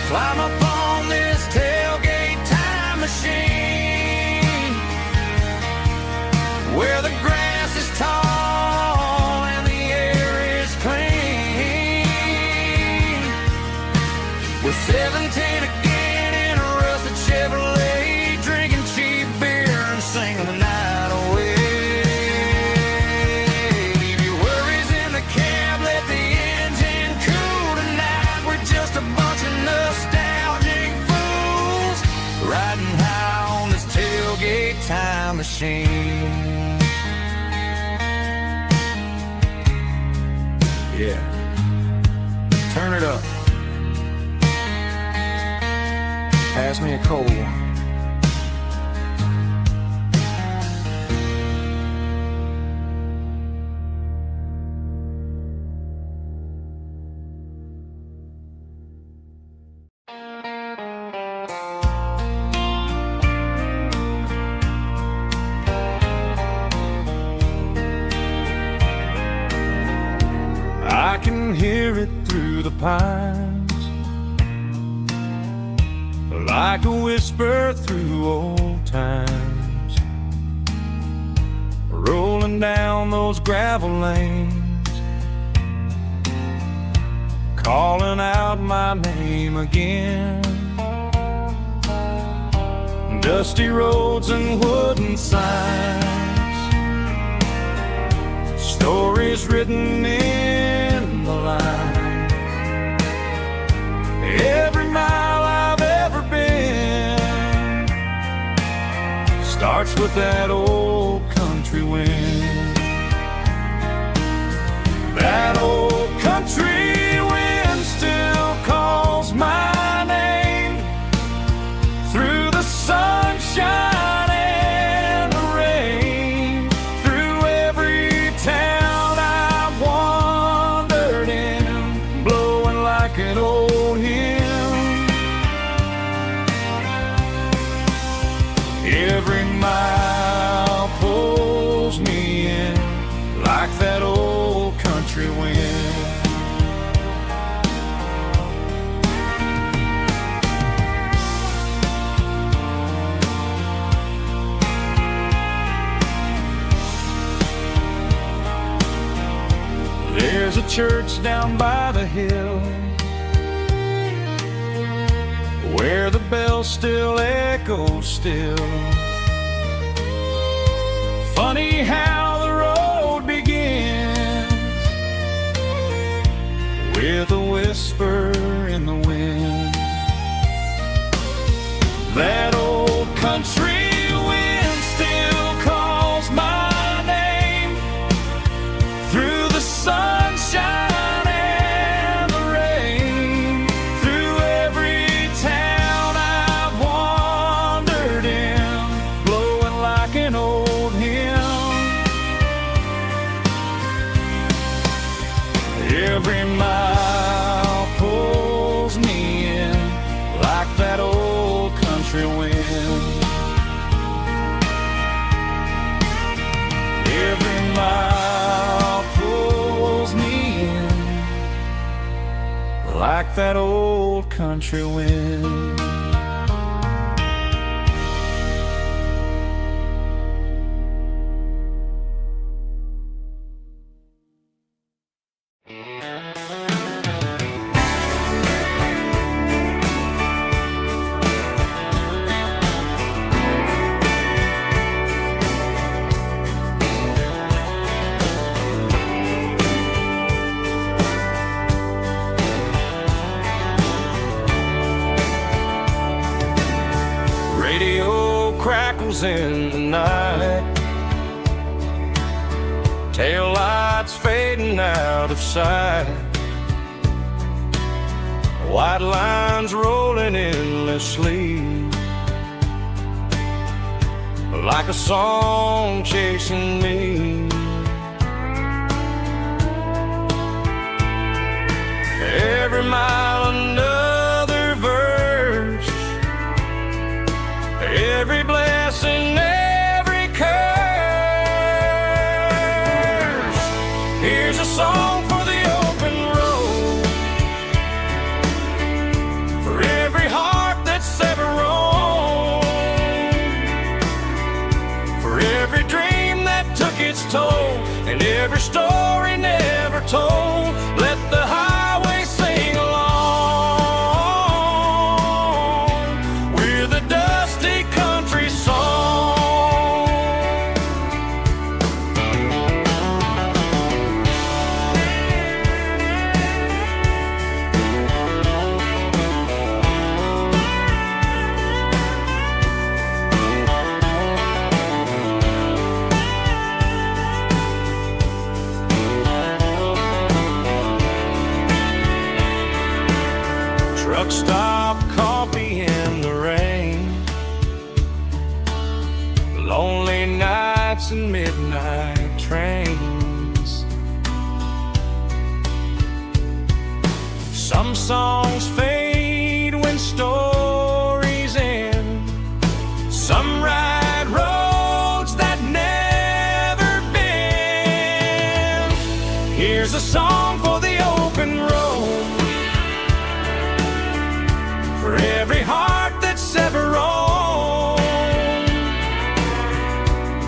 Climb up on this tailgate time machine, where the grass is tall and the air is clean. We're 17 again in a rusted Chevrolet, drinking cheap beer and singing the night away. Leave your worries in the cab, let the engine cool tonight. We're just a bunch of nostalgic fools riding high on this tailgate time machine. Yeah, turn it up. Pass me a cold one. I can hear it through the pines, like a whisper through old times, rolling down those gravel lanes, calling out my name again. Dusty roads and wooden signs, stories written in the lines. Every mile I've ever been starts with that old country wind. That old country wind still calls my name through the sunshine and the rain, through every town I've wandered in, blowing like an old hymn. Every mile pulls me in like that old country wind. There's a church down by the hill where the bells still echo still. Funny how the road begins with a whisper in the wind. That old country wind still calls my name through the sunshine and the rain, through every town I've wandered in, blowing like an old hymn. Every mile pulls me in like that old country wind. Every mile pulls me in like that old country wind. Radio crackles in the night, tail lights fading out of sight, white lines rolling endlessly, like a song chasing me. Every mile another verse, every blessing, every curse. Here's a song for the open road, for every heart that's ever roamed, for every dream that took its toll, and every story never told. Let the highway sing along with a dusty country song. Truck stop, coffee in the rain, lonely nights and midnight trains. Some songs fade when stories end. Some ride roads that never bend. Here's a song for the open road, for every heart that's ever roamed,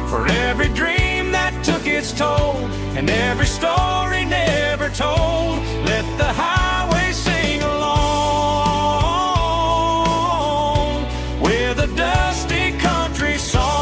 for every dream that took its toll, and every story never told. Let the highway sing along with a dusty country song.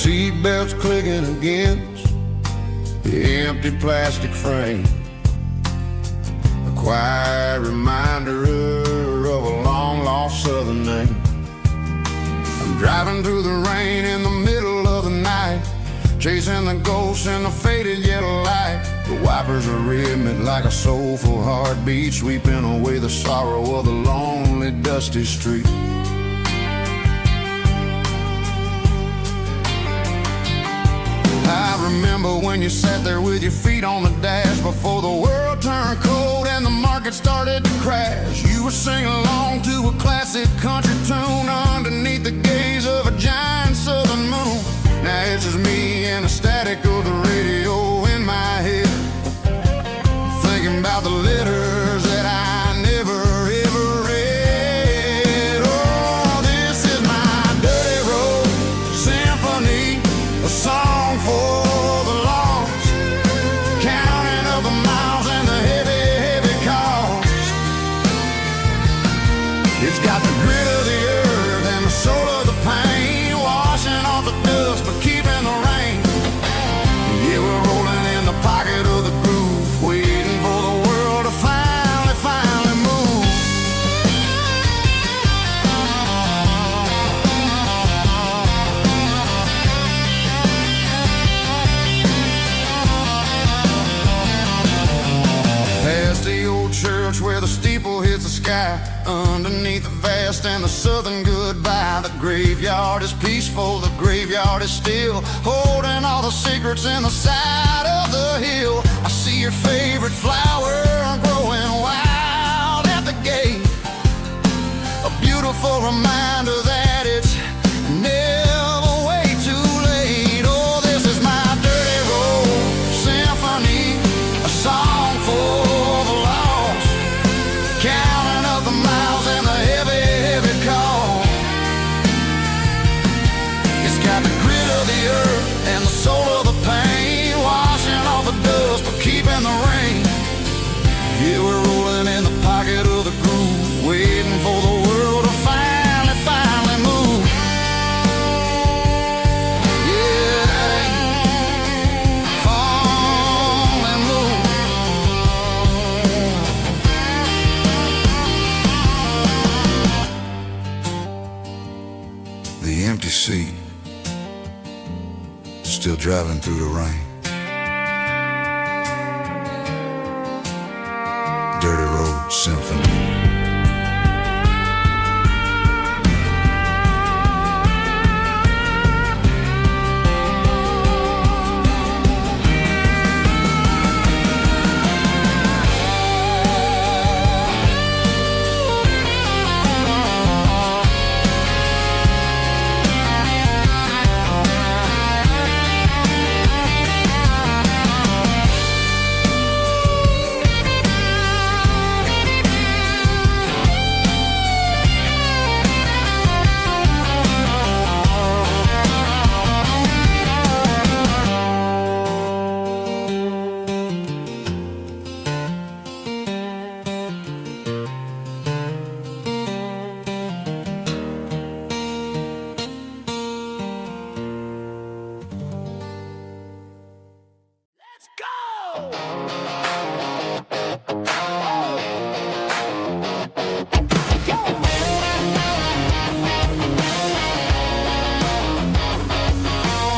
Seatbelts clicking against the empty plastic frame, a quiet reminder of a long-lost southern name. I'm driving through the rain in the middle of the night, chasing the ghosts in the faded yellow light. The wipers are rhythmic like a soulful heartbeat, sweeping away the sorrow of the lonely, dusty street. I remember when you sat there with your feet on the dash before the world turned cold and the market started to crash. You were singing along to a classic country tune underneath the gaze of a giant southern moon. Now it's just me and the static of the radio in my head, thinking about the letters that I never ever read. Oh, this is my dirty road symphony, a song for the lost, counting up the miles and the heavy, heavy cost. It's got the grit of the earth and the soul of the pain, washing off the dust but keeping the rain. Yeah, we're rolling in the pocket of the groove, waiting for the world to finally move. Past the old church where the steeple hits the sky, underneath the vast and the southern goodbye. The graveyard is peaceful, the graveyard is still, holding all the secrets in the side of the hill. I see your favorite flower growing wild at the gate, a beautiful beautiful reminder that it's never way too late. Oh, this is my dirty road symphony, a song for the lost, counting up the miles and the heavy, heavy call. It's got the grit of the earth and the soul of the pain, washing off the dust but keeping the rain. Yeah, we're rolling in the pocket of the groove, waiting for the world to finally move. Yeah, finally move. The empty seat, still driving through the rain. Dirty Road Symphony.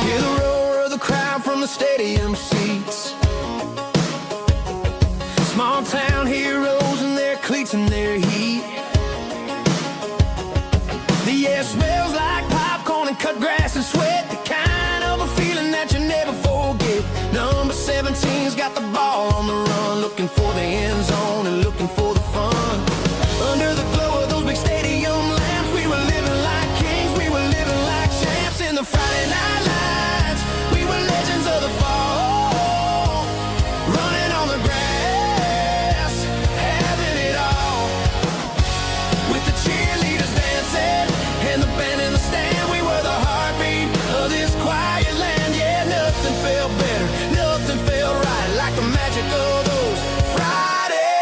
Hear the roar of the crowd from the stadium seats. Small town heroes in their cleats and their heat. The air smells like popcorn and cut grass and sweat, the kind of a feeling that you never forget. Number 17's got the ball on the run, looking for the end zone and looking for the fun. Under the glow of those big stadium lamps, we were living like kings, we were living like champs in the Friday night lights. We were legends of the fall, running on the grass, having it all. With the cheerleaders dancing and the band in the stand, we were the heartbeat of this quiet land. Yeah, nothing felt better, nothing felt right like the magic of those Friday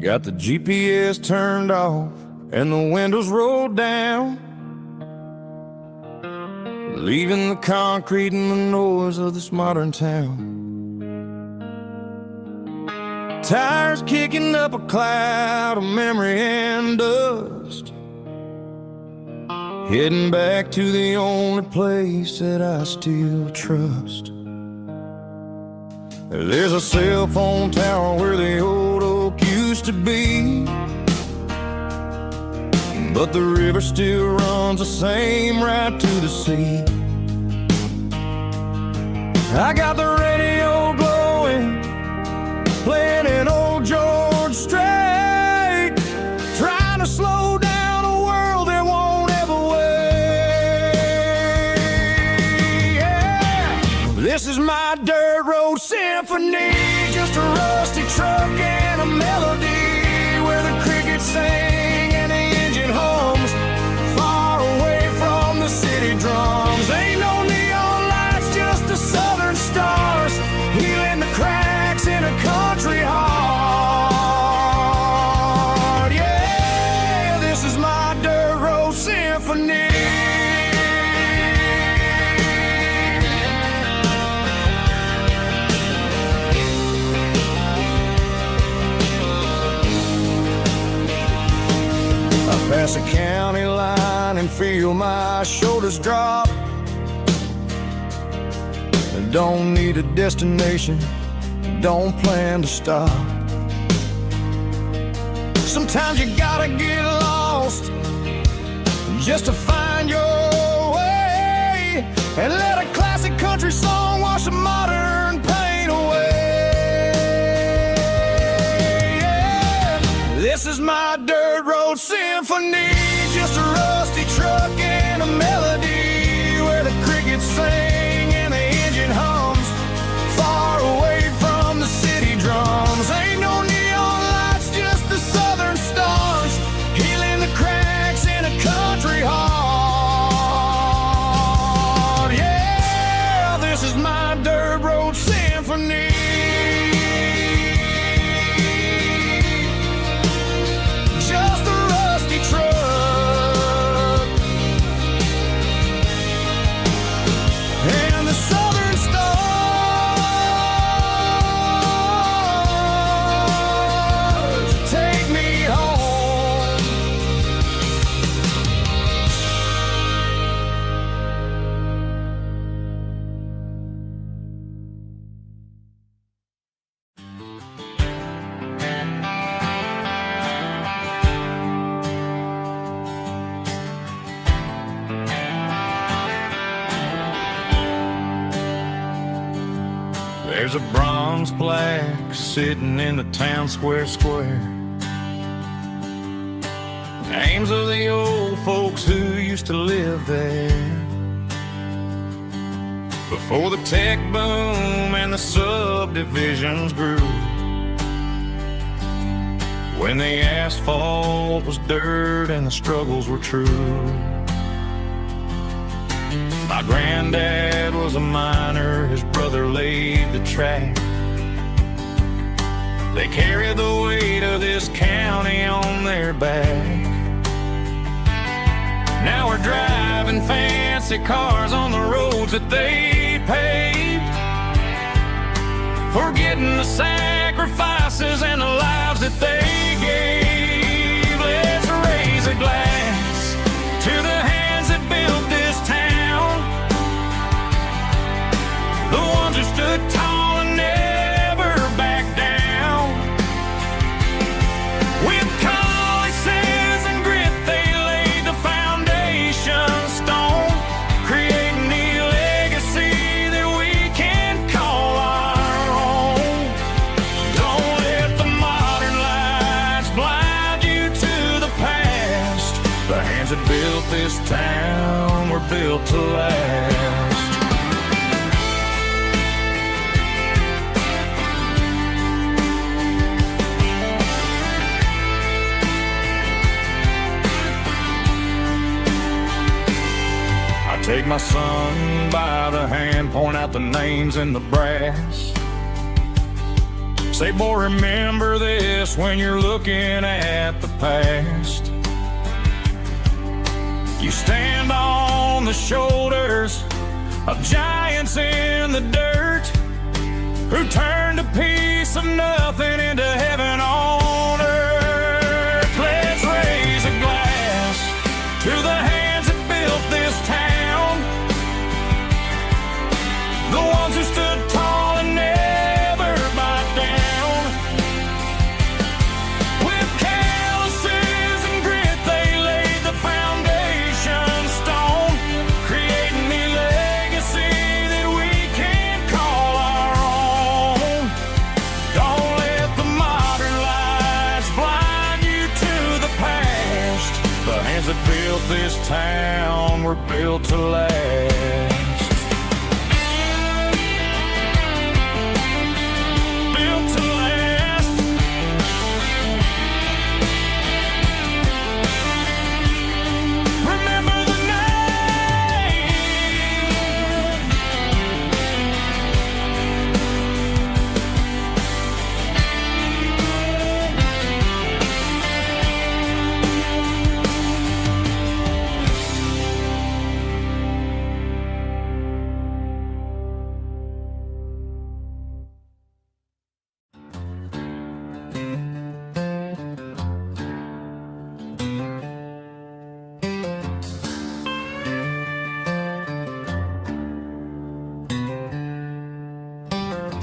Got the GPS turned off and the windows rolled down, leaving the concrete and the noise of this modern town. Tires kicking up a cloud of memory and dust, heading back to the only place that I still trust. There's a cell phone tower where the old oak used to be, but the river still runs the same right to the sea. I got the radio glowing, playing an old George Strait, trying to slow down a world that won't ever wait. Yeah. This is my dirt road symphony, just a rusty truck and a melody where the crickets sing and the engine hums, far away from the city drums. Ain't no neon lights, just the southern stars, healing the cracks in a country heart. Yeah, this is my dirt road symphony. I pass a county line and feel my shoulders drop. I don't need a destination, don't plan to stop. Sometimes you gotta get lost just to find your way, and let a classic country song wash the modern pain away. Yeah. This is my dirt road symphony, just a rusty truck and a melody where the crickets sing and the engine hums, far away from the city drums. Ain't no neon lights, just the southern stars, healing the cracks in a country heart. Yeah, this is my dirt road symphony. Just a rusty truck and the southern stars take me home. There's a bronze plaque sitting in the town square. Names of the old folks who used to live there before the tech boom and the subdivisions grew, when the asphalt was dirt and the struggles were true. My granddad was a miner, his brother laid the track. They carried the weight of this county on their back. Now we're driving fancy cars on the roads that they paved, forgetting the sacrifices and the lives that they gave. Let's raise a glass to the hands that built this town, the ones who stood tall and never backed down. With calluses and grit, they laid the foundation stone, creating the legacy that we can call our own. Don't let the modern lights blind you to the past. The hands that built this town were built to last. Take my son by the hand, point out the names in the brass. Say, boy, remember this when you're looking at the past. You stand on the shoulders of giants in the dirt who turned a piece of nothing into heaven on earth. Let's raise a glass to the hands that built this town, the ones who stood tall and never back down. With calluses and grit they laid the foundation stone, creating a legacy that we can call our own. Don't let the modern lights blind you to the past. The hands that built this town were built to last.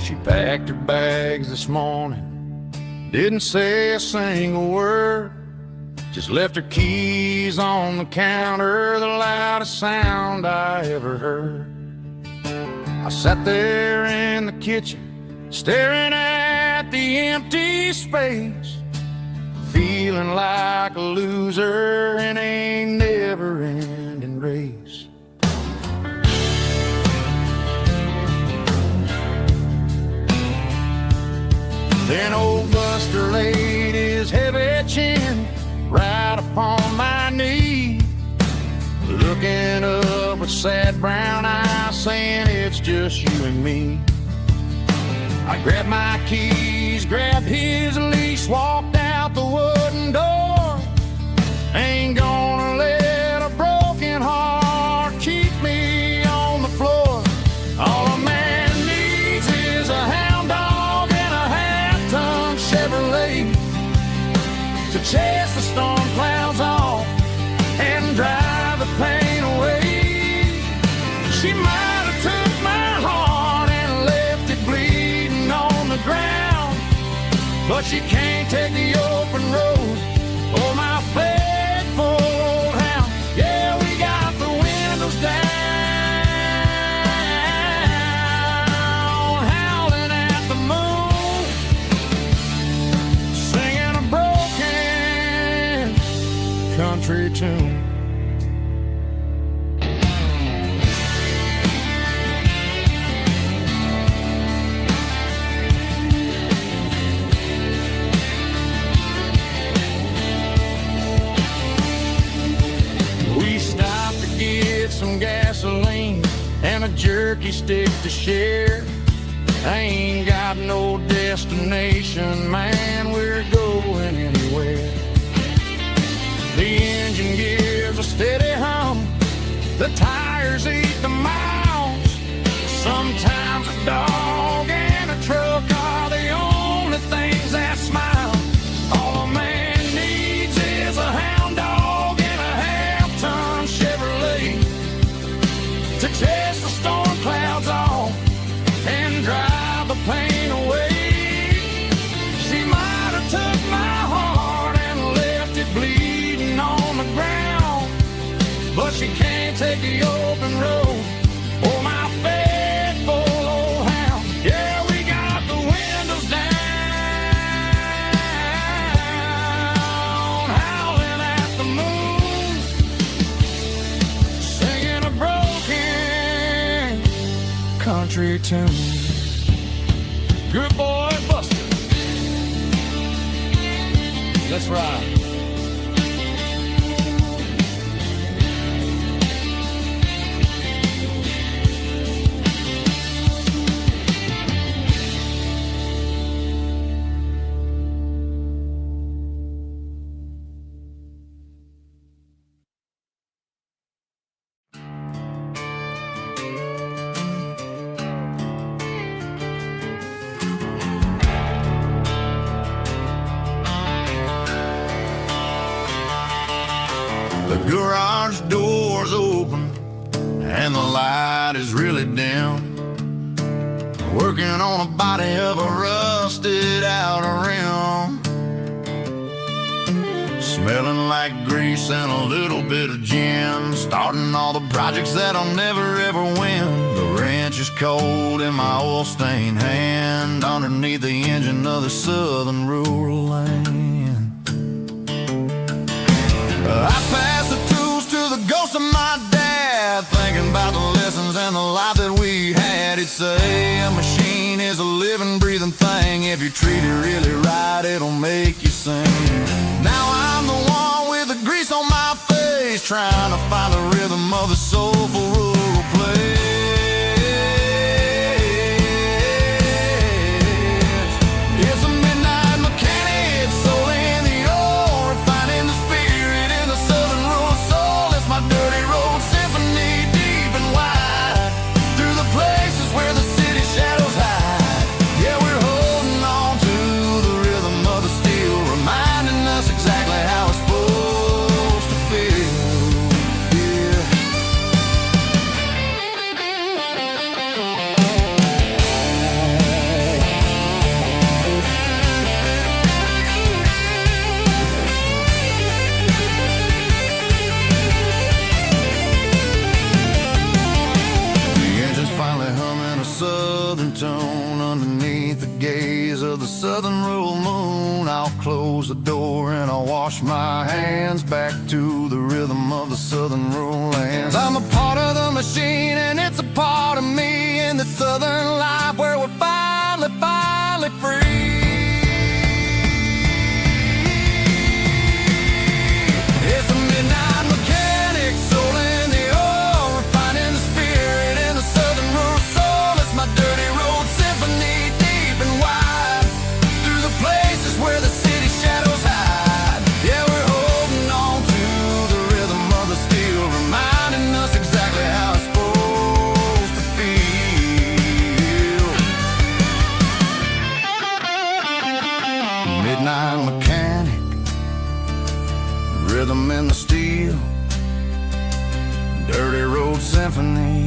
She packed her bags this morning, didn't say a single word, just left her keys on the counter, the loudest sound I ever heard. I sat there in the kitchen, staring at the empty space, feeling like a loser in a never-ending race. Then old Buster laid his heavy chin right upon my knee, looking up with sad brown eyes, saying it's just you and me. I grabbed my keys, grabbed his leash, walked out the wooden door. Ain't gonna let a broken heart keep me on the floor. All a man needs is a hound dog and a half-ton Chevrolet to chase the storm clouds off and drive the pain away. She might have took my heart and left it bleeding on the ground, but she can't take the open road or my faithful old hound. Yeah, we got the windows down, howling at the moon, singing a broken country tune. Some gasoline and a jerky stick to share. I ain't got no destination, man, we're going anywhere. The engine gives a steady hum, the tires eat the miles. Sometimes a dog and a truck are the only things that smile. All a man needs is a hound dog and a half-ton Chevrolet to chase the storm clouds off and drive the pain away. She might have took my heart and left it bleeding on the ground, but she can't take the open road or my faithful old hound. Yeah, we got the windows down, howling at the moon, singing a broken country tune. Good boy, Buster. Let's ride. garage door's open and the light is really dim. Working on a body of a rusted out rim, smelling like grease and a little bit of gin. Starting all the projects that I'll never ever win. The wrench is cold in my oil-stained hand, underneath the engine of the southern rural land. I pass the tools to the ghost of my dad, thinking about the lessons and the life that we had. He'd say a machine is a living, breathing thing. If you treat it really right, it'll make you sing. Now I'm the one with the grease on my face, trying to find the rhythm of a soulful rural place. It's a midnight mechanic, soul in the ore, finding the spirit in the southern rural soul. It's my dirty road symphony, deep and wide, through the places where the city shadows hide. Yeah, we're holding on to the rhythm of the steel, reminding us exactly how it's supposed to feel. Yeah. The engine's finally humming a southern tone underneath the gaze of the southern rural moon. I'll close the door and I'll wash my hands back to the rhythm of the southern rural lands. I'm a part of the machine and it's a part of me in the southern life where we're finally free. It's a midnight mechanic, soul in the ore, finding the spirit in the southern rural soul. It's my dirty road symphony, deep and wide, through the places where the city shadows hide. Yeah, we're holding on to the rhythm of the steel, reminding us exactly how it's supposed to feel. Midnight mechanic, rhythm in the steel, dirty road symphony.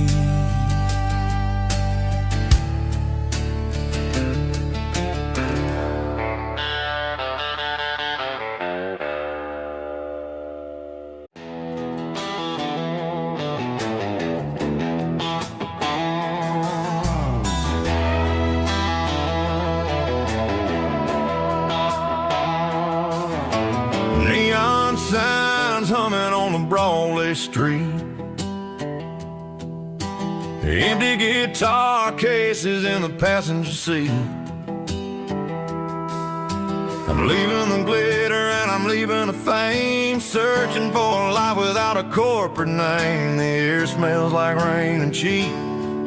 Neon signs humming on the Broadway street, empty guitar cases in the passenger seat. I'm leaving the glitter and I'm leaving the fame, searching for a life without a corporate name. The air smells like rain and cheap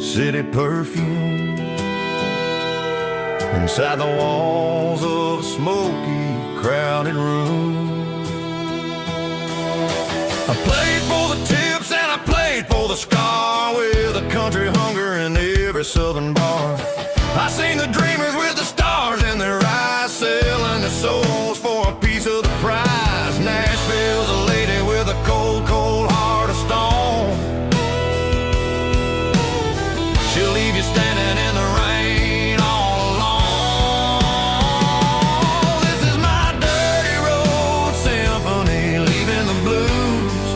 city perfume inside the walls of a smoky, crowded room. I played for the tips and I played for the scar, with a country hunger in every southern bar. I seen the dreamers with the stars in their eyes, selling their souls for a piece of the prize. Nashville's a lady with a cold, cold heart of stone. She'll leave you standing in the rain all alone. This is my dirty road symphony, leaving the blues,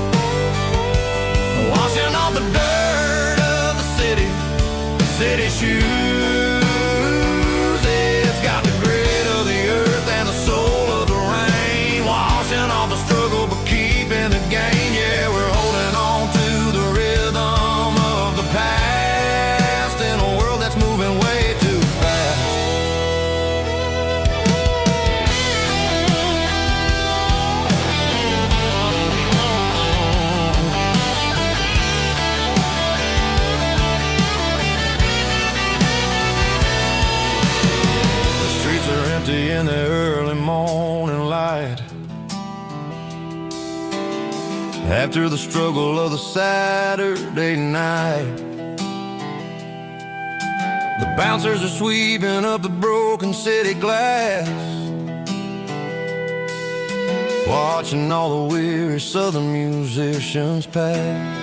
washing off the dirt of the city shoes. It's got the grit of the earth and the soul of the rain, washing off the struggle but keeping the gain. Yeah, we're holding on to the rhythm of the past in a world that's moving way too fast. The streets are empty in the early morning light, after the struggle of the Saturday night. The bouncers are sweeping up the broken city glass, watching all the weary southern musicians pass.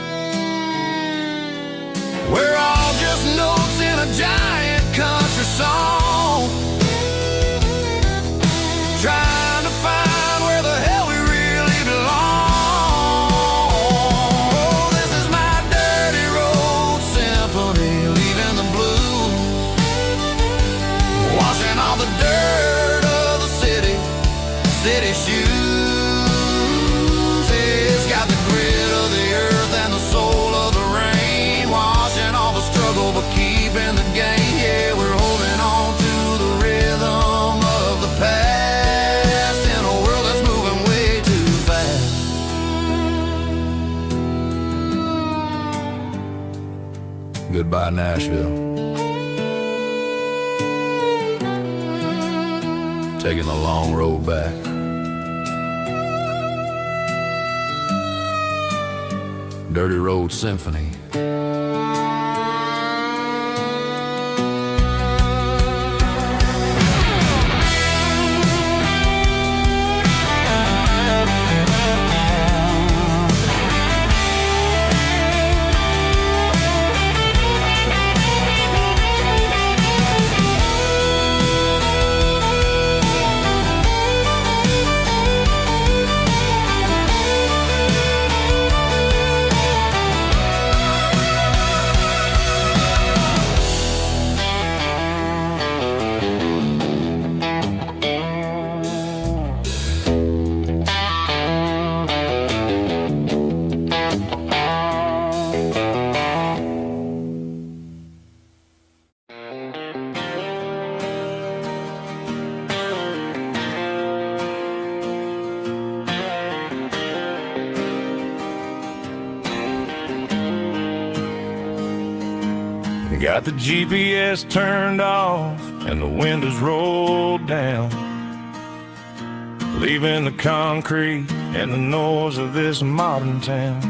We're all just notes in a giant country song, trying to find where the hell we really belong. Oh, this is my dirty road symphony, leaving the blues, washing all the dirt of the city shoes. It's got the grit of the earth and the soul of the rain, washing all the struggle but keeping the game. Yeah, we're holding on to the rhythm of the past in a world that's moving way too fast. Goodbye, Nashville. Taking the long road back. Dirty Road Symphony. Got the GPS turned off and the windows rolled down, leaving the concrete and the noise of this modern town.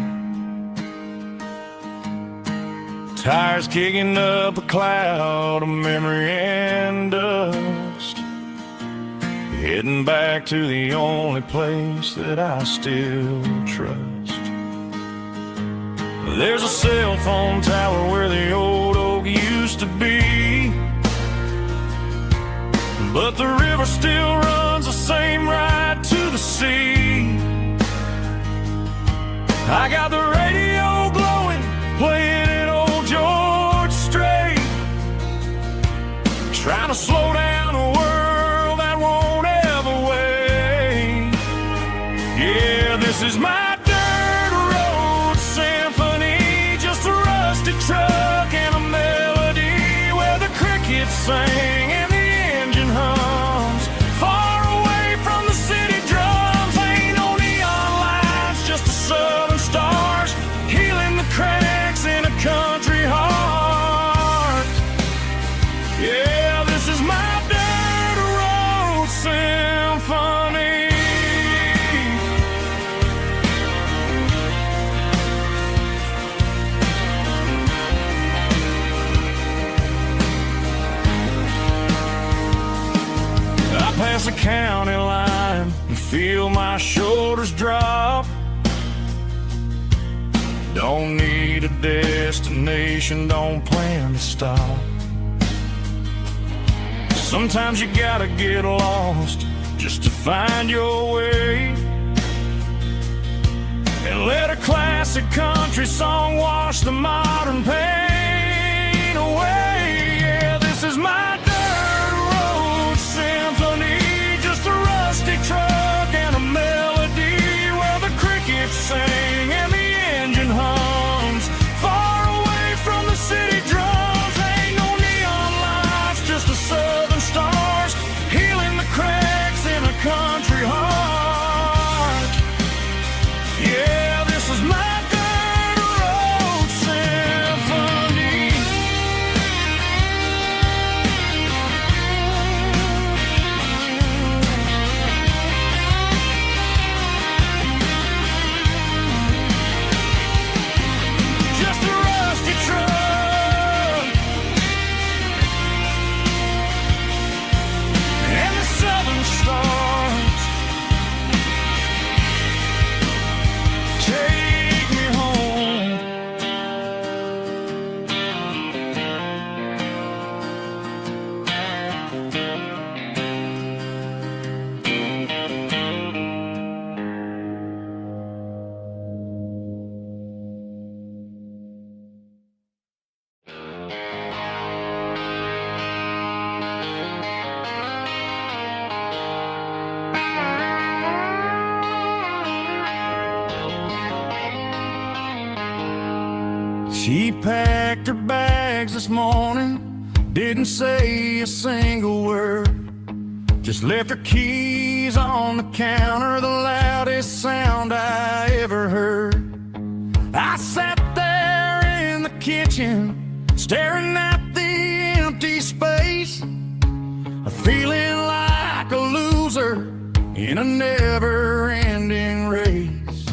Tires kicking up a cloud of memory and dust, heading back to the only place that I still trust. There's a cell phone tower where the old oak used to be, but the river still runs the same right to the sea. I got the radio glowing, playing an old George Strait, trying to slow down a world that won't ever wait. Yeah, this is my truck and a melody where the crickets sing and the engine hums, far away from the city drums. Ain't no neon lights, just the southern stars healing the cracks in a country heart. Yeah, this is my dirt road symphony. Past the county line and feel my shoulders drop. Don't need a destination, don't plan to stop. Sometimes you gotta get lost just to find your way, and let a classic country song wash the modern pain away. Yeah, this is my truck and a melody where the crickets sing and the engine hums, far away from the city drums. Ain't no neon lights, just the southern stars healing the cracks in a country heart. Yeah, this is my dirt road symphony. She packed her bags this morning, didn't say a single word, just left her keys on the counter, the loudest sound I ever heard. I sat there in the kitchen, staring at the empty space, feeling like a loser in a never-ending race.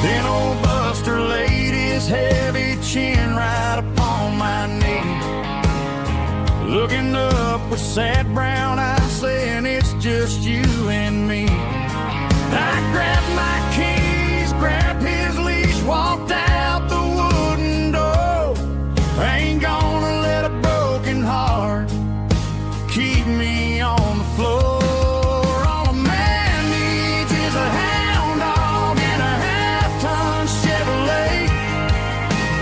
Then old Buster laid his heavy chin right upon my knee, looking up with sad brown eyes, saying it's just you and me. I grabbed my keys, grabbed his leash, walked out the wooden door. I ain't gonna let a broken heart keep me on the floor. All a man needs is a hound dog and a half-ton Chevrolet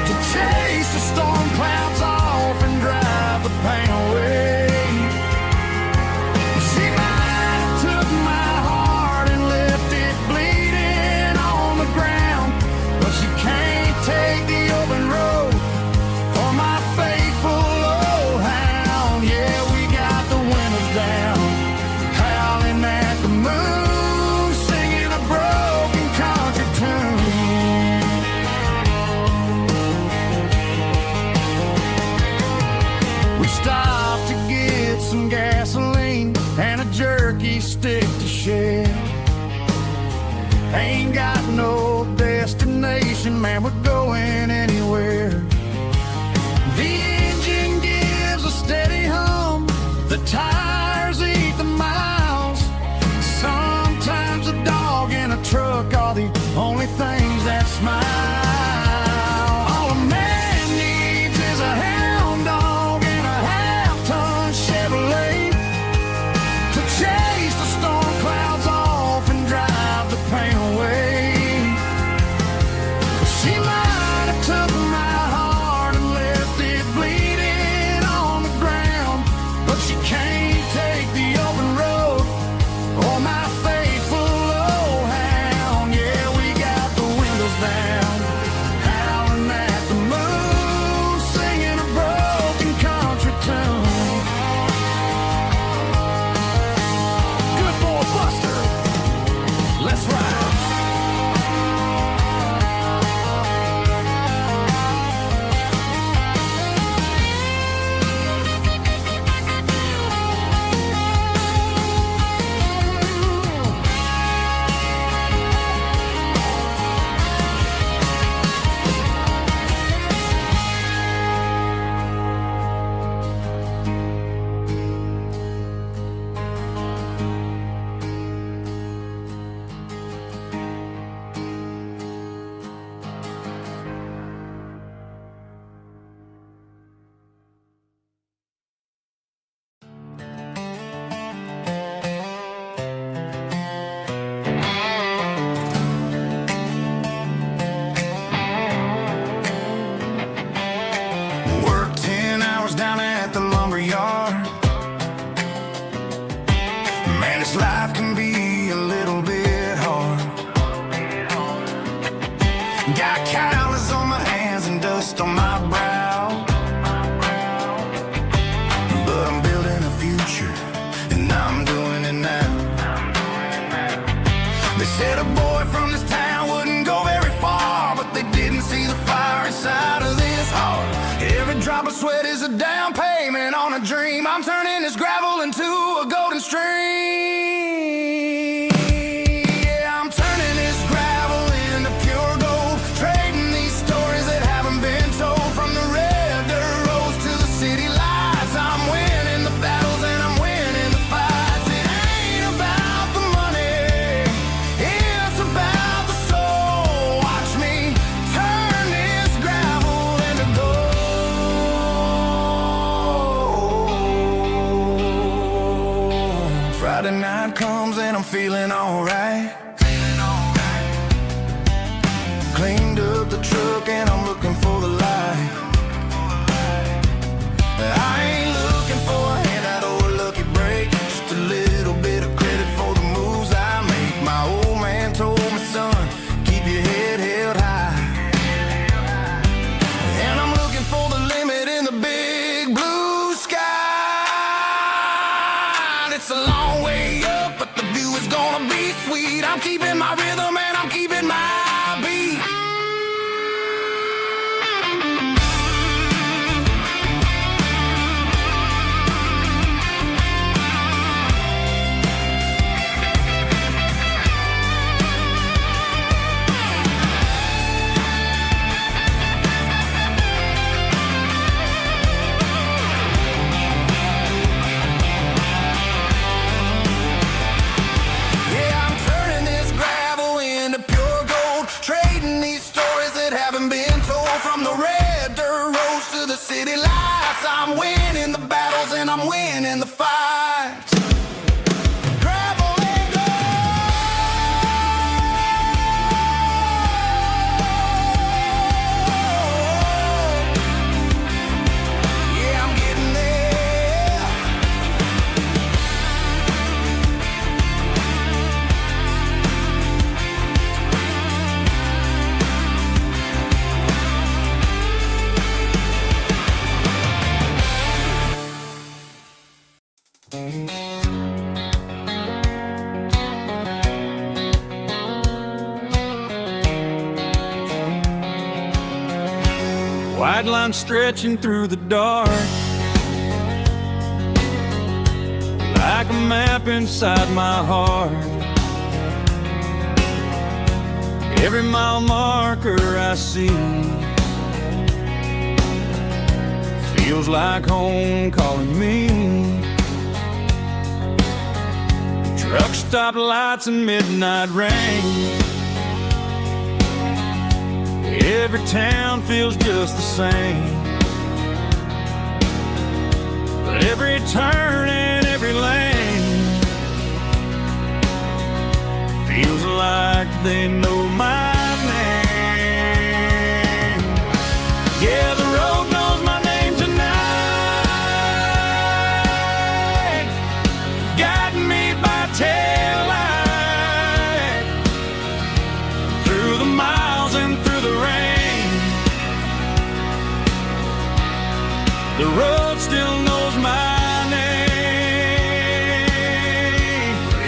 to chase the storm clouds off and drive the pain away. She might have took my heart and left it bleeding on the ground, but she can't take the open road or my faithful old hound. Yeah, we got the windows down, howling at the moon, singing a broken country tune. We stopped to get some gasoline and a jerky stick to share. Ain't got no destination, man, we're going anywhere. The engine gives a steady hum, the tires eat the miles. Sometimes a dog and a truck are the only things that smile. All a man needs is a hound dog and a half-ton Chevrolet to chase the storm clouds off and drive the pain away. She might have took my heart and left it bleeding on the ground, but she can't take the open road or my faithful old hound. Yeah, we got the windows down, howling at the moon, singing a broken country tune. Good boy Buster, let's ride. Worked 10 hours down at the lumber yard. Man, this life can be a little bit hard. Got calluses on my hands and dust on my brow, but I'm building a future and I'm doing it now. They said a boy from this town wouldn't go very far, but they didn't see the fire inside of this heart. Every drop of sweat is a down payment on a dream. I'm turning this gravel into a golden stream. Yeah, I'm turning this gravel into pure gold, trading these stories that haven't been told. From the red dirt roads to the city lights, I'm winning the battles and I'm winning the fights. It ain't about the money, it's about the soul. Watch me turn this gravel into gold. Friday night comes and I'm feeling alright. Cleaned up the truck and I'm looking for the light. I ain't looking for a handout or a lucky break, just a little bit of credit for the moves I make. My old man told me, son, keep your head held high. having been told. From the red dirt roads to the city lights, I'm winning the battles and I'm winning the fights. Gravel and gold. Yeah, I'm getting there. White line stretching through the dark, like a map inside my heart. Every mile marker I see feels like home calling me. Truck stop lights and midnight rain. Every town feels just the same, but every turn and every lane feels like they know my name. Yeah, the road knows my name tonight, guiding me by taillight through the miles and through the rain. The road still knows my name.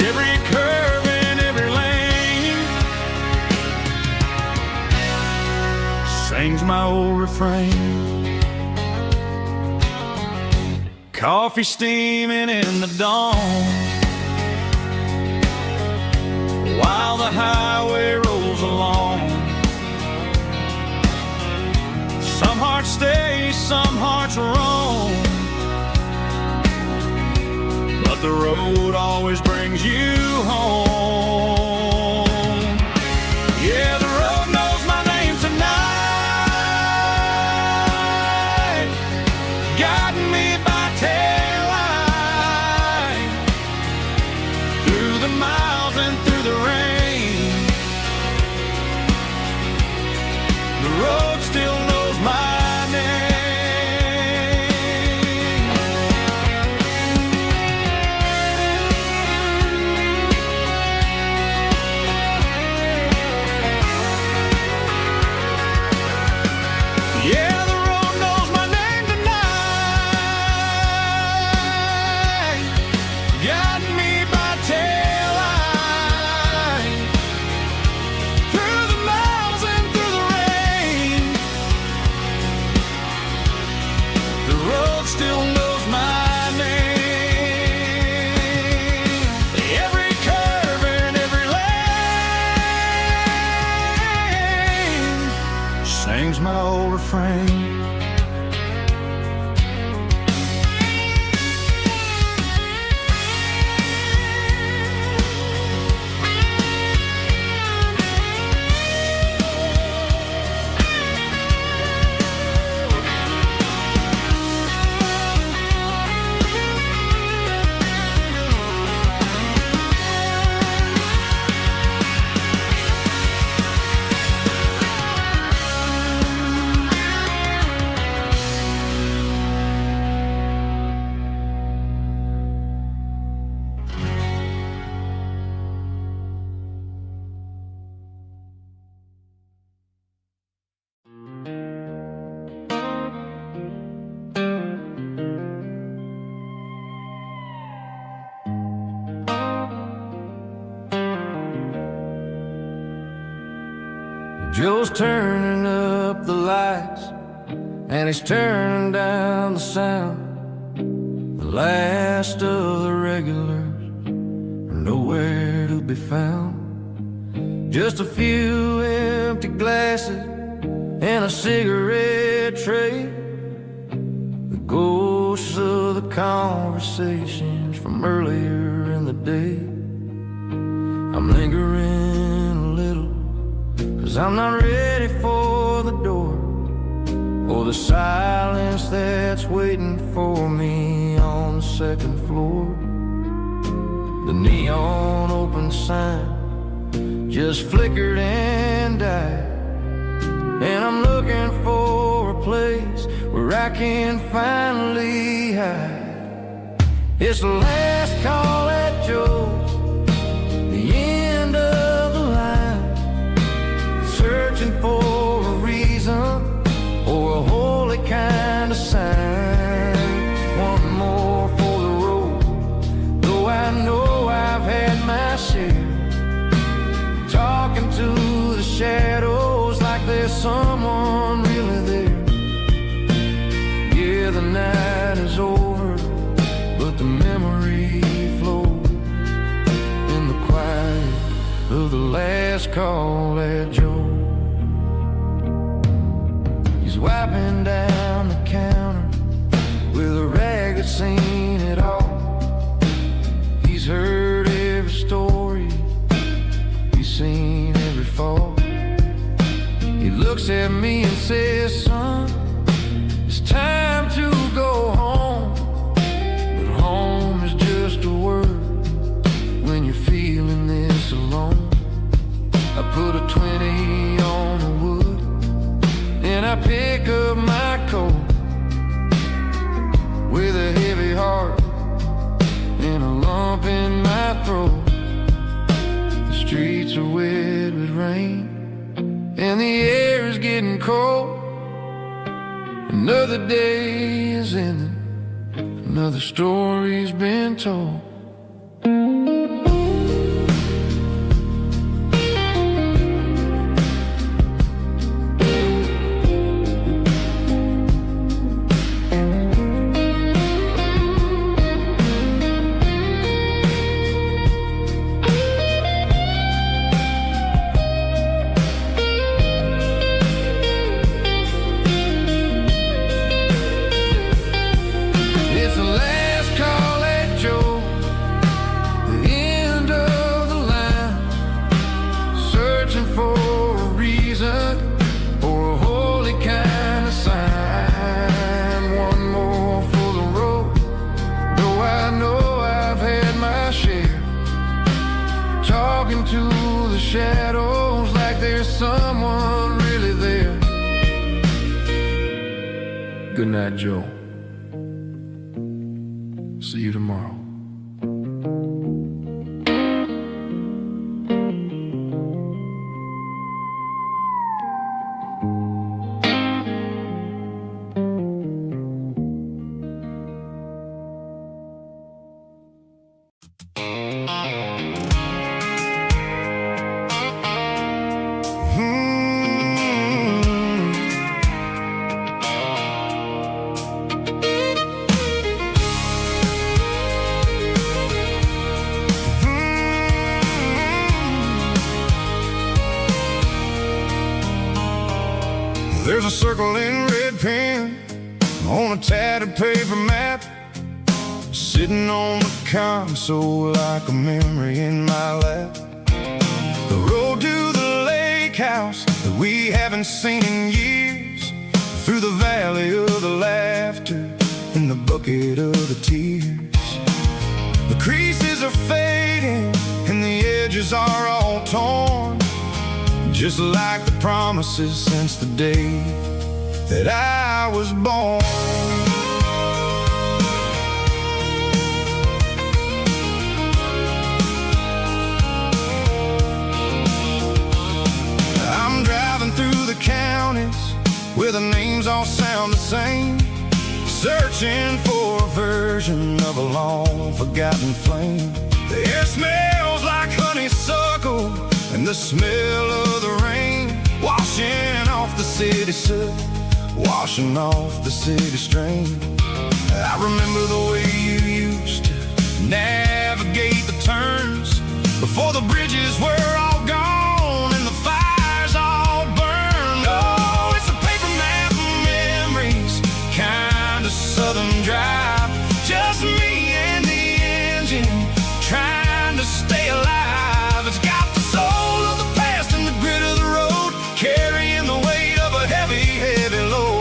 Every curve and every lane sings my old refrain. Coffee steaming in the dawn, while the highway rolls along. Some hearts stay, some hearts roam, but the road always brings you home. Yeah, the road knows my name tonight, guiding me by taillight through the miles and through the rain. The road still knows my name. Yeah, the road knows my name tonight, guiding me by taillight through the miles and through the rain. The road still knows my name. Every curve and every lane sings my old refrain. Joe's turning up the lights, and he's turning down the sound. The last of the regulars are nowhere to be found. Just a few empty glasses and a cigarette tray, the ghosts of the conversations from earlier in the day. I'm lingering a little, 'cause I'm not ready for the door. silence that's waiting for me on the second floor. The neon open sign just flickered and died, and I'm looking for a place where I can finally hide. It's the last call at Joe's, the end of the line, searching for a reason or a holy kind of sign. One more for the road, though I know I've had my share, talking to the shadows like there's someone really there. Yeah, the night is over, but the memory flows in the quiet of the last call at Joe. He's wiping down the counter with a rag that's seen it all. He's heard every story, he's seen every fall. He looks at me and says, son, it's time to go home. But home is just a word when you're feeling this alone. I put a 20 on the wood, and I pick up my coat with a heavy heart and a lump in my throat. The streets are wet with rain and the air is getting cold. Another day is ending, another story's been told. To the shadows like there's someone really there. Good night, Joe. See you tomorrow. There's a circle in red pen on a tattered paper map, sitting on the console like a memory in my lap. The road to the lake house that we haven't seen in years, through the valley of the laughter and the bucket of the tears. The creases are fading and the edges are all torn, just like the promises since the day that I was born. I'm driving through the counties where the names all sound the same, searching for a version of a long forgotten flame. The air smells like honeysuckle and the smell of the rain, washing off the city soot, washing off the city strain. I remember the way you used to navigate the turns before the bridges were all gone and the fires all burned. Oh, it's a paper map of memories, kind of southern drive, just me and the engine trying to stay alive. It's got the soul of the past and the grit of the road, carrying the weight of a heavy, heavy load.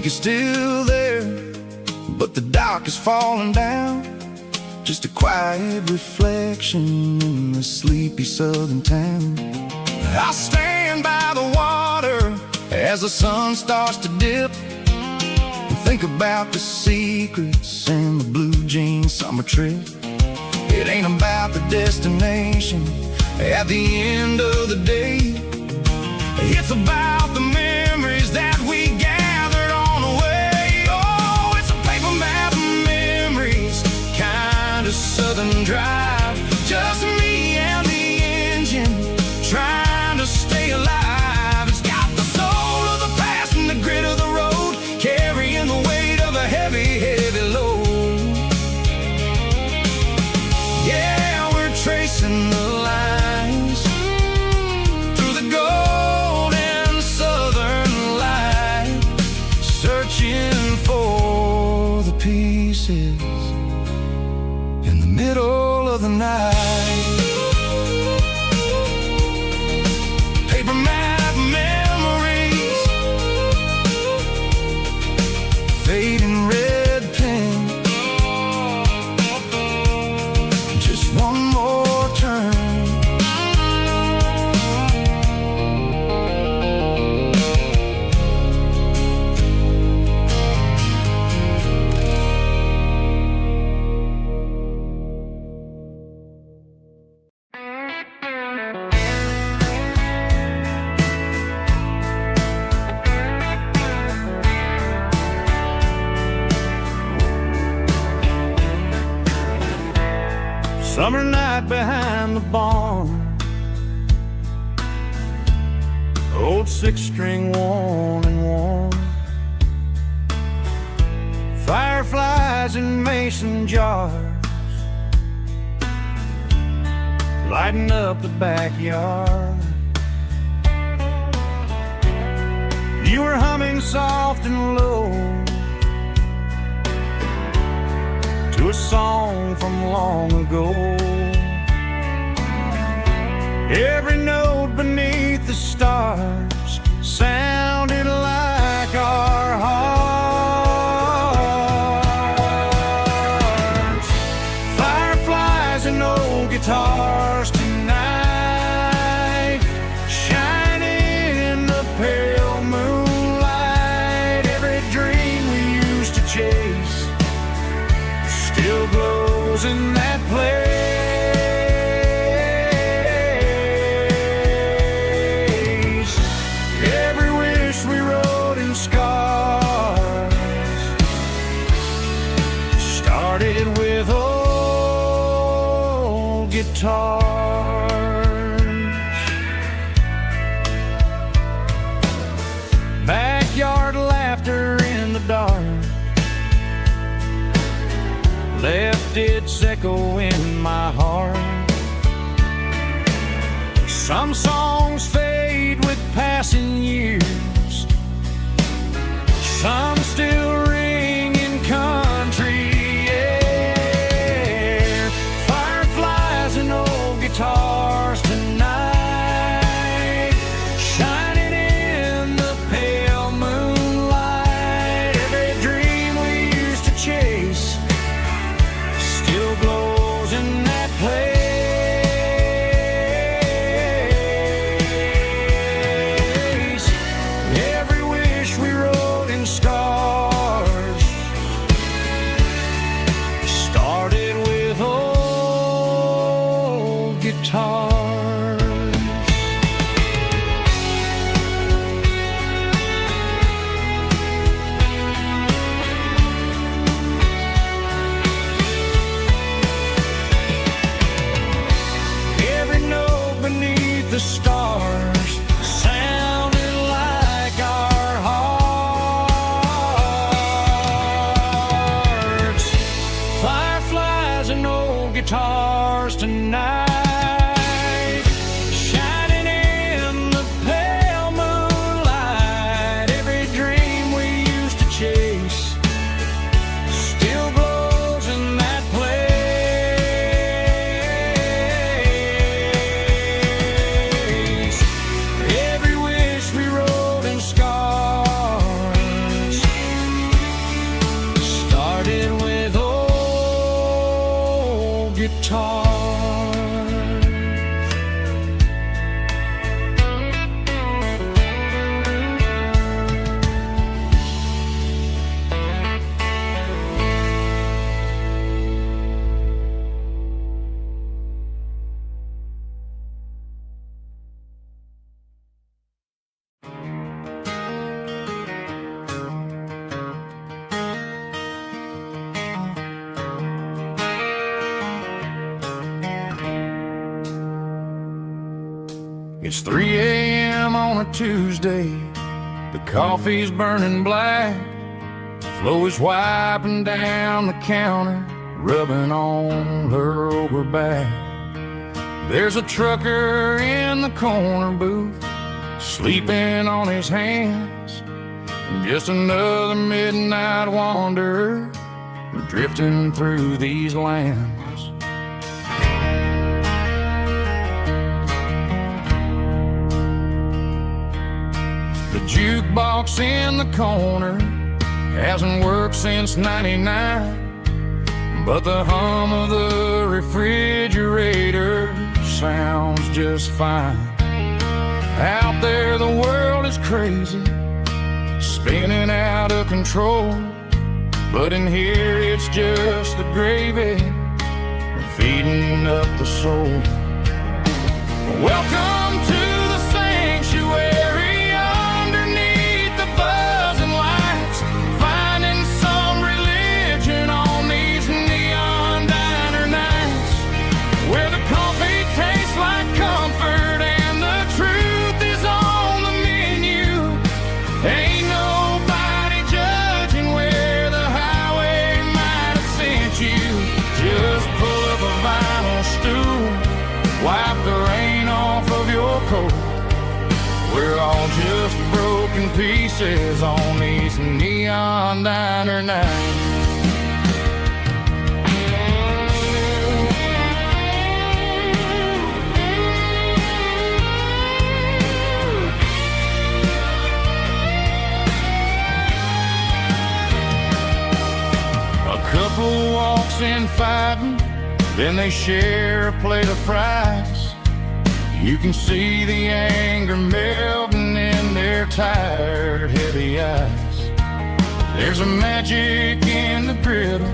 peak is still there, but the dock is falling down. Just a quiet reflection in the sleepy southern town. I stand by the water as the sun starts to dip, and think about the secrets and the blue jean summer trip. It ain't about the destination at the end of the day. It's about the memories that we gathered on the way. Oh, it's a paper map of memories, kind of southern drive. Just me and the engine, trying to stay alive. It's got the soul of the past and the grit of the road, carrying the weight of a heavy, heavy load. Yeah, we're tracing the lines through the golden southern light, searching for the pieces in the middle of the night. Paper map memories, fading red pen, just one more turn. Summer night behind the barn, old six-string worn and worn, fireflies in mason jars, lighting up the backyard. You were humming soft and low to a song from long ago. Every note beneath the stars sounded like our hearts. Fireflies and old guitars tonight, shining in the pale moonlight. Every dream we used to chase still glows in that place. Every wish we wrote in scars started with old guitars. Backyard laughter in the dark left its echo in my heart. Some songs fade with passing years, some still ring in country air. Fireflies and old guitars tonight, shining in the pale moonlight. Every dream we used to chase still glows in that place. Every wish we wrote in stars started with old guitars. Every note beneath the stars sounded like our hearts. Fireflies and old guitars tonight, shining in the pale moonlight. Every dream we used to chase still glows in that place. Every wish we wrote in scars guitars. It's 3 a.m. on a Tuesday. The coffee's burning black. Flo is wiping down the counter, rubbing on her over back. There's a trucker in the corner booth, sleeping on his hands. Just another midnight wanderer, drifting through these lands. The jukebox in the corner hasn't worked since '99, but the hum of the refrigerator sounds just fine. Out there the world is crazy, spinning out of control, but in here it's just the gravy feeding up the soul. Welcome to the sanctuary, underneath the buzzing lights, finding some religion on these neon diner nights, where the coffee tastes like comfort and the truth is on the menu. Ain't nobody judging where the highway might have sent you. Just pull up a vinyl stool, wipe the rain off of your coat. We're all just broken pieces on these neon diner nights. A couple walks in fighting, then they share a plate of fries. You can see the anger melting in their tired, heavy eyes. There's a magic in the griddle,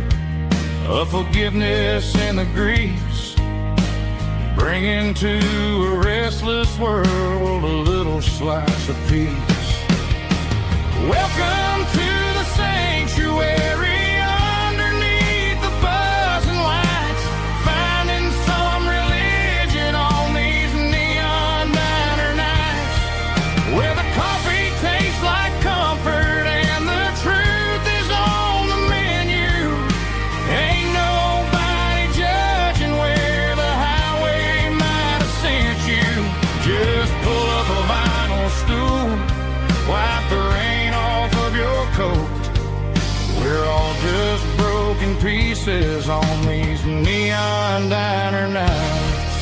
a forgiveness in the grease, bringing to a restless world a little slice of peace. Welcome to the sanctuary, underneath the buzzing lights, finding some religion on these neon diner nights, where the coffee tastes like comfort and the truth is on the menu. Ain't nobody judging where the highway might have sent you. Just pull up a vinyl stool, wipe the rain off of your coat. We're all just broken pieces on these neon diner nights.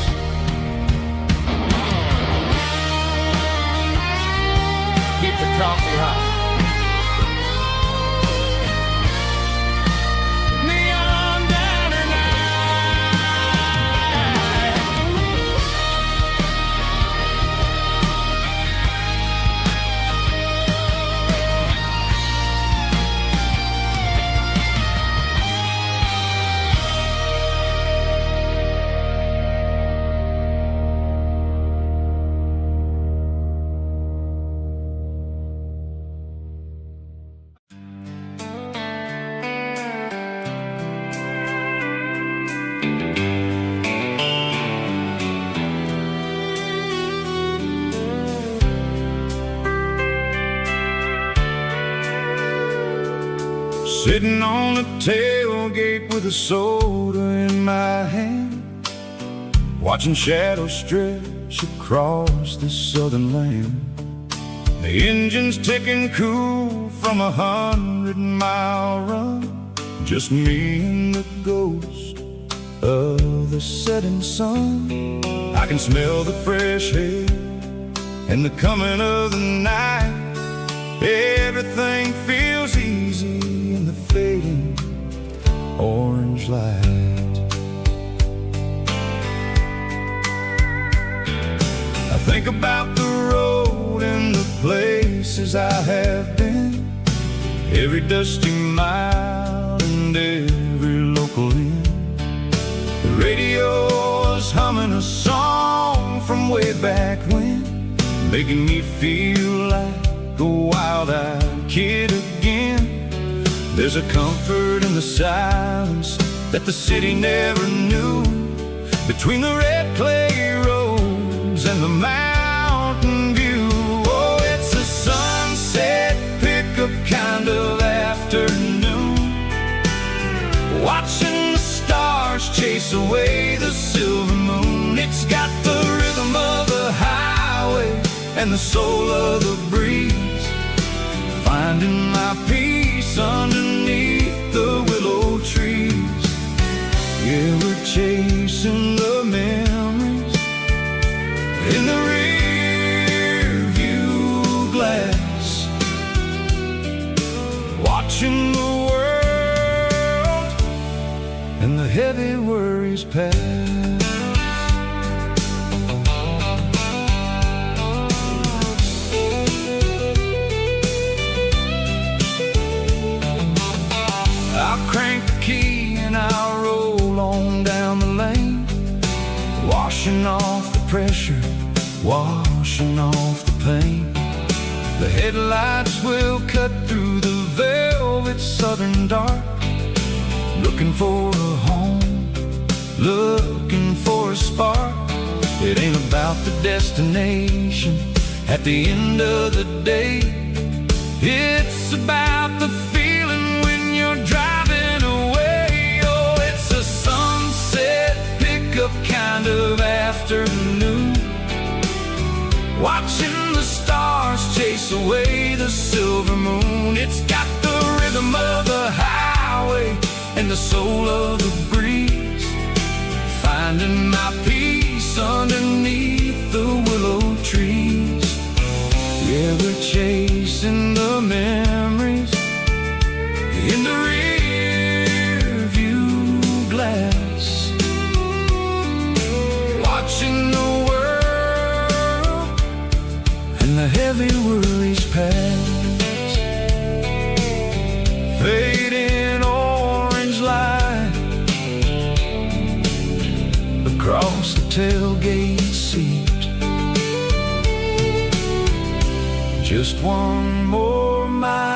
Keep the coffee hot. Neon diner night. Sitting on the tailgate with a soda in my hand, watching shadows stretch across this southern land. The engine's ticking cool from 100-mile run, just me and the ghost of the setting sun. I can smell the fresh air and the coming of the night. Everything feels easy in the fading orange light. Think about the road and the places I have been, every dusty mile and every local inn. The radio is humming a song from way back when, making me feel like a wild-eyed kid again. There's a comfort in the silence that the city never knew, between the red clay roads and the mountain view. Oh, it's a sunset pickup kind of afternoon, watching the stars chase away the silver moon. It's got the rhythm of the highway and the soul of the breeze, finding my peace underneath the willow trees. Yeah, we're chasing the memories in the rear view glass, watching the world and the heavy worries pass. I'll crank the key and I'll roll on down the lane, washing off the pressure, washing off the pain. The headlights will cut through the velvet southern dark, looking for a home, looking for a spark. It ain't about the destination at the end of the day, it's about the feeling when you're driving away. Oh, it's a sunset pickup kind of afternoon, watching the stars chase away the silver moon. It's got the rhythm of the highway and the soul of the breeze, finding my peace underneath the willow trees. Yeah, we're chasing the memories in the rear view glass, watching the world and the heavy worries pass. Fading orange light across the tailgate seat, just one more mile.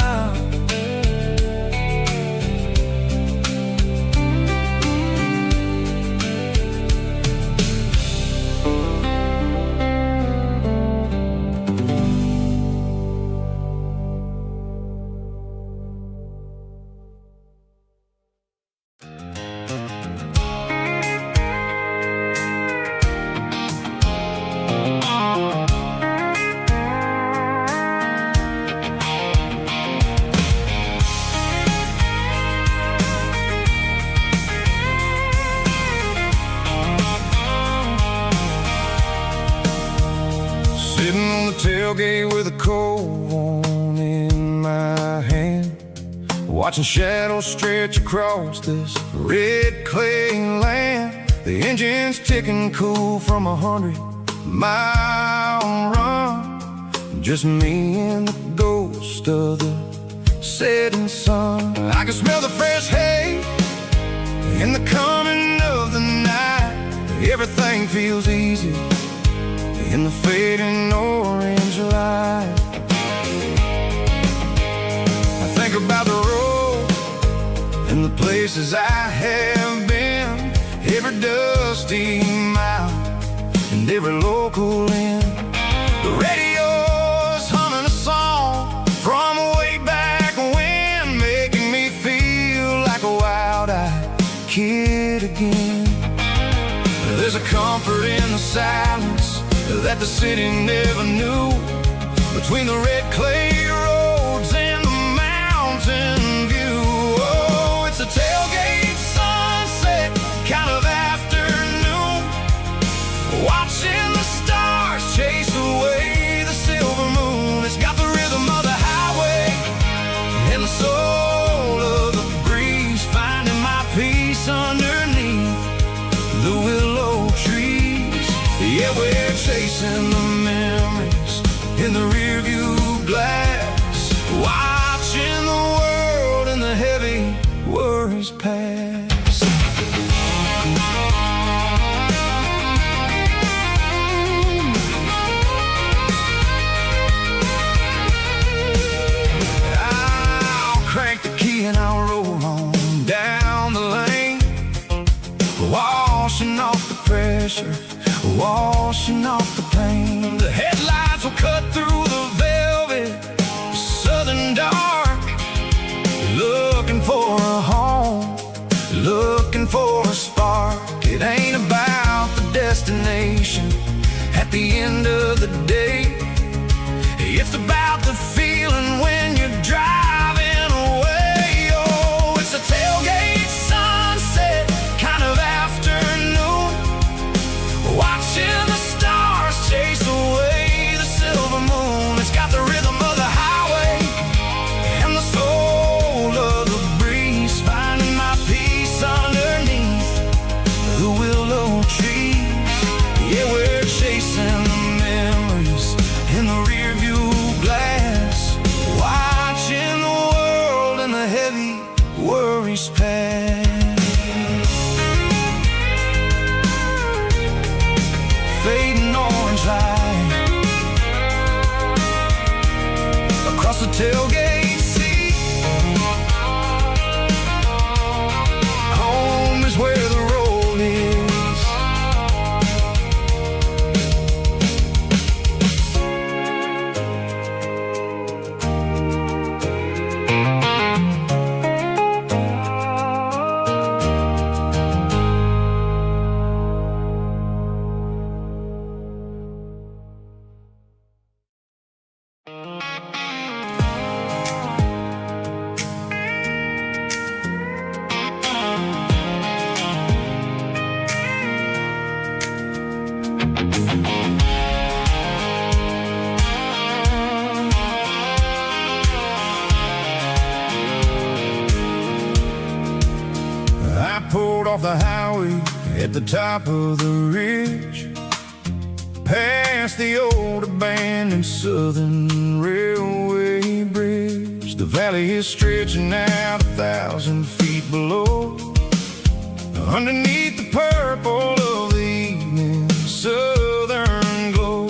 Sitting on the tailgate with a cold one in my hand, watching shadows stretch across this red clay land. The engine's ticking cool from 100-mile run, just me and the ghost of the setting sun. I can smell the fresh hay in the coming of the night. Everything feels easy in the fading orange light. I think about the road and the places I have been, every dusty mile and every local inn. The radio's humming a song from way back when, making me feel like a wild-eyed kid again. There's a comfort in the silence that the city never knew, between the red clay roads and the mountain view. Oh, it's a tailgate sunset kind of afternoon, watching the stars chase away the silver moon. It's got the rhythm of the highway and the soul of the breeze, finding my peace underneath the willow trees. Yeah, we're chasing the washing off the pressure, washing off the pain. The headlights will cut through the velvet southern dark, looking for a home, looking for a spark. It ain't about the destination at the end of the day. It's about the feeling when you're driving away. Oh, it's a tailgate sunset kind of afternoon, watching the stars chase away the silver moon. It's got the rhythm of the highway and the soul of the breeze, finding my peace underneath the willow trees. Yeah, we're chasing the memories in the rear view glass, watching the world and the heavy worries pass. Fading orange light across the tailgate seat. Home is where the road is. I pulled off the highway at the top of the ridge, past the old abandoned southern railway bridge. The valley is stretching out 1,000 feet below, underneath the purple of the evening southern glow.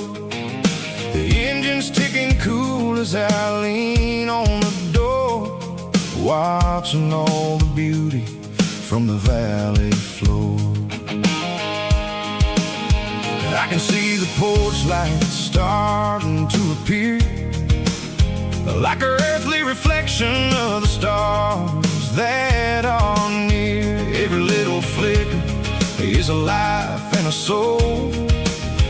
The engine's ticking cool as I lean on the door, watching all the beauty from the valley floor. I can see the porch lights starting to appear, like an earthly reflection of the stars that are near. Every little flicker is a life and a soul,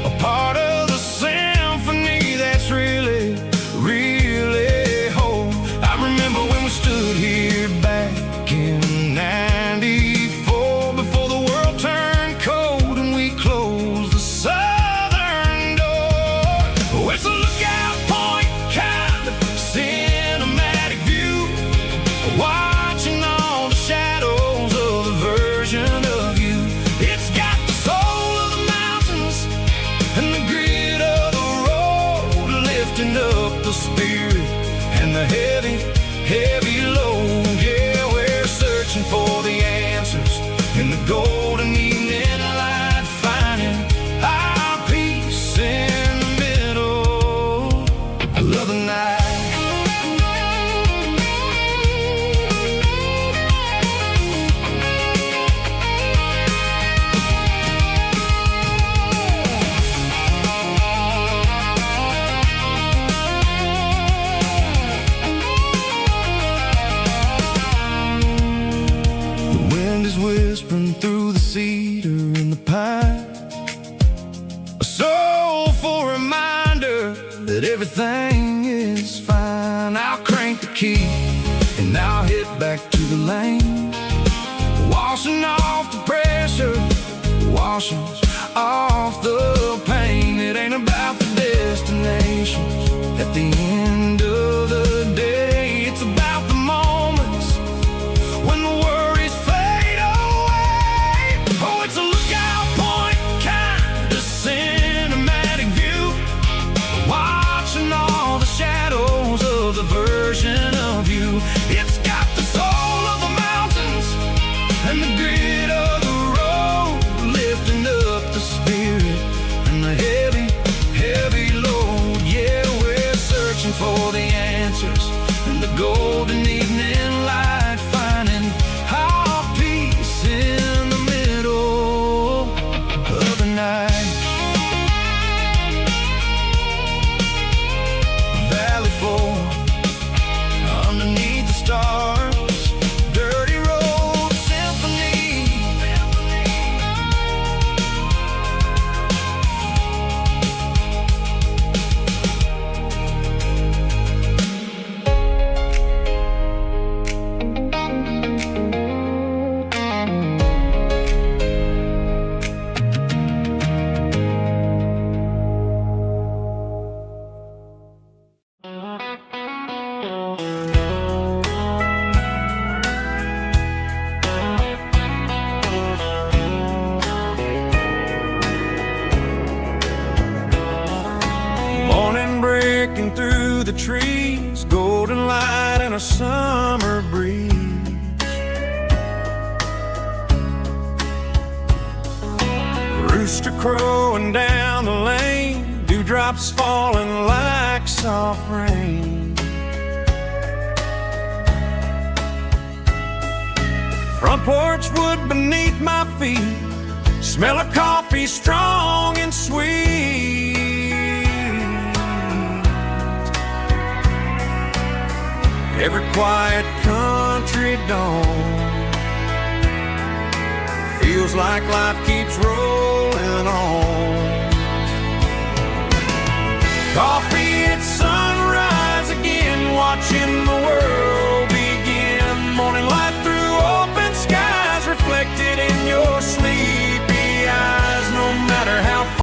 a part of the symphony that's really, really whole. I remember when we stood here back in '94, before the world turned cold and we closed the southern door. Oh, it's a lookout point kind of cinematic view, watching all the shadows of the version of you. It's got the soul of the mountains and the grit of the road, lifting up the spirit and the heavy, heavy load. Yeah, we're searching for the answers in the golden evening light, finding our peace in the middle of the night. The wind is whispering through the cedar and the pine, a soulful reminder that everything is fine. I'll crank the key and I'll head back to the lane, washing off the pressure, washing off the pain. It ain't about the destinations at the end of the day. It's about the moments when the worries fade away. Oh, it's a lookout point kind of cinematic view, watching all the shadows of the version of you. It's got the soul of the mountains and the grit of the road, lifting up the spirit and the heavy, heavy load. Yeah, we're searching for the answers the trees, golden light and a summer breeze. Rooster crowing down the lane, dewdrops falling like soft rain. Front porch wood beneath my feet, smell of coffee strong and sweet. Every quiet country dawn feels like life keeps rolling on. Coffee